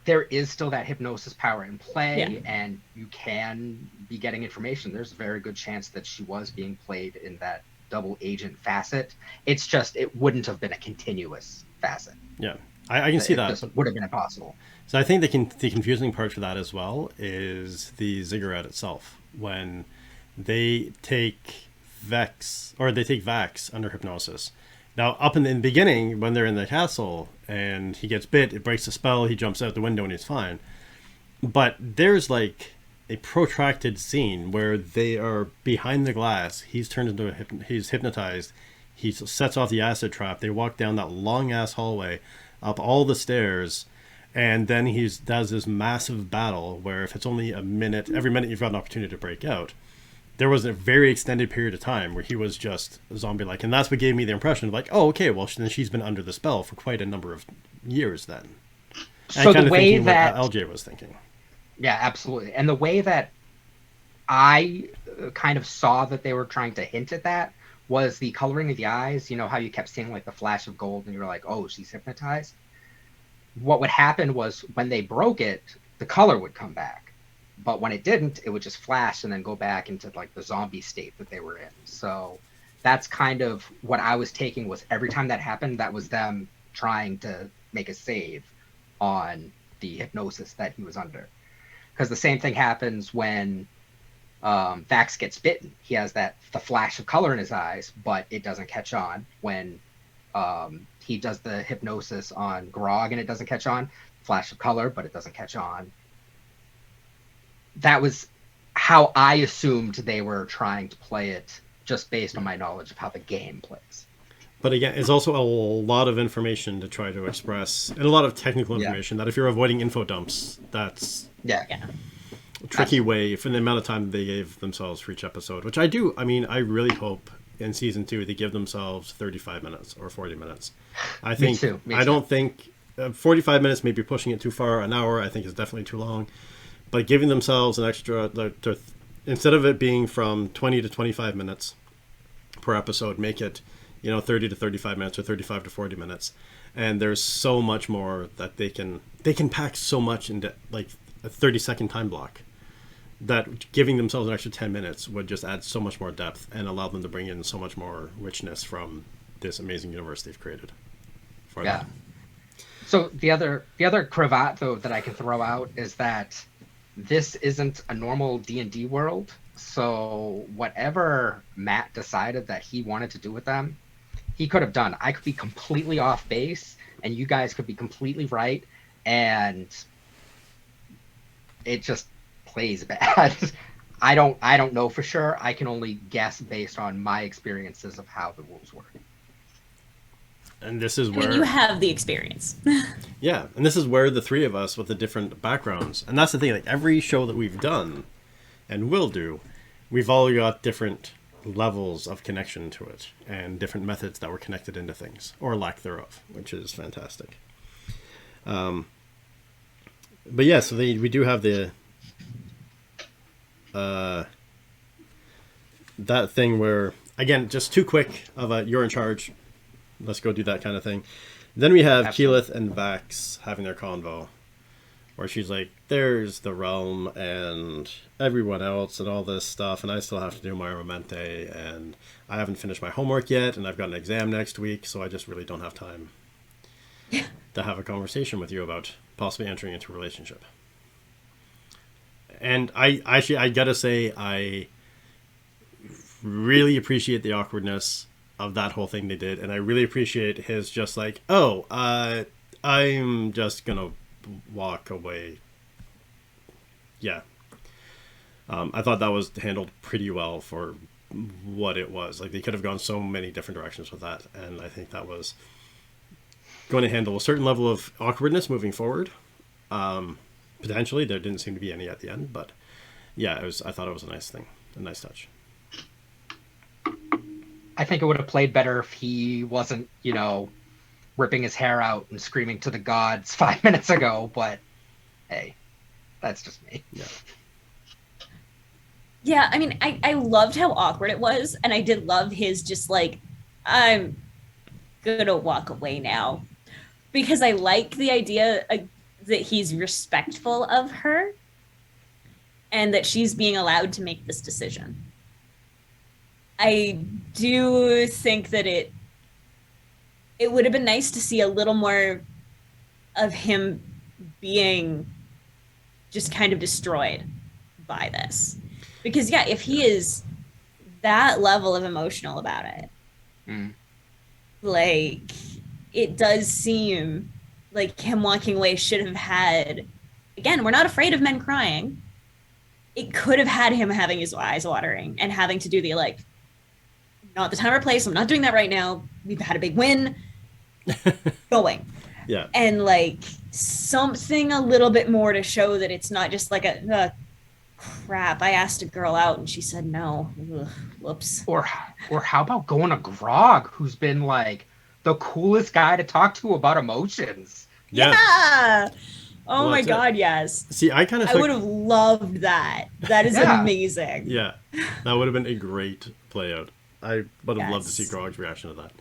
[SPEAKER 3] there is still that hypnosis power in play, and you can be getting information. There's a very good chance that she was being played in that double agent facet. It's just, it wouldn't have been a continuous facet.
[SPEAKER 1] Yeah, I can see that.
[SPEAKER 3] It would have been impossible.
[SPEAKER 1] So I think the confusing part for that as well is the ziggurat itself. When they take Vax under hypnosis. Now, up in the beginning, when they're in the castle and he gets bit, it breaks the spell, he jumps out the window and he's fine. But there's like a protracted scene where they are behind the glass. He's turned into he's hypnotized. He sets off the acid trap. They walk down that long ass hallway, up all the stairs, and then he does this massive battle where if it's only a minute, every minute you've got an opportunity to break out. There was a very extended period of time where he was just zombie-like, and that's what gave me the impression of like, oh, okay, well then she's been under the spell for quite a number of years then.
[SPEAKER 3] So the way that
[SPEAKER 1] what LJ was thinking.
[SPEAKER 3] Yeah, absolutely. And the way that I kind of saw that they were trying to hint at that was the coloring of the eyes. You know how you kept seeing like the flash of gold and you were like, oh, she's hypnotized? What would happen was when they broke it, the color would come back. But when it didn't, it would just flash and then go back into like the zombie state that they were in. So that's kind of what I was taking was every time that happened, that was them trying to make a save on the hypnosis that he was under. Because the same thing happens when Vax gets bitten. He has the flash of color in his eyes, but it doesn't catch on. When he does the hypnosis on Grog and it doesn't catch on, flash of color, but it doesn't catch on. That was how I assumed they were trying to play it, just based on my knowledge of how the game plays.
[SPEAKER 1] But again, it's also a lot of information to try to express, and a lot of technical information that if you're avoiding info dumps, that's a tricky way for the amount of time they gave themselves for each episode, which I really hope in season 2 they give themselves 35 minutes or 40 minutes. I think, Me too. I don't think 45 minutes may be pushing it too far. An hour, I think, is definitely too long. But giving themselves an extra, instead of it being from 20 to 25 minutes per episode, make it 30 to 35 minutes or 35 to 40 minutes. And there's so much more that they can pack so much into like a 30-second time block that giving themselves an extra 10 minutes would just add so much more depth and allow them to bring in so much more richness from this amazing universe they've created for them.
[SPEAKER 3] So the other cravat though that I can throw out is that this isn't a normal D&D world. So whatever Matt decided that he wanted to do with them, he could have done. I could be completely off base and you guys could be completely right, and it just plays bad. I don't know for sure. I can only guess based on my experiences of how the rules work.
[SPEAKER 1] And this is where
[SPEAKER 2] you have the experience.
[SPEAKER 1] Yeah, and this is where the three of us with the different backgrounds, and that's the thing, like every show that we've done and will do, we've all got different levels of connection to it and different methods that were connected into things, or lack thereof, which is fantastic. But yeah, so we do have the that thing where, again, just too quick of a you're in charge, let's go do that kind of thing. Then we have Keyleth and Vax having their convo, where she's like, there's the realm and everyone else and all this stuff, and I still have to do my Romente, and I haven't finished my homework yet, and I've got an exam next week, so I just really don't have time to have a conversation with you about possibly entering into a relationship. And I gotta say, I really appreciate the awkwardness of that whole thing they did, and I really appreciate his just like, I'm just gonna walk away. Yeah. I thought that was handled pretty well for what it was. Like, they could have gone so many different directions with that, and I think that was going to handle a certain level of awkwardness moving forward. Potentially, there didn't seem to be any at the end, but yeah, I thought it was a nice thing, a nice touch.
[SPEAKER 3] I think it would have played better if he wasn't, ripping his hair out and screaming to the gods 5 minutes ago, but hey, that's just me.
[SPEAKER 1] Yeah.
[SPEAKER 2] Yeah, I mean, I loved how awkward it was, and I did love his just like, I'm gonna walk away now. Because I like the idea that he's respectful of her and that she's being allowed to make this decision. I do think that it would have been nice to see a little more of him being just kind of destroyed by this. Because, yeah, if he is that level of emotional about it, like, it does seem like him walking away should have had, again, we're not afraid of men crying, it could have had him having his eyes watering and having to do the like, not the time or place. I'm not doing that right now. We've had a big win. Going.
[SPEAKER 1] Yeah.
[SPEAKER 2] And like something a little bit more to show that it's not just like a crap. I asked a girl out and she said no. Ugh, whoops.
[SPEAKER 3] Or how about going to Grog, who's been like the coolest guy to talk to about emotions?
[SPEAKER 2] Yeah. Oh
[SPEAKER 1] Well,
[SPEAKER 2] my
[SPEAKER 1] that's it.
[SPEAKER 2] God, yes.
[SPEAKER 1] See, I kind of
[SPEAKER 2] I would have loved that. That is
[SPEAKER 3] Yeah.
[SPEAKER 2] amazing.
[SPEAKER 1] Yeah, that would have been a great play out. I would have loved to see
[SPEAKER 2] Yes.
[SPEAKER 1] Grog's reaction to that.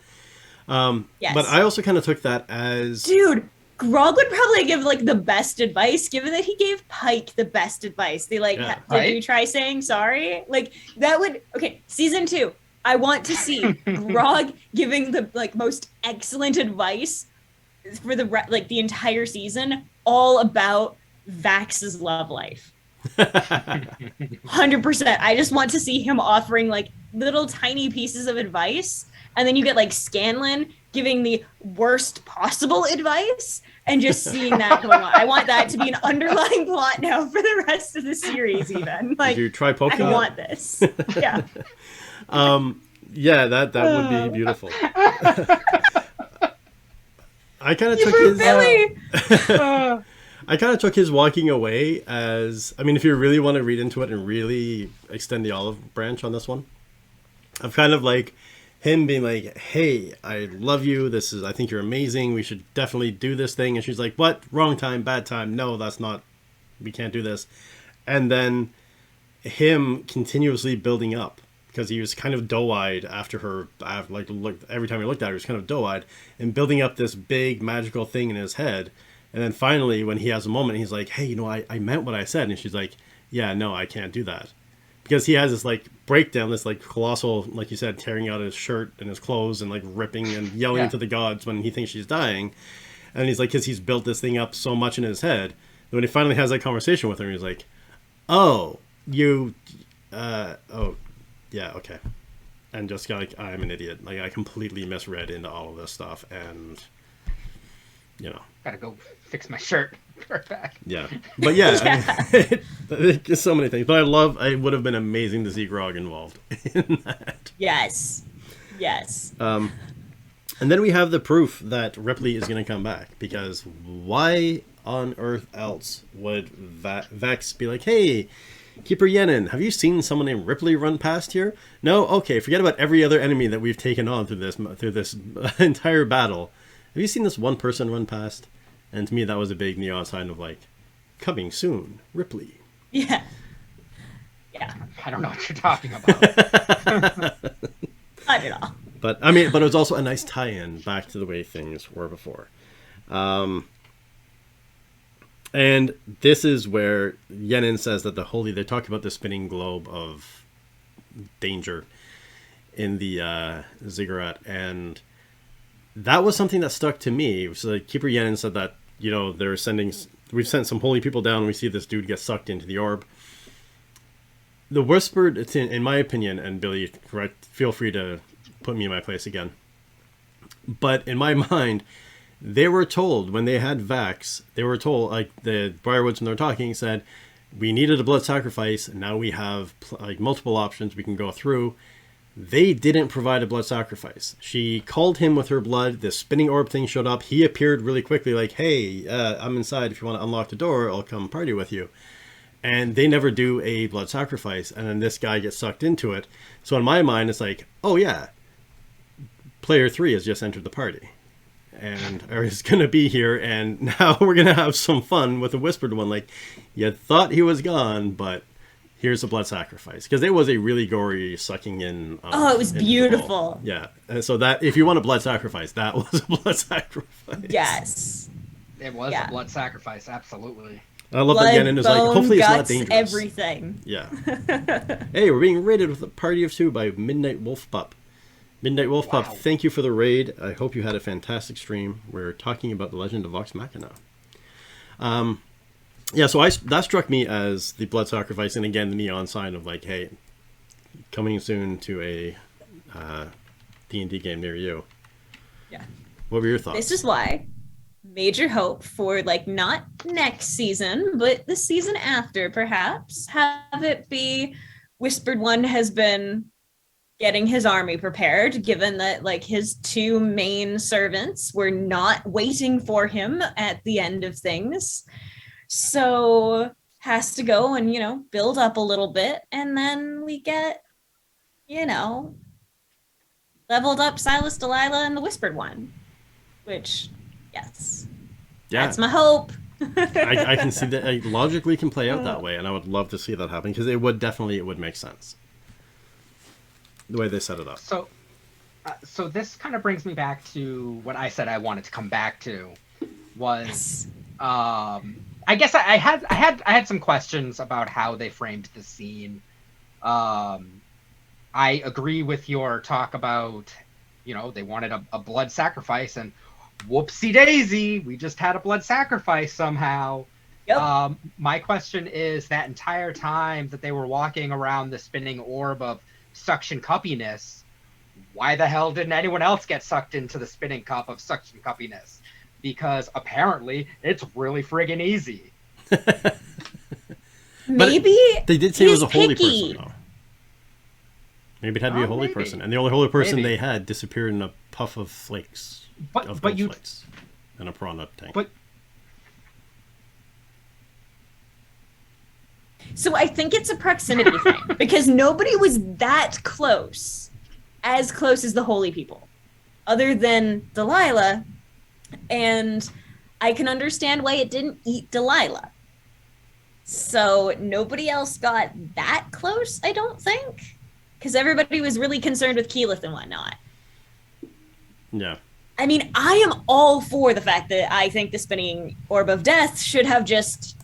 [SPEAKER 2] Yes.
[SPEAKER 1] But I also kind of took that as
[SPEAKER 2] Dude, Grog would probably give like the best advice, given that he gave Pike the best advice. They like,
[SPEAKER 1] Yeah.
[SPEAKER 2] did
[SPEAKER 3] Right?
[SPEAKER 2] you try saying sorry? Like that would okay. Season 2, I want to see Grog giving the like most excellent advice for the like the entire season, all about Vax's love life. 100%. I just want to see him offering like little tiny pieces of advice, and then you get like Scanlan giving the worst possible advice, and just seeing that going on. I want that to be an underlying plot now for the rest of the series. Even like,
[SPEAKER 1] Did you try poking
[SPEAKER 2] I
[SPEAKER 1] it?
[SPEAKER 2] want this. Yeah.
[SPEAKER 1] Yeah, that would be beautiful. I kind of took his
[SPEAKER 2] Billy.
[SPEAKER 1] I kind of took his walking away as, I mean, if you really want to read into it and really extend the olive branch on this one, I've kind of like him being like, hey, I love you. I think you're amazing. We should definitely do this thing. And she's like, what? Wrong time, bad time. No, we can't do this. And then him continuously building up, because he was kind of doe-eyed after every time he looked at her, he was kind of doe-eyed and building up this big magical thing in his head. And then finally, when he has a moment, he's like, hey, I meant what I said. And she's like, yeah, no, I can't do that. Because he has this, like, breakdown, this, like, colossal, like you said, tearing out his shirt and his clothes and, like, ripping and yelling
[SPEAKER 3] Yeah.
[SPEAKER 1] to the gods when he thinks she's dying. And he's like, because he's built this thing up so much in his head. And when he finally has that conversation with her, he's like, oh, yeah, okay. And just like, I'm an idiot. Like, I completely misread into all of this stuff. And,
[SPEAKER 3] Gotta go fix my shirt. Back.
[SPEAKER 1] yeah, but yeah, I mean, just so many things. But it would have been amazing to see Grog involved in that.
[SPEAKER 2] Yes. Yes.
[SPEAKER 1] And then we have the proof that Ripley is going to come back, because why on earth else would Vex be like, hey, Keeper Yenin, have you seen someone named Ripley run past here? No? Okay, forget about every other enemy that we've taken on through this entire battle. Have you seen this one person run past? And to me, that was a big neon sign of like, coming soon, Ripley.
[SPEAKER 2] Yeah. Yeah.
[SPEAKER 3] I don't know what you're talking about.
[SPEAKER 2] Not at all.
[SPEAKER 1] But it was also a nice tie-in back to the way things were before. And this is where Yenin says that they talk about the spinning globe of danger in the ziggurat, and that was something that stuck to me. So like, Keeper Yenin said that, we've sent some holy people down and we see this dude get sucked into the orb. The whispered, in my opinion, and Billy, feel free to put me in my place again. But in my mind, they were told when they had Vax, they were told, like the Briarwoods when they're talking said, we needed a blood sacrifice. And now we have like multiple options we can go through. They didn't provide a blood sacrifice. She called him with her blood. This spinning orb thing showed up. He appeared really quickly like, hey, I'm inside. If you want to unlock the door, I'll come party with you. And they never do a blood sacrifice. And then this guy gets sucked into it. So in my mind, it's like, oh yeah, player 3 has just entered the party. And is going to be here. And now we're going to have some fun with the whispered one. Like, you thought he was gone, but here's a blood sacrifice, because it was a really gory sucking in.
[SPEAKER 2] Oh, it was beautiful.
[SPEAKER 1] Yeah, and so that if you want a blood sacrifice, that was a blood sacrifice.
[SPEAKER 2] Yes.
[SPEAKER 3] It was
[SPEAKER 2] Yeah.
[SPEAKER 3] a blood sacrifice, absolutely.
[SPEAKER 1] I love
[SPEAKER 2] Blood,
[SPEAKER 1] that Yenin is like,
[SPEAKER 2] bone,
[SPEAKER 1] hopefully it's not
[SPEAKER 2] guts,
[SPEAKER 1] dangerous.
[SPEAKER 2] everything.
[SPEAKER 1] Yeah. Hey, we're being raided with a party of 2 by Midnight Wolf Pup. Midnight Wolf Pup,
[SPEAKER 3] Wow.
[SPEAKER 1] thank you for the raid. I hope you had a fantastic stream. We're talking about the Legend of Vox Machina. Yeah, so that struck me as the blood sacrifice, and again the neon sign of like, hey, coming soon to a D&D game near you.
[SPEAKER 2] Yeah.
[SPEAKER 1] What were your thoughts?
[SPEAKER 2] This is why major hope for like not next season, but the season after, perhaps have it be Whispered One has been getting his army prepared, given that like his two main servants were not waiting for him at the end of things. So has to go and, build up a little bit. And then we get, you know, leveled up Silas, Delilah, and the Whispered One, which, yes,
[SPEAKER 1] Yeah.
[SPEAKER 2] that's my hope.
[SPEAKER 1] I can see that it logically can play out that way, and I would love to see that happen because it would make sense the way they set it up.
[SPEAKER 3] So this kind of brings me back to what I said I wanted to come back to was I guess I had some questions about how they framed the scene. I agree with your talk about, they wanted a blood sacrifice, and whoopsie daisy, we just had a blood sacrifice somehow.
[SPEAKER 2] Yep.
[SPEAKER 3] My question is, that entire time that they were walking around the spinning orb of suction cuppiness, why the hell didn't anyone else get sucked into the spinning cup of suction cuppiness? Because apparently it's really friggin' easy.
[SPEAKER 2] Maybe
[SPEAKER 1] they did say it was a holy
[SPEAKER 2] picky.
[SPEAKER 1] person, though. Maybe it had to be a holy person, and the only holy person they had disappeared in a puff of flakes, flakes, and a piranha tank.
[SPEAKER 2] So I think it's a proximity thing, because nobody was that close, as close as the holy people, other than Delilah, and I can understand why it didn't eat Delilah. So nobody else got that close, I don't think, because everybody was really concerned with Keyleth and whatnot.
[SPEAKER 1] Yeah.
[SPEAKER 2] I mean, I am all for the fact that I think the spinning orb of death should have just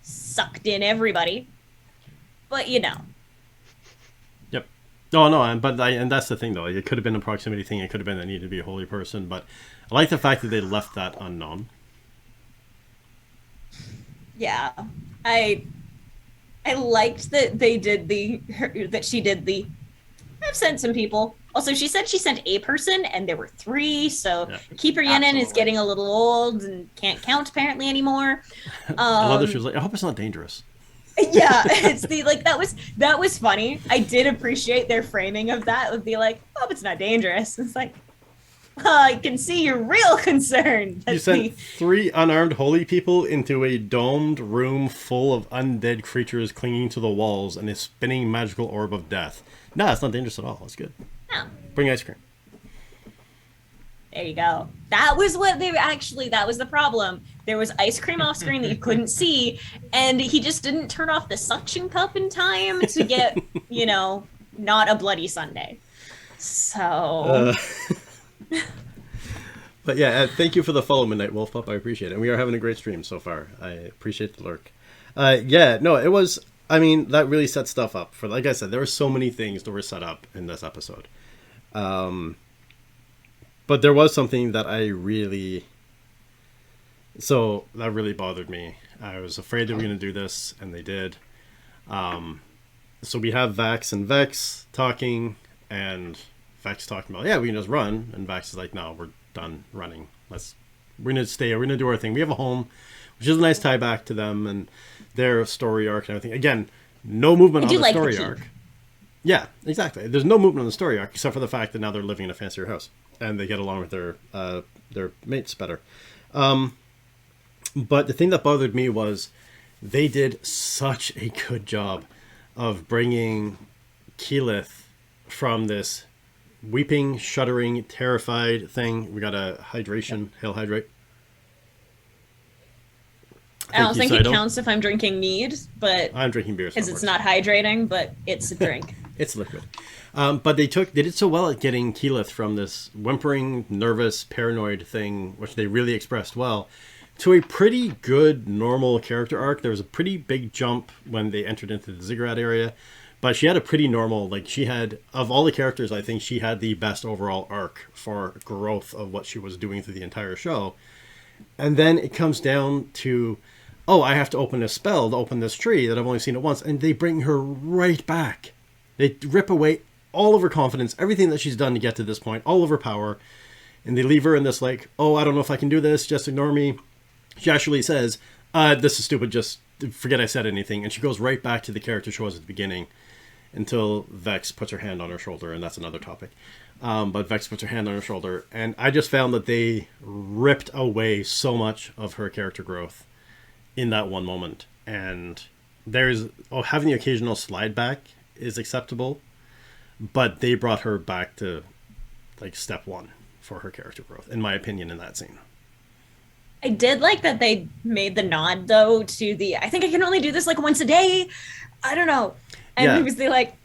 [SPEAKER 2] sucked in everybody. But,
[SPEAKER 1] Yep. Oh, no, and that's the thing, though. It could have been a proximity thing. It could have been that needed to be a holy person. But I like the fact that they left that unknown.
[SPEAKER 2] Yeah. I liked that they did that she did the, I've sent some people. Also, she said she sent a person, and there were 3, so yeah. Keeper Yenin is getting a little old and can't count apparently anymore.
[SPEAKER 1] I love that she was like, I hope it's not dangerous.
[SPEAKER 2] Yeah, it's that was funny. I did appreciate their framing of that. It would be like, oh, it's not dangerous. It's like, I can see you're real concerned.
[SPEAKER 1] You sent 3 unarmed holy people into a domed room full of undead creatures clinging to the walls and a spinning magical orb of death. No, it's not dangerous at all. It's good.
[SPEAKER 2] No.
[SPEAKER 1] Bring ice cream.
[SPEAKER 2] There you go. That was that was the problem. There was ice cream off screen that you couldn't see, and he just didn't turn off the suction cup in time to get, not a bloody sundae. So...
[SPEAKER 1] But yeah, thank you for the follow, Midnight Wolf Pup. I appreciate it. And we are having a great stream so far. I appreciate the lurk. It was... I mean, that really set stuff up. For, like I said, there were so many things that were set up in this episode. But there was something that that really bothered me. I was afraid they were going to do this, and they did. So we have Vax and Vex talking, and Vex talking about, we can just run. And Vax is like, no, we're done running. We're going to stay. We're going to do our thing. We have a home, which is a nice tie back to them and their story arc and everything. Again, no movement on the story arc. Yeah, exactly. There's no movement on the story arc except for the fact that now they're living in a fancier house and they get along with their mates better. But the thing that bothered me was they did such a good job of bringing Keyleth from this weeping, shuddering, terrified thing. We got a hydration. Hail hydrate.
[SPEAKER 2] I don't think it counts if I'm drinking mead, but
[SPEAKER 1] I'm drinking beer
[SPEAKER 2] because it's not hydrating, but it's a drink.
[SPEAKER 1] It's liquid. But they did so well at getting Keyleth from this whimpering, nervous, paranoid thing, which they really expressed well, to a pretty good normal character arc. There was a pretty big jump when they entered into the ziggurat area, but she had a pretty normal, of all the characters, I think she had the best overall arc for growth of what she was doing through the entire show. And then it comes down to, I have to open a spell to open this tree that I've only seen it once. And they bring her right back. They rip away all of her confidence, everything that she's done to get to this point, all of her power. And they leave her in this like, oh, I don't know if I can do this, just ignore me. She actually says, this is stupid, just forget I said anything. And she goes right back to the character she was at the beginning until Vex puts her hand on her shoulder, and that's another topic. But Vex puts her hand on her shoulder, and I just found that they ripped away so much of her character growth in that one moment. And there's having the occasional slide back is acceptable, but they brought her back to like step one for her character growth, in my opinion, in that scene.
[SPEAKER 2] I did like that they made the nod though to the I think I can only do this like once a day. I don't know. And
[SPEAKER 1] Yeah.
[SPEAKER 2] he was like,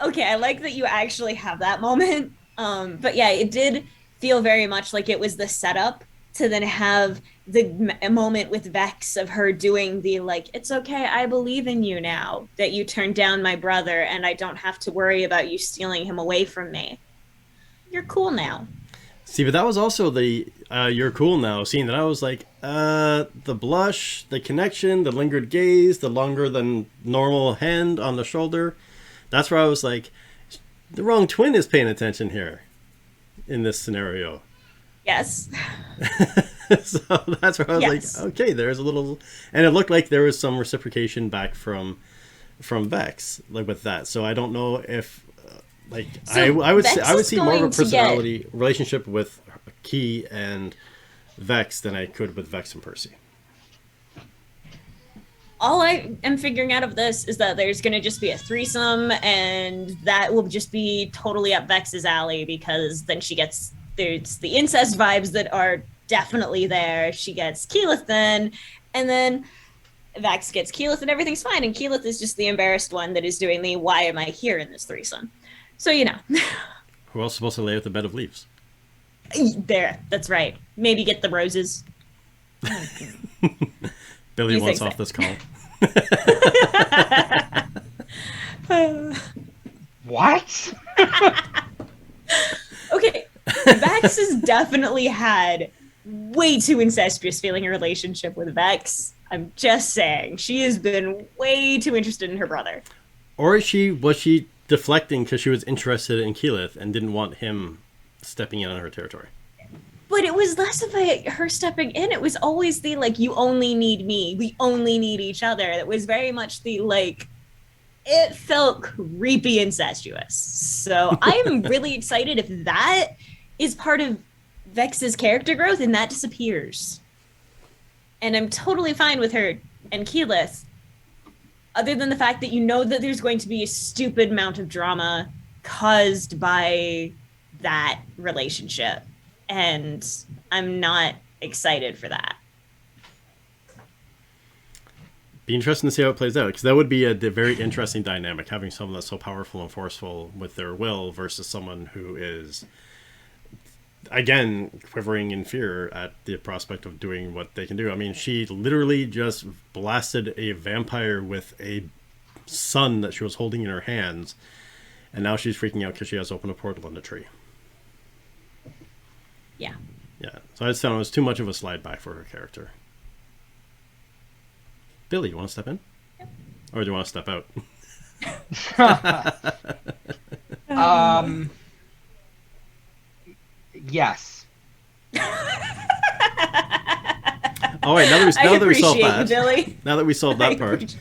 [SPEAKER 2] okay, I like that you actually have that moment. But yeah, it did feel very much like it was the setup to then have the moment with Vex of her doing the like, it's okay, I believe in you now that you turned down my brother and I don't have to worry about you stealing him away from me. You're cool now.
[SPEAKER 1] See, but that was also the you're cool now scene that I was like, the blush, the connection, the lingered gaze, the longer than normal hand on the shoulder. That's where I was like, the wrong twin is paying attention here in this scenario.
[SPEAKER 2] Yes.
[SPEAKER 1] So that's where I was like, okay, there's a little, and it looked like there was some reciprocation back from Vex, like with that. So I don't know if
[SPEAKER 2] So
[SPEAKER 1] I would
[SPEAKER 2] Vex
[SPEAKER 1] see
[SPEAKER 2] is
[SPEAKER 1] more of a
[SPEAKER 2] going to
[SPEAKER 1] personality relationship with Key and Vex than I could with Vex and Percy.
[SPEAKER 2] All I am figuring out of this is that there's going to just be a threesome, and that will just be totally up Vex's alley because then there's the incest vibes that are definitely there. She gets Keyleth then, and then Vex gets Keyleth and everything's fine. And Keyleth is just the embarrassed one that is doing the why am I here in this threesome? So, you know.
[SPEAKER 1] Who else is supposed to lay with a bed of leaves?
[SPEAKER 2] There, that's right. Maybe get the roses.
[SPEAKER 1] Billy
[SPEAKER 2] You
[SPEAKER 1] wants
[SPEAKER 2] think
[SPEAKER 1] off
[SPEAKER 2] so?
[SPEAKER 1] this call.
[SPEAKER 3] What?
[SPEAKER 2] Okay, Vex has definitely had way too incestuous feeling a relationship with Vex. I'm just saying. She has been way too interested in her brother.
[SPEAKER 1] Or was she deflecting because she was interested in Keyleth and didn't want him stepping in on her territory?
[SPEAKER 2] But it was less of her stepping in. It was always the, like, you only need me. We only need each other. It was very much the, like, it felt creepy incestuous. So I'm really excited if that is part of Vex's character growth and that disappears. And I'm totally fine with her and Keyleth, other than the fact that you know that there's going to be a stupid amount of drama caused by that relationship. And I'm not excited for that.
[SPEAKER 1] Be interesting to see how it plays out, because that would be a very interesting dynamic, having someone that's so powerful and forceful with their will versus someone who is, again, quivering in fear at the prospect of doing what they can do. I mean, she literally just blasted a vampire with a sun that she was holding in her hands, and now she's freaking out because she has opened a portal in the tree.
[SPEAKER 2] Yeah.
[SPEAKER 1] Yeah, so I just found it was too much of a slide back for her character. Billy, you want to step in?
[SPEAKER 2] Yep.
[SPEAKER 1] Or do you want to step out?
[SPEAKER 3] Yes.
[SPEAKER 1] Oh wait, now that we solved
[SPEAKER 2] appreciate
[SPEAKER 1] that.
[SPEAKER 2] you, Billy.
[SPEAKER 1] Now that we solved that part.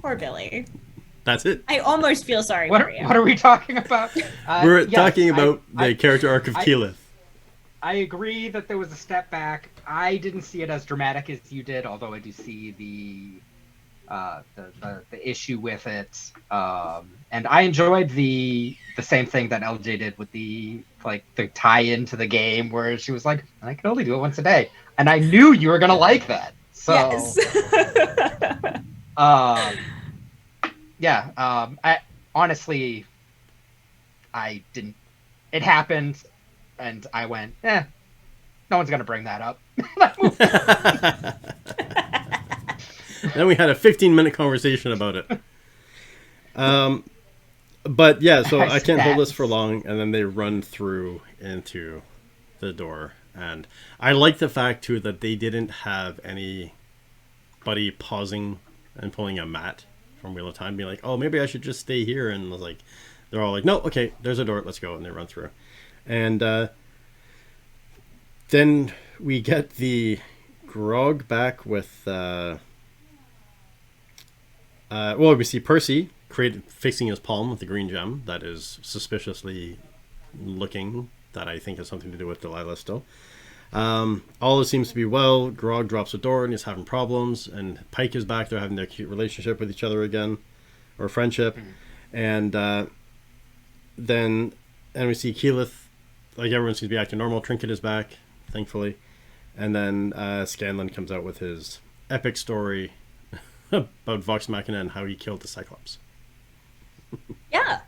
[SPEAKER 2] Poor Billy.
[SPEAKER 1] That's it.
[SPEAKER 2] I almost feel sorry
[SPEAKER 3] What
[SPEAKER 2] for you.
[SPEAKER 3] are we talking about?
[SPEAKER 1] We're
[SPEAKER 3] Yes,
[SPEAKER 1] talking about the character arc of
[SPEAKER 3] I-
[SPEAKER 1] Keyleth.
[SPEAKER 3] I agree that there was a step back. I didn't see it as dramatic as you did, although I do see the issue with it. And I enjoyed the same thing that LJ did with the tie-in to the game, where she was like, "I can only do it once a day," and I knew you were gonna like that. So,
[SPEAKER 2] Yes.
[SPEAKER 3] I honestly, I didn't. It happened. And I went, no one's going to bring that up.
[SPEAKER 1] Then we had a 15-minute conversation about it. But yeah, so I can't hold this for long, and then they run through into the door. And I like the fact, too, that they didn't have anybody pausing and pulling a mat from Wheel of Time, being like, oh, maybe I should just stay here. And was like, they're all like, no, okay, there's a door, let's go. And they run through. And then we get the Grog back with... well, we see Percy fixing his palm with the green gem that is suspiciously looking, that I think has something to do with Delilah still. All seems to be well. Grog drops a door and he's having problems, and Pike is back. They're having their cute relationship with each other again, or friendship. And then we see Keyleth, like everyone seems to be acting normal. Trinket is back, thankfully. And then Scanlan comes out with his epic story about Vox Machina and how he killed the Cyclops.
[SPEAKER 2] Yeah.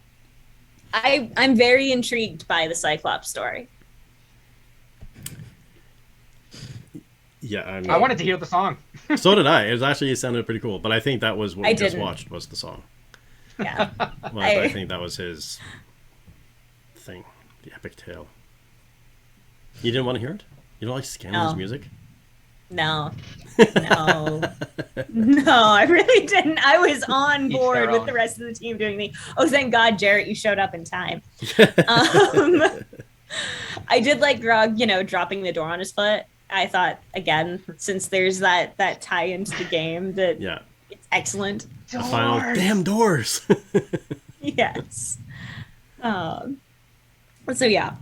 [SPEAKER 2] I'm very intrigued by the Cyclops story.
[SPEAKER 1] Yeah,
[SPEAKER 3] I wanted to hear the song.
[SPEAKER 1] So did I. It sounded pretty cool, but I think that was what we just
[SPEAKER 2] didn't.
[SPEAKER 1] watched was the song.
[SPEAKER 2] Yeah.
[SPEAKER 1] I think that was his thing, the epic tale. You didn't want to hear it? You don't like Scanlan's music?
[SPEAKER 2] No. No. No, I really didn't. I was on board with the rest of the team doing the... Oh, thank God, Jarrett, you showed up in time. I did like Grog, dropping the door on his foot. I thought, again, since there's that tie into the game, that it's excellent.
[SPEAKER 1] The final damn doors.
[SPEAKER 2] Yes. So yeah.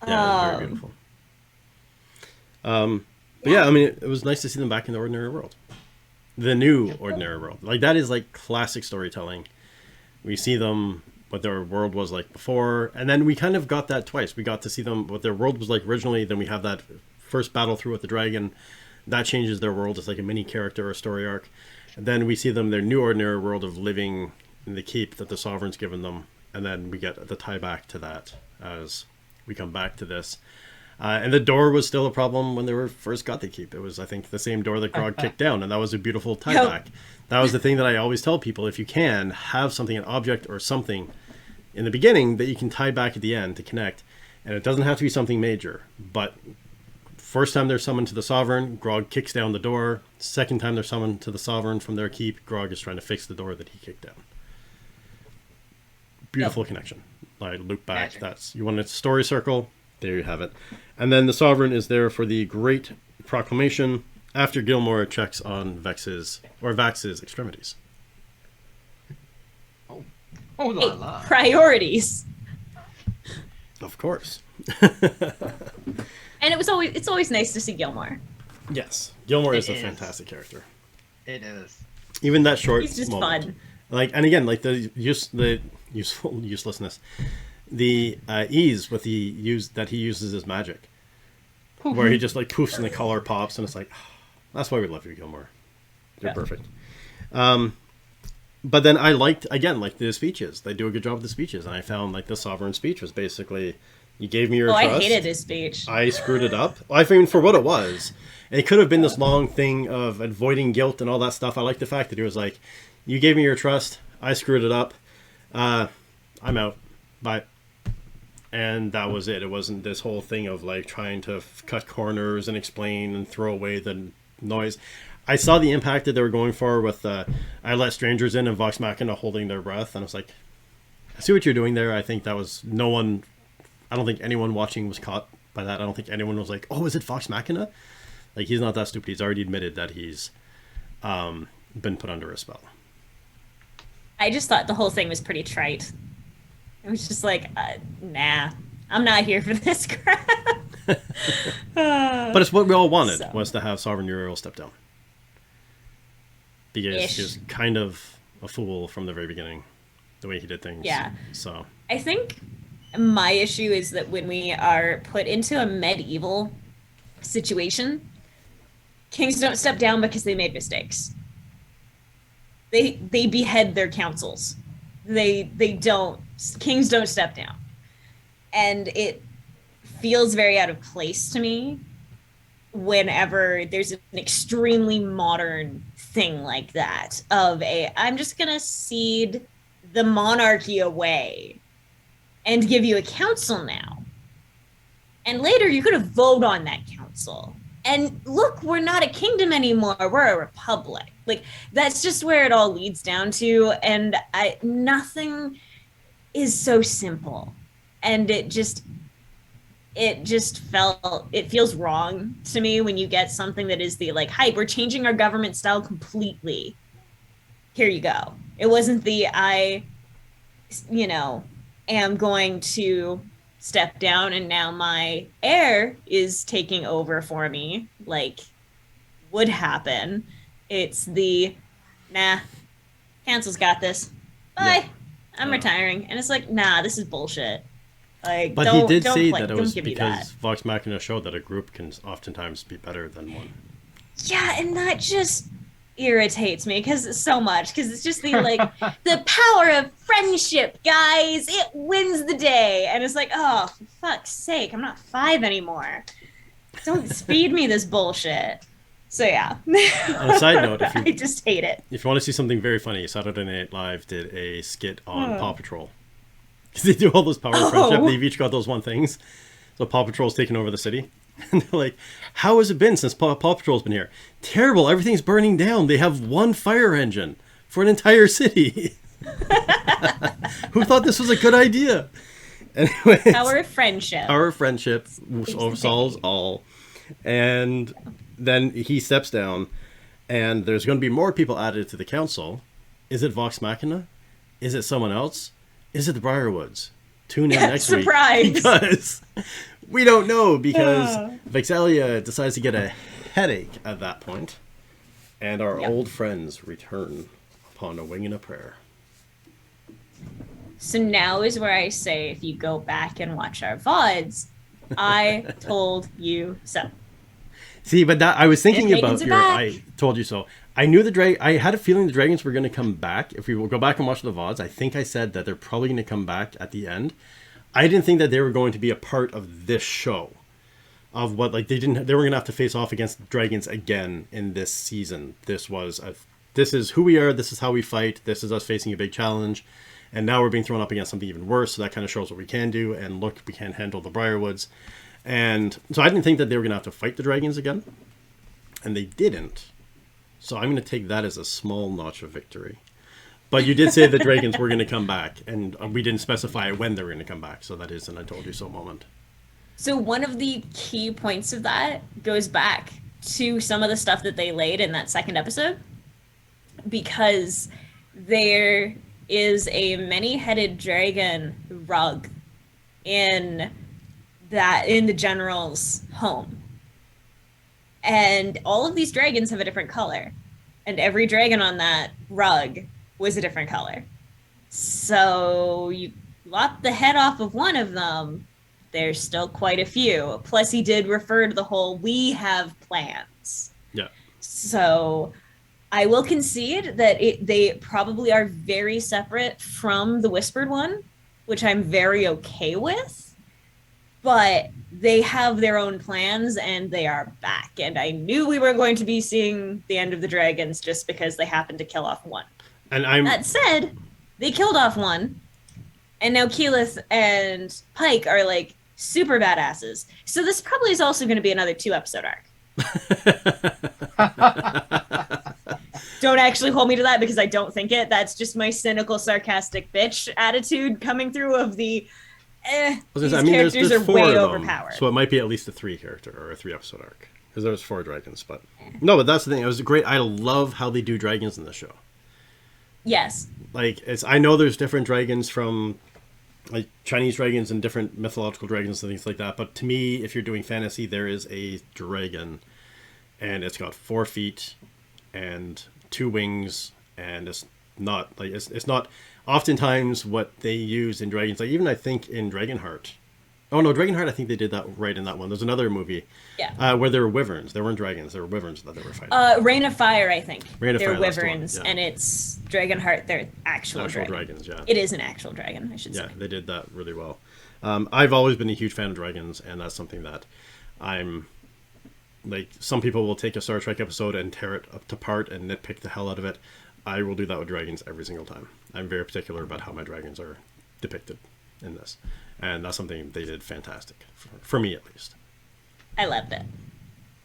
[SPEAKER 1] Yeah, it was very beautiful. But yeah, I mean, it was nice to see them back in the ordinary world. The new ordinary world. Like, that is like classic storytelling. We see them, what their world was like before, and then we kind of got that twice. We got to see them, what their world was like originally, then we have that first battle through with the dragon. That changes their world. It's like a mini character or story arc. And then we see them, their new ordinary world of living in the keep that the Sovereign's given them. And then we get the tie back to that as we come back to this. And the door was still a problem when they first got the keep. It was, I think, the same door that Grog kicked down, and that was a beautiful tie back. That was the thing that I always tell people: if you can have something, an object or something, in the beginning that you can tie back at the end to connect, and it doesn't have to be something major. But first time they're summoned to the Sovereign, Grog kicks down the door. Second time they're summoned to the Sovereign from their keep, Grog is trying to fix the door that he kicked down. Beautiful connection. I loop back.
[SPEAKER 3] Magic.
[SPEAKER 1] You want a story circle? There you have it. And then the Sovereign is there for the great proclamation after Gilmore checks on Vax's extremities.
[SPEAKER 3] Oh la la.
[SPEAKER 2] Priorities.
[SPEAKER 1] Of course.
[SPEAKER 2] And it's always nice to see Gilmore.
[SPEAKER 1] Yes. Gilmore is a
[SPEAKER 3] is.
[SPEAKER 1] fantastic character.
[SPEAKER 3] It is.
[SPEAKER 1] Even that short
[SPEAKER 2] He's just
[SPEAKER 1] moment.
[SPEAKER 2] fun.
[SPEAKER 1] Like, and again, like the useful uselessness. The ease with that he uses his magic. Where he just like poofs and the color pops, and it's like, oh, that's why we love you, Gilmore. You're perfect. But then I liked, again, like the speeches. They do a good job with the speeches, and I found like the Sovereign speech was basically, you gave me your trust.
[SPEAKER 2] I hated his speech.
[SPEAKER 1] I screwed it up. I mean, for what it was. It could have been this long thing of avoiding guilt and all that stuff. I like the fact that it was like, you gave me your trust, I screwed it up, I'm out, bye. And that was it. It wasn't this whole thing of like trying to cut corners and explain and throw away the noise. I saw the impact that they were going for with I Let Strangers In and Vox Machina holding their breath. And I was like, I see what you're doing there. I think that was I don't think anyone watching was caught by that. I don't think anyone was like, oh, is it Vox Machina? Like, he's not that stupid. He's already admitted that he's been put under a spell.
[SPEAKER 2] I just thought the whole thing was pretty trite. It was just like, nah, I'm not here for this crap.
[SPEAKER 1] But it's what we all wanted, was to have Sovereign Uriel step down. Because he was kind of a fool from the very beginning, the way he did things.
[SPEAKER 2] Yeah.
[SPEAKER 1] So
[SPEAKER 2] I think my issue is that when we are put into a medieval situation, kings don't step down because they made mistakes. They behead their councils. Kings don't step down. And it feels very out of place to me whenever there's an extremely modern thing like that of I'm just going to cede the monarchy away and give you a council now. And later you're going to vote on that council. And look, we're not a kingdom anymore. We're a republic. Like that's just where it all leads down to. And nothing is so simple. And it feels wrong to me when you get something that is the like hype. We're changing our government style completely. Here you go. It wasn't the you know, am going to step down and now my heir is taking over for me, like would happen. It's the nah, Hansel's got this. Bye.
[SPEAKER 1] Yeah.
[SPEAKER 2] I'm retiring. And it's like, nah, this is bullshit. Like,
[SPEAKER 1] But he did
[SPEAKER 2] don't
[SPEAKER 1] say
[SPEAKER 2] play,
[SPEAKER 1] that it
[SPEAKER 2] don't
[SPEAKER 1] was
[SPEAKER 2] give me that.
[SPEAKER 1] because Vox Machina showed that a group can oftentimes be better than one.
[SPEAKER 2] Yeah, and that just irritates me because it's just the like the power of friendship, guys. It wins the day, and it's like, oh, for fuck's sake, I'm not 5 anymore. Don't feed me this bullshit. So yeah.
[SPEAKER 1] On a side note,
[SPEAKER 2] I just hate it.
[SPEAKER 1] If you want to see something very funny, Saturday Night Live did a skit on Paw Patrol. Because they do all those power of friendship. They've each got those one things. So Paw Patrol's taking over the city. And they're like, how has it been since Paw Patrol's been here? Terrible. Everything's burning down. They have one fire engine for an entire city. Who thought this was a good idea? Anyways,
[SPEAKER 2] Power of friendship.
[SPEAKER 1] Power of friendship solves all. And then he steps down. And there's going to be more people added to the council. Is it Vox Machina? Is it someone else? Is it the Briarwoods? Tune in next
[SPEAKER 2] Surprise.
[SPEAKER 1] week. Because we don't know, because Vexalia decides to get a headache at that point, and our old friends return upon a wing and a prayer.
[SPEAKER 2] So now is where I say, if you go back and watch our VODs, I told you so.
[SPEAKER 1] See, but that I was thinking about your
[SPEAKER 2] back.
[SPEAKER 1] I told you so. I knew I had a feeling the dragons were going to come back. If we will go back and watch the VODs, I think I said that they're probably going to come back at the end. I didn't think that they were going to be a part of this show. Of what, like, they were going to have to face off against dragons again in this season. This is who we are, this is how we fight, this is us facing a big challenge, and now we're being thrown up against something even worse, so that kind of shows what we can do, and look, we can handle the Briarwoods. And so I didn't think that they were going to have to fight the dragons again, and they didn't. So I'm going to take that as a small notch of victory. But you did say the dragons were going to come back, and we didn't specify when they were going to come back, so that is an I told you so moment.
[SPEAKER 2] So one of the key points of that goes back to some of the stuff that they laid in that second episode, because there is a many-headed dragon rug in the general's home. And all of these dragons have a different color. And every dragon on that rug was a different color. So you lop the head off of one of them, there's still quite a few. Plus he did refer to the whole, we have plans.
[SPEAKER 1] Yeah.
[SPEAKER 2] So I will concede that they probably are very separate from the Whispered one, which I'm very okay with. But they have their own plans, and they are back. And I knew we were going to be seeing the end of the dragons just because they happened to kill off one.
[SPEAKER 1] And
[SPEAKER 2] That said, they killed off one, and now Keyleth and Pike are like super badasses. So this probably is also going to be another 2-episode arc. Don't actually hold me to that because I don't think it. That's just my cynical, sarcastic bitch attitude coming through of the... these characters
[SPEAKER 1] there's
[SPEAKER 2] are
[SPEAKER 1] 4
[SPEAKER 2] way
[SPEAKER 1] of them,
[SPEAKER 2] overpowered.
[SPEAKER 1] so it might be at least a 3-character or a 3-episode arc, because there's 4 dragons. But no, but that's the thing. It was great. I love how they do dragons in the show.
[SPEAKER 2] Yes.
[SPEAKER 1] Like, I know there's different dragons from like Chinese dragons and different mythological dragons and things like that. But to me, if you're doing fantasy, there is a dragon, and it's got 4 feet and 2 wings, and it's not like it's not oftentimes what they use in dragons. Like even I think in Dragonheart. Oh no, Dragonheart, I think they did that right in that one. There's another movie where there were wyverns. There weren't dragons. There were wyverns that they were fighting.
[SPEAKER 2] Rain of Fire, I think.
[SPEAKER 1] Rain of
[SPEAKER 2] they're
[SPEAKER 1] Fire, that's the one,
[SPEAKER 2] wyverns,
[SPEAKER 1] yeah.
[SPEAKER 2] and it's Dragonheart. They're actual
[SPEAKER 1] dragons. Yeah.
[SPEAKER 2] It is an actual dragon, I should say.
[SPEAKER 1] Yeah, they did that really well. I've always been a huge fan of dragons, and that's something that I'm like. Some people will take a Star Trek episode and tear it up to part and nitpick the hell out of it. I will do that with dragons every single time. I'm very particular about how my dragons are depicted in this. And that's something they did fantastic, for me at least.
[SPEAKER 2] I loved it.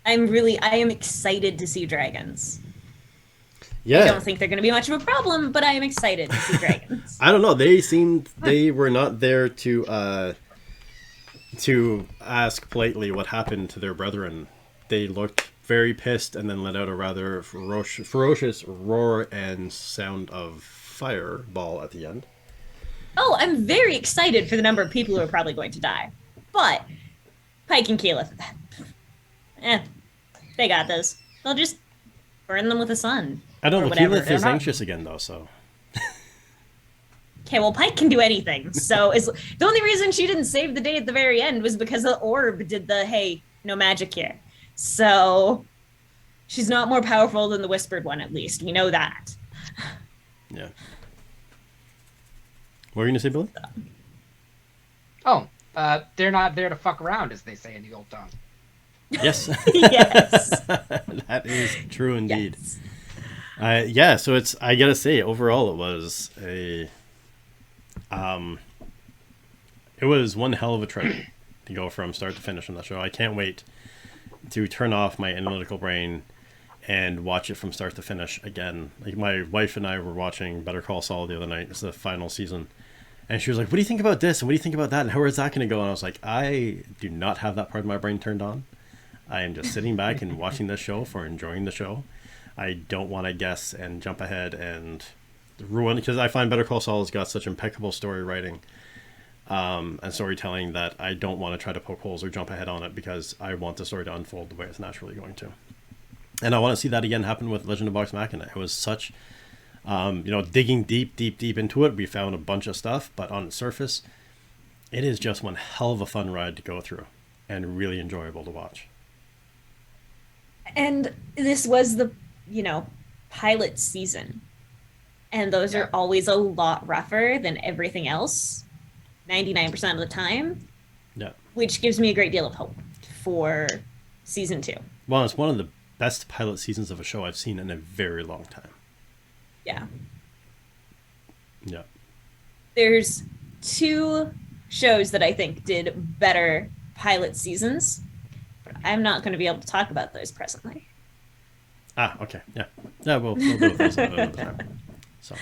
[SPEAKER 2] I am excited to see dragons. I
[SPEAKER 1] Yeah,
[SPEAKER 2] don't think they're going to be much of a problem, but I am excited to see dragons.
[SPEAKER 1] I don't know. They were not there to ask politely what happened to their brethren. They looked very pissed and then let out a rather ferocious roar and sound of fireball at the end.
[SPEAKER 2] Oh, I'm very excited for the number of people who are probably going to die. But Pike and Keyleth, eh, they got this. They'll just burn them with the sun.
[SPEAKER 1] I don't
[SPEAKER 2] or
[SPEAKER 1] know.
[SPEAKER 2] whatever.
[SPEAKER 1] Keyleth is anxious again, though, so.
[SPEAKER 2] Okay, well, Pike can do anything. So the only reason she didn't save the day at the very end was because the orb did the, hey, no magic here. So she's not more powerful than the Whispered One, at least. We know that.
[SPEAKER 1] Yeah. What were you going to say, Billy?
[SPEAKER 3] Oh, they're not there to fuck around, as they say in the old tongue.
[SPEAKER 1] Yes.
[SPEAKER 2] Yes.
[SPEAKER 1] That is true indeed.
[SPEAKER 2] Yes.
[SPEAKER 1] Yeah, so I gotta say, overall, it was one hell of a trip to go from start to finish on that show. I can't wait to turn off my analytical brain and watch it from start to finish again. Like, my wife and I were watching Better Call Saul the other night. It's the final season. And she was like, what do you think about this? And what do you think about that? And how is that going to go? And I was like, I do not have that part of my brain turned on. I am just sitting back and watching this show for enjoying the show. I don't want to guess and jump ahead and ruin, because I find Better Call Saul has got such impeccable story writing and storytelling that I don't want to try to poke holes or jump ahead on it, because I want the story to unfold the way it's naturally going to. And I want to see that again happen with Legend of Vox Machina. It was such, digging deep into it. We found a bunch of stuff, but on the surface, it is just one hell of a fun ride to go through and really enjoyable to watch.
[SPEAKER 2] And this was the, pilot season. And those are always a lot rougher than everything else, 99% of the time.
[SPEAKER 1] Yeah.
[SPEAKER 2] Which gives me a great deal of hope for season 2.
[SPEAKER 1] Well, it's one of the best pilot seasons of a show I've seen in a very long time.
[SPEAKER 2] Yeah.
[SPEAKER 1] Yeah.
[SPEAKER 2] There's 2 shows that I think did better pilot seasons, but I'm not going to be able to talk about those presently.
[SPEAKER 1] Okay. Yeah. Yeah, we'll deal with those another time. So,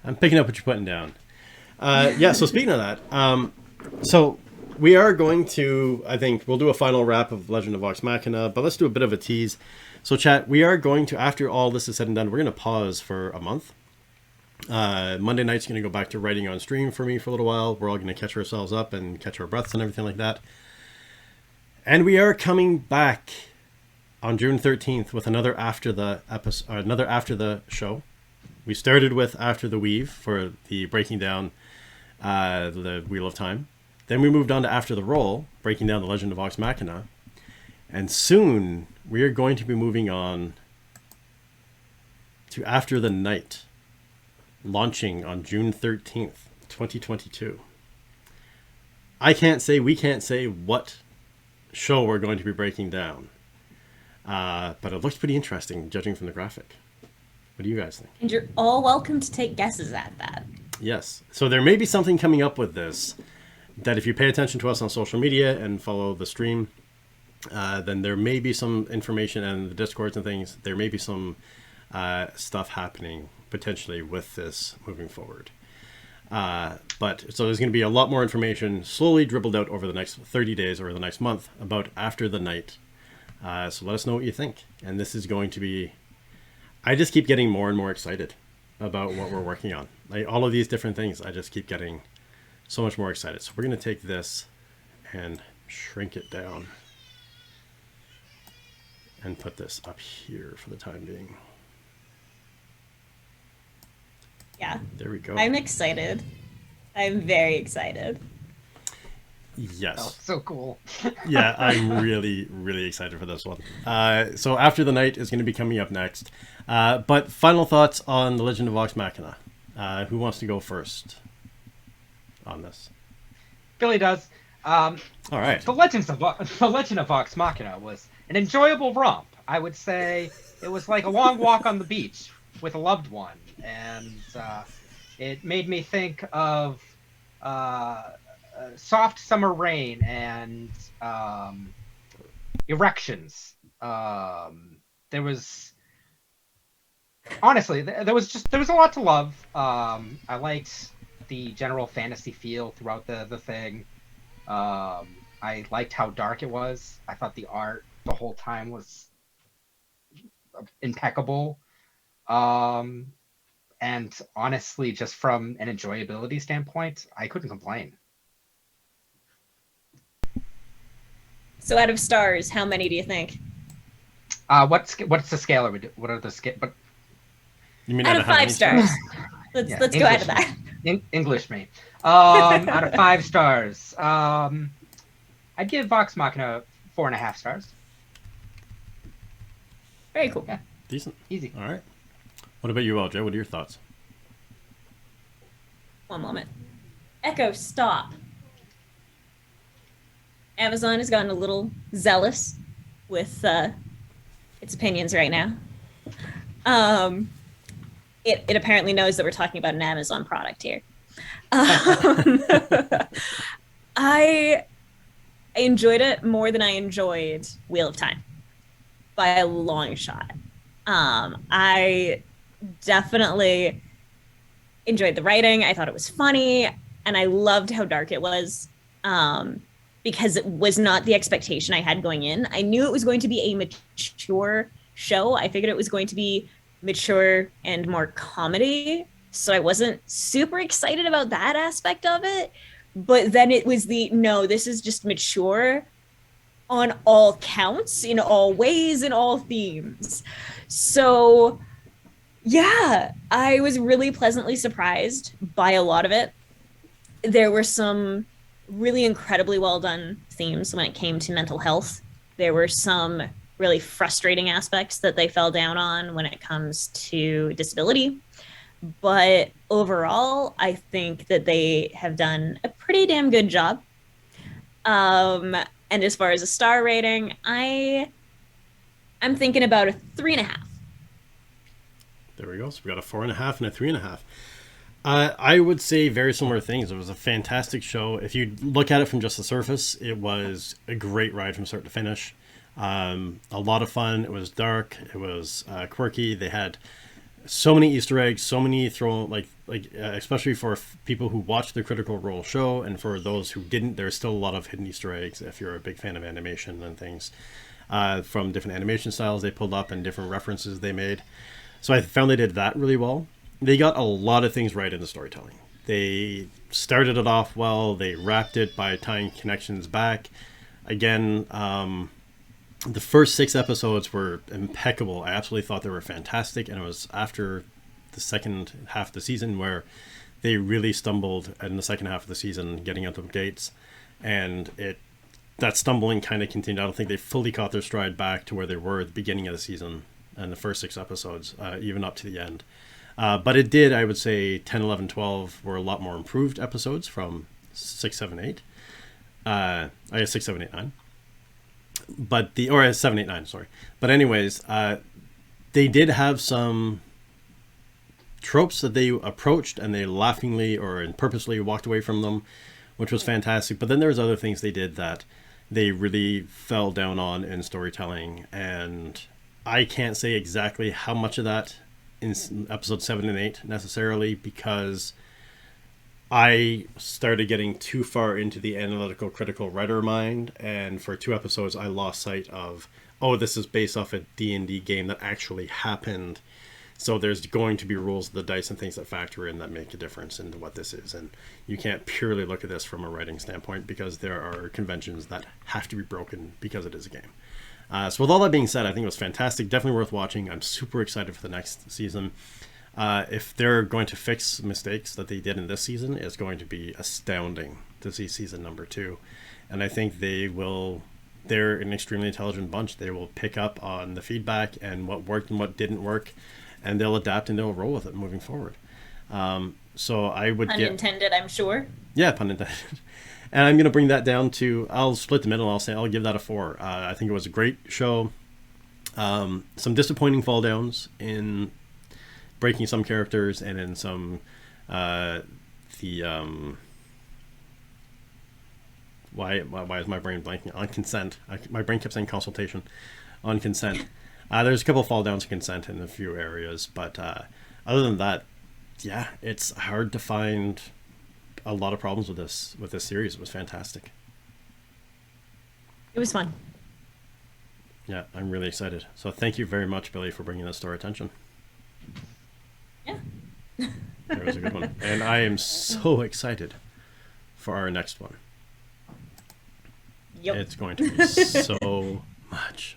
[SPEAKER 1] I'm picking up what you're putting down. So speaking of that, so we are going to, I think, we'll do a final wrap of Legend of Vox Machina, but let's do a bit of a tease. So, chat, we are going to, after all this is said and done, we're going to pause for a month. Monday night's going to go back to writing on stream for me for a little while. We're all going to catch ourselves up and catch our breaths and everything like that. And we are coming back on June 13th with another after the show. We started with After the Weave for the breaking down the Wheel of Time. Then we moved on to After the Roll, breaking down the Legend of Vox Machina. And soon we are going to be moving on to After the Night, launching on June 13th, 2022. We can't say what show we're going to be breaking down. But it looks pretty interesting, judging from the graphic. What do you guys think?
[SPEAKER 2] And you're all welcome to take guesses at that.
[SPEAKER 1] Yes. So there may be something coming up with this that, if you pay attention to us on social media and follow the stream, then there may be some information, and the Discords and things, there may be some stuff happening potentially with this moving forward. But so there's going to be a lot more information slowly dribbled out over the next 30 days or the next month about After the Night. So let us know what you think. And this is going to be, I just keep getting more and more excited about what we're working on. Like, all of these different things, I just keep getting so much more excited. So we're going to take this and shrink it down and put this up here for the time being.
[SPEAKER 2] Yeah.
[SPEAKER 1] There we go.
[SPEAKER 2] I'm excited. I'm very excited.
[SPEAKER 1] Yes.
[SPEAKER 3] Oh, so cool.
[SPEAKER 1] Yeah, I'm really, really excited for this one. So After the Night is going to be coming up next. But final thoughts on The Legend of Vox Machina. Who wants to go first on this?
[SPEAKER 3] Billy does.
[SPEAKER 1] All right.
[SPEAKER 3] The Legend of Vox Machina was an enjoyable romp. I would say it was like a long walk on the beach with a loved one, and it made me think of soft summer rain and erections There was honestly there was a lot to love. I liked the general fantasy feel throughout the thing. I liked how dark it was. I thought the art the whole time was impeccable. Um, and honestly, just from an enjoyability standpoint, I couldn't complain.
[SPEAKER 2] So out of stars, how many do you think?
[SPEAKER 3] What's the scale? Are we what are the scale? But
[SPEAKER 1] You mean
[SPEAKER 2] Out
[SPEAKER 1] out
[SPEAKER 2] of
[SPEAKER 1] of how
[SPEAKER 2] five
[SPEAKER 1] many
[SPEAKER 2] stars.
[SPEAKER 1] stars?
[SPEAKER 2] Let's
[SPEAKER 3] yeah,
[SPEAKER 2] let's go out of that.
[SPEAKER 3] English me. Out of 5 stars, I'd give Vox Machina 4.5 stars.
[SPEAKER 2] Very cool.
[SPEAKER 3] Yeah,
[SPEAKER 1] Decent.
[SPEAKER 3] easy.
[SPEAKER 1] All right. What about you, LJ? What are your thoughts?
[SPEAKER 2] One moment. Echo, stop. Amazon has gotten a little zealous with its opinions right now. Um, it apparently knows that we're talking about an Amazon product here. I enjoyed it more than I enjoyed Wheel of Time by a long shot. I definitely enjoyed the writing. I thought it was funny, and I loved how dark it was. Because it was not the expectation I had going in. I knew it was going to be a mature show. I figured it was going to be mature and more comedy. So I wasn't super excited about that aspect of it. But then it was no, this is just mature on all counts, in all ways, in all themes. So yeah, I was really pleasantly surprised by a lot of it. There were some really incredibly well done themes when it came to mental health. There were some really frustrating aspects that they fell down on when it comes to disability. But overall, I think that they have done a pretty damn good job. And as far as a star rating, I'm thinking about a 3.5.
[SPEAKER 1] There we go. So we got a 4.5 and a 3.5. I would say very similar things. It was a fantastic show. If you look at it from just the surface, it was a great ride from start to finish. A lot of fun. It was dark. It was quirky. They had so many Easter eggs, so many thrown especially for people who watched the Critical Role show, and for those who didn't, there's still a lot of hidden Easter eggs if you're a big fan of animation and things from different animation styles they pulled up and different references they made. So I found they did that really well. They got a lot of things right in the storytelling. They started it off well. They wrapped it by tying connections back. Again, the first 6 episodes were impeccable. I absolutely thought they were fantastic. And it was after the second half of the season where they really stumbled in the second half of the season, getting out the gates. And that stumbling kind of continued. I don't think they fully caught their stride back to where they were at the beginning of the season and the first 6 episodes, even up to the end. But it did, I would say, 10, 11, 12 were a lot more improved episodes from 6, 7, 8. I guess 6, 7, 8, 9. Or 7, 8, 9, sorry. But anyways, they did have some tropes that they approached and they laughingly or purposely walked away from them, which was fantastic. But then there's other things they did that they really fell down on in storytelling. And I can't say exactly how much of that in episode 7 and 8 necessarily, because I started getting too far into the analytical critical writer mind, and for 2 episodes I lost sight of, this is based off a D&D game that actually happened, so there's going to be rules of the dice and things that factor in that make a difference into what this is, and you can't purely look at this from a writing standpoint because there are conventions that have to be broken because it is a game. So with all that being said, I think it was fantastic. Definitely worth watching. I'm super excited for the next season. If they're going to fix mistakes that they did in this season, it's going to be astounding to see season number 2. And I think they're an extremely intelligent bunch. They will pick up on the feedback and what worked and what didn't work, and they'll adapt and they'll roll with it moving forward. So I would
[SPEAKER 2] Pun intended, I'm sure.
[SPEAKER 1] Yeah, pun intended. And I'm going to bring that down to, I'll split the middle. I'll give that a 4. I think it was a great show. Some disappointing fall downs in breaking some characters and in some, Why is my brain blanking on consent? My brain kept saying consultation. On consent, there's a couple of fall downs to consent in a few areas, but other than that, yeah, it's hard to find a lot of problems with this series. It was fantastic.
[SPEAKER 2] It was fun.
[SPEAKER 1] Yeah, I'm really excited. So thank you very much, Billy, for bringing this to our attention.
[SPEAKER 2] Yeah.
[SPEAKER 1] It was a good one. And I am so excited for our next one.
[SPEAKER 2] Yep.
[SPEAKER 1] It's going to be so much